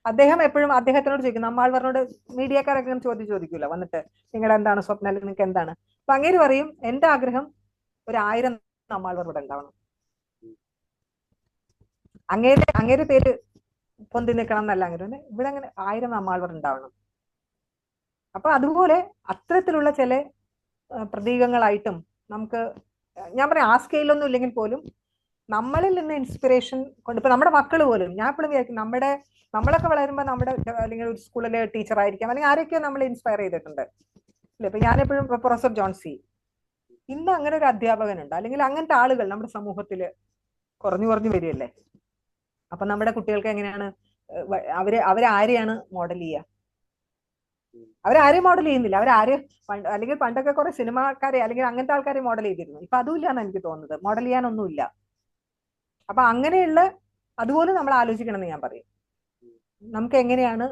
അദ്ദേഹം എപ്പോഴും അദ്ദേഹത്തിനോട് ചോദിക്കും, നമ്മാൾവറിനോട് മീഡിയക്കാരൊക്കെ ചോദിക്കൂല വന്നിട്ട്, നിങ്ങളുടെ എന്താണ് സ്വപ്നം, അല്ലെങ്കിൽ നിങ്ങൾക്ക് എന്താണ്. അപ്പൊ അങ്ങേര് പറയും, എന്റെ ആഗ്രഹം 1000 നമ്മാൾവർ ഇവിടെ ഉണ്ടാവണം. അങ്ങേര് പേര് പൊന്തി നിൽക്കണം എന്നല്ല, അങ്ങനെ ഇവിടെ അങ്ങനെ 1000 നമ്മാൾവർ ഉണ്ടാവണം. അപ്പൊ അതുപോലെ അത്തരത്തിലുള്ള ചില പ്രതീകങ്ങളായിട്ടും നമുക്ക്, ഞാൻ പറയാം, ആ സ്കെയിലൊന്നും ഇല്ലെങ്കിൽ പോലും നമ്മളിൽ നിന്ന് ഇൻസ്പിറേഷൻ കൊണ്ട്, ഇപ്പൊ നമ്മുടെ മക്കൾ പോലും, ഞാൻ എപ്പോഴും വിചാരിക്കും, നമ്മളൊക്കെ വളരുമ്പോൾ നമ്മുടെ അല്ലെങ്കിൽ ഒരു സ്കൂളിലെ ടീച്ചർ ആയിരിക്കാം, അല്ലെങ്കിൽ ആരൊക്കെയോ നമ്മൾ ഇൻസ്പയർ ചെയ്തിട്ടുണ്ട് ഇല്ല. ഇപ്പൊ ഞാനെപ്പോഴും പ്രൊഫസർ ജോൺസി, ഇന്ന് അങ്ങനെ ഒരു അധ്യാപകനുണ്ട്, അല്ലെങ്കിൽ അങ്ങനത്തെ ആളുകൾ നമ്മുടെ സമൂഹത്തിൽ കുറഞ്ഞു വരികയല്ലേ. അപ്പൊ നമ്മുടെ കുട്ടികൾക്ക് എങ്ങനെയാണ് അവരാരെയാണ് മോഡൽ ചെയ്യുക? അവരാരെയും മോഡൽ ചെയ്യുന്നില്ല. അല്ലെങ്കിൽ പണ്ടൊക്കെ കുറെ സിനിമാക്കാരെ അല്ലെങ്കിൽ അങ്ങനത്തെ ആൾക്കാരെ മോഡൽ ചെയ്തിരുന്നു. ഇപ്പൊ അതും ഇല്ലാന്ന് എനിക്ക് തോന്നുന്നത്. മോഡൽ ചെയ്യാനൊന്നുമില്ല. അപ്പൊ അങ്ങനെയുള്ള അതുപോലും നമ്മൾ ആലോചിക്കണം എന്ന് ഞാൻ പറയും. നമുക്ക് എങ്ങനെയാണ്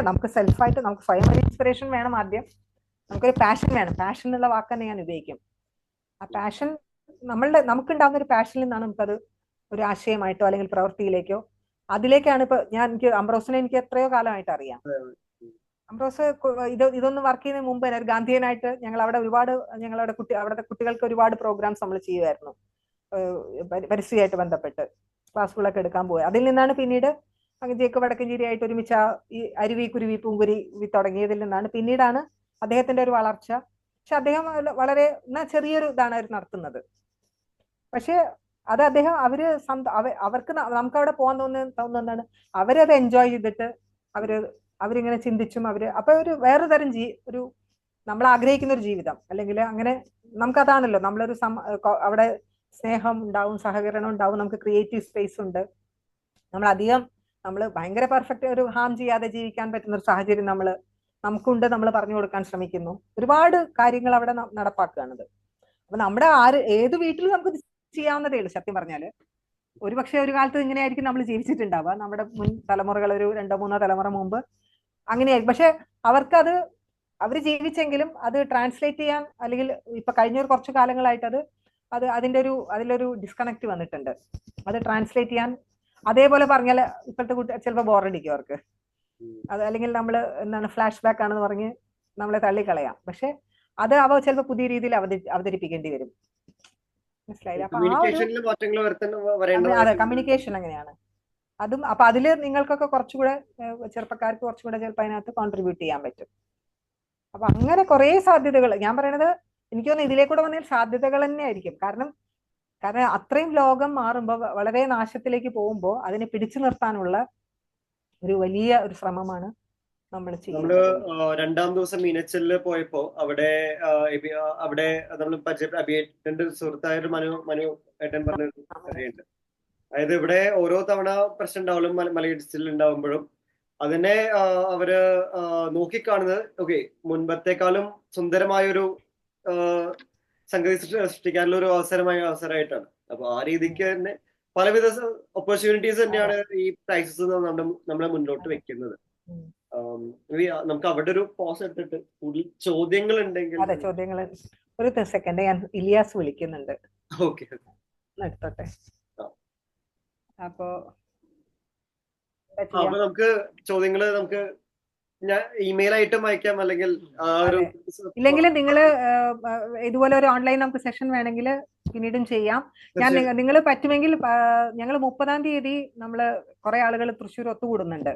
നമുക്ക് സെൽഫായിട്ട് നമുക്ക് സ്വയം ഒരു ഇൻസ്പിറേഷൻ വേണം. ആദ്യം നമുക്കൊരു പാഷൻ വേണം. പാഷൻ എന്നുള്ള വാക്ക് തന്നെ ഞാൻ ഉപയോഗിക്കും. ആ പാഷൻ നമുക്കുണ്ടാകുന്ന ഒരു പാഷനിൽ നിന്നാണ് നമുക്കത് ഒരു ആശയമായിട്ടോ അല്ലെങ്കിൽ പ്രവൃത്തിയിലേക്കോ, അതിലേക്കാണ്. ഇപ്പൊ എനിക്ക് അംബ്രോസിനെ എനിക്ക് എത്രയോ കാലമായിട്ട് അറിയാം. അംബ്രോസ് ഇതൊന്നും വർക്ക് ചെയ്യുന്നതിന് മുമ്പ് ഒരു ഗാന്ധിയനായിട്ട് ഞങ്ങൾ അവിടെ അവിടുത്തെ കുട്ടികൾക്ക് ഒരുപാട് പ്രോഗ്രാംസ് നമ്മൾ ചെയ്യുമായിരുന്നു, പരിസ്ഥിതിയായിട്ട് ബന്ധപ്പെട്ട് ക്ലാസ്സുകളൊക്കെ എടുക്കാൻ പോയി. അതിൽ നിന്നാണ് പിന്നീട് ജേക്കബ് വടക്കഞ്ചേരി ആയിട്ട് ഒരുമിച്ച് ഈ അരുവി കുരുവി പൂങ്കുരി തുടങ്ങിയതിൽ നിന്നാണ് പിന്നീടാണ് അദ്ദേഹത്തിന്റെ ഒരു വളർച്ച. പക്ഷെ അദ്ദേഹം വളരെ ചെറിയൊരു ഇതാണ് അവർ നടത്തുന്നത്. പക്ഷെ അത് അദ്ദേഹം അവർക്ക് നമുക്ക് അവിടെ പോകാൻ തോന്നുന്നതാണ്, അവരത് എൻജോയ് ചെയ്തിട്ട് അവരിങ്ങനെ ചിന്തിച്ചും അപ്പൊ ഒരു വേറെ തരം ഒരു നമ്മൾ ആഗ്രഹിക്കുന്ന ഒരു ജീവിതം, അല്ലെങ്കിൽ അങ്ങനെ നമുക്കതാണല്ലോ, നമ്മളൊരു അവിടെ സ്നേഹം ഉണ്ടാവും, സഹകരണം ഉണ്ടാവും, നമുക്ക് ക്രിയേറ്റീവ് സ്പേസ് ഉണ്ട്. നമ്മൾ ഭയങ്കര പെർഫെക്റ്റ് ഒരു ഹാം ചെയ്യാതെ ജീവിക്കാൻ പറ്റുന്ന ഒരു സാഹചര്യം നമുക്കുണ്ട്. നമ്മൾ പറഞ്ഞു കൊടുക്കാൻ ശ്രമിക്കുന്നു. ഒരുപാട് കാര്യങ്ങൾ അവിടെ നടപ്പാക്കുകയാണത്. അപ്പൊ നമ്മുടെ ഏത് വീട്ടിലും നമുക്ക് ചെയ്യാവുന്നതേ ഉള്ളൂ. സത്യം പറഞ്ഞാല് ഒരുപക്ഷെ ഒരു കാലത്ത് ഇങ്ങനെയായിരിക്കും നമ്മൾ ജീവിച്ചിട്ടുണ്ടാവുക. നമ്മുടെ മുൻ തലമുറകൾ ഒരു 2-3 തലമുറ മുമ്പ് അങ്ങനെയായിരിക്കും. പക്ഷെ അവർ ജീവിച്ചെങ്കിലും അത് ട്രാൻസ്ലേറ്റ് ചെയ്യാൻ, അല്ലെങ്കിൽ ഇപ്പൊ കഴിഞ്ഞ കുറച്ചു കാലങ്ങളായിട്ട് അതിലൊരു ഡിസ്കണക്ട് വന്നിട്ടുണ്ട്. അത് ട്രാൻസ്ലേറ്റ് ചെയ്യാൻ അതേപോലെ പറഞ്ഞാൽ ഇപ്പോഴത്തെ കുട്ടി ചിലപ്പോൾ ബോറടിക്കും അവർക്ക്. അല്ലെങ്കിൽ നമ്മൾ എന്താണ് ഫ്ലാഷ് ബാക്ക് ആണെന്ന് പറഞ്ഞ് നമ്മളെ തള്ളിക്കളയാം. പക്ഷെ അത് ചിലപ്പോൾ പുതിയ രീതിയിൽ അവതരിപ്പിക്കേണ്ടി വരും. മനസ്സിലായില്ല? അതെ, കമ്മ്യൂണിക്കേഷൻ അങ്ങനെയാണ്. അപ്പൊ അതില് നിങ്ങൾക്കൊക്കെ കുറച്ചുകൂടെ ചെറുപ്പക്കാർക്ക് കുറച്ചുകൂടെ ചിലപ്പോൾ അതിനകത്ത് കോൺട്രിബ്യൂട്ട് ചെയ്യാൻ പറ്റും. അപ്പൊ അങ്ങനെ കുറെ സാധ്യതകൾ, ഞാൻ പറയണത് എനിക്ക് തോന്നുന്നു ഇതിലേക്കൂടെ വന്നതിൽ സാധ്യതകൾ തന്നെ ആയിരിക്കും. കാരണം അത്രയും ലോകം മാറുമ്പോൾ, വളരെ നാശത്തിലേക്ക് പോകുമ്പോൾ അതിനെ പിടിച്ചു നിർത്താനുള്ള ഒരു വലിയ ഒരു ശ്രമമാണ് നമ്മൾ ചെയ്യുന്നത്. 2ാം ദിവസം മീനച്ചലില് പോയപ്പോ അവിടെ നമ്മൾ അഭിയേട്ടന്റെ സുഹൃത്തായ ഒരു മനു ഏട്ടൻ പറഞ്ഞ കാര്യമുണ്ട്. അതായത് ഇവിടെ ഓരോ തവണ പ്രശ്നം ഉണ്ടാവുമ്പോഴും മലയിടിച്ചിൽ ഉണ്ടാവുമ്പോഴും അതിനെ അവര് നോക്കിക്കാണുന്നത് മുൻപത്തെക്കാളും സുന്ദരമായൊരു സംഗതി സൃഷ്ടിക്കാനുള്ള ഒരു അവസരമായിട്ടാണ്. അപ്പൊ ആ രീതിക്ക് തന്നെ പലവിധ ഓപ്പർച്യൂണിറ്റീസ് തന്നെയാണ് ഈ പ്രൈസസ് നമ്മളെ മുന്നോട്ട് വെക്കുന്നത്. നമുക്ക് അവിടെ ഒരു പോസ് എടുത്തിട്ട് കൂടുതൽ ചോദ്യങ്ങൾ ഉണ്ടെങ്കിൽ. അതെ, ചോദ്യങ്ങൾ ഒരു സെക്കൻഡ്, ഞാൻ ഇലിയാസ് വിളിക്കുന്നുണ്ട്. ഓക്കെ, എടുത്തോട്ടെ. അപ്പൊ നമുക്ക് ചോദ്യങ്ങള് നമുക്ക് ഇമെയിൽ ആയിട്ടും അയക്കാം, അല്ലെങ്കിൽ ഇല്ലെങ്കിൽ നിങ്ങൾ ഇതുപോലെ ഒരു ഓൺലൈൻ നമുക്ക് സെഷൻ വേണമെങ്കിൽ പിന്നീടും ചെയ്യാം. ഞാൻ നിങ്ങൾ പറ്റുമെങ്കിൽ ഞങ്ങൾ 30-ാം തീയതി നമ്മൾ കുറെ ആളുകൾ തൃശ്ശൂർ ഒത്തുകൂടുന്നുണ്ട്.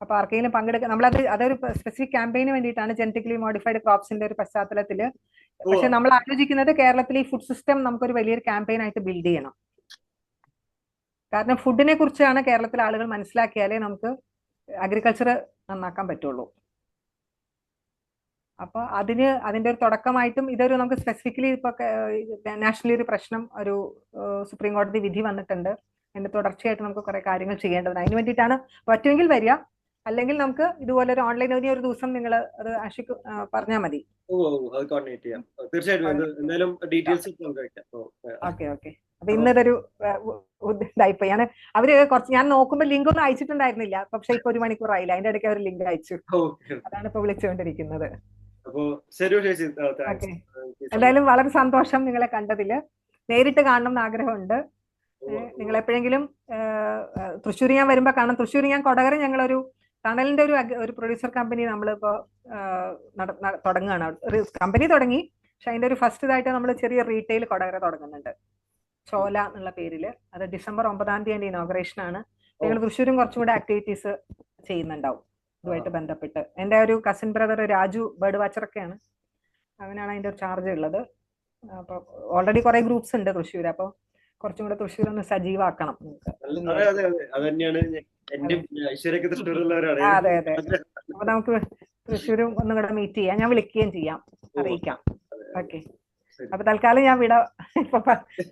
അപ്പൊ ആർക്കെങ്കിലും പങ്കെടുക്കാം. അതൊരു സ്പെസിഫിക് ക്യാമ്പയിന് വേണ്ടിയിട്ടാണ്, ജനറ്റിക്കലി മോഡിഫൈഡ് ക്രോപ്സിന്റെ ഒരു പശ്ചാത്തലത്തിൽ. പക്ഷെ നമ്മൾ ആലോചിക്കുന്നത് കേരളത്തിൽ ഈ ഫുഡ് സിസ്റ്റം നമുക്കൊരു വലിയൊരു ക്യാമ്പയിൻ ആയിട്ട് ബിൽഡ് ചെയ്യണം. കാരണം ഫുഡിനെ കുറിച്ചാണ് കേരളത്തിലെ ആളുകൾ മനസ്സിലാക്കിയാലേ നമുക്ക് അഗ്രികൾച്ചർ നന്നാക്കാൻ പറ്റുള്ളൂ. അപ്പൊ അതിന്റെ ഒരു തുടക്കമായിട്ടും ഇതൊരു നമുക്ക് സ്പെസിഫിക്കലി ഇപ്പൊ നാഷണലി ഒരു പ്രശ്നം, ഒരു സുപ്രീം കോടതി വിധി വന്നിട്ടുണ്ട്. അതിന്റെ തുടർച്ചയായിട്ട് നമുക്ക് കുറെ കാര്യങ്ങൾ ചെയ്യേണ്ടതുണ്ട്. അതിന് വേണ്ടിയിട്ടാണ് പറ്റുമെങ്കിൽ വരിക. അല്ലെങ്കിൽ നമുക്ക് ഇതുപോലെ ഒരു ഓൺലൈൻ ഒരു ദിവസം നിങ്ങൾ അത് ആഷിക്ക് പറഞ്ഞാൽ മതി. അത് കോർഡിനേറ്റ് ചെയ്യാം. തീർച്ചയായിട്ടും എന്തായാലും ഡീറ്റെയിൽസ് പങ്കുവയ്ക്കാം. ഓക്കെ. അപ്പൊ ഇന്നതൊരു ഇതായിപ്പോയി. അവര് കുറച്ച് ഞാൻ നോക്കുമ്പോൾ ലിങ്ക് ഒന്നും അയച്ചിട്ടുണ്ടായിരുന്നില്ല. പക്ഷെ ഇപ്പൊ 1 മണിക്കൂറായില്ല. അതിന്റെ ഇടയ്ക്ക് അവർ ലിങ്ക് അയച്ചു. അതാണ് ഇപ്പൊ വിളിച്ചുകൊണ്ടിരിക്കുന്നത്. ഓക്കെ. എന്തായാലും വളരെ സന്തോഷം നിങ്ങളെ കണ്ടതില്. നേരിട്ട് കാണണം എന്ന് ആഗ്രഹമുണ്ട്. നിങ്ങൾ എപ്പോഴെങ്കിലും തൃശ്ശൂർ ഞാൻ വരുമ്പോ കാണാം. തൃശ്ശൂർ ഞാൻ കൊടകര ഞങ്ങളൊരു തണലിന്റെ ഒരു പ്രൊഡ്യൂസർ കമ്പനി നമ്മളിപ്പോ തുടങ്ങുകയാണ്. ഒരു കമ്പനി തുടങ്ങി. പക്ഷെ അതിന്റെ ഒരു ഫസ്റ്റ് ഇതായിട്ട് നമ്മൾ ചെറിയ റീറ്റെയിൽ കൊടകര തുടങ്ങുന്നുണ്ട്, ചോല എന്നുള്ള പേരില്. അത് ഡിസംബർ 9-ാം തീയതി ഇനോഗ്രേഷൻ ആണ്. ഞങ്ങൾ തൃശ്ശൂരും കുറച്ചും കൂടെ ആക്ടിവിറ്റീസ് ചെയ്യുന്നുണ്ടാവും ഇതുമായിട്ട് ബന്ധപ്പെട്ട്. എന്റെ ഒരു കസിൻ ബ്രദർ രാജു ബേർഡ് വാച്ചറൊക്കെയാണ്, അവനാണ് അതിന്റെ ഒരു ചാർജ് ഉള്ളത്. അപ്പൊ ഓൾറെഡി കുറെ ഗ്രൂപ്പ്സ് ഉണ്ട് തൃശ്ശൂർ. അപ്പൊ കുറച്ചും കൂടെ തൃശ്ശൂർ ഒന്ന് സജീവാക്കണം നമുക്ക്. അതെ. അപ്പൊ നമുക്ക് തൃശ്ശൂരും ഒന്നും കൂടെ മീറ്റ് ചെയ്യാം. ഞാൻ വിളിക്കുകയും ചെയ്യാം, അറിയിക്കാം. ഓക്കെ. അപ്പൊ തൽക്കാലം ഞാൻ ഇപ്പൊ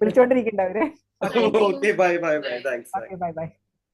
വിളിച്ചോണ്ടിരിക്കണ്ടവര്. ബൈ. ബൈ.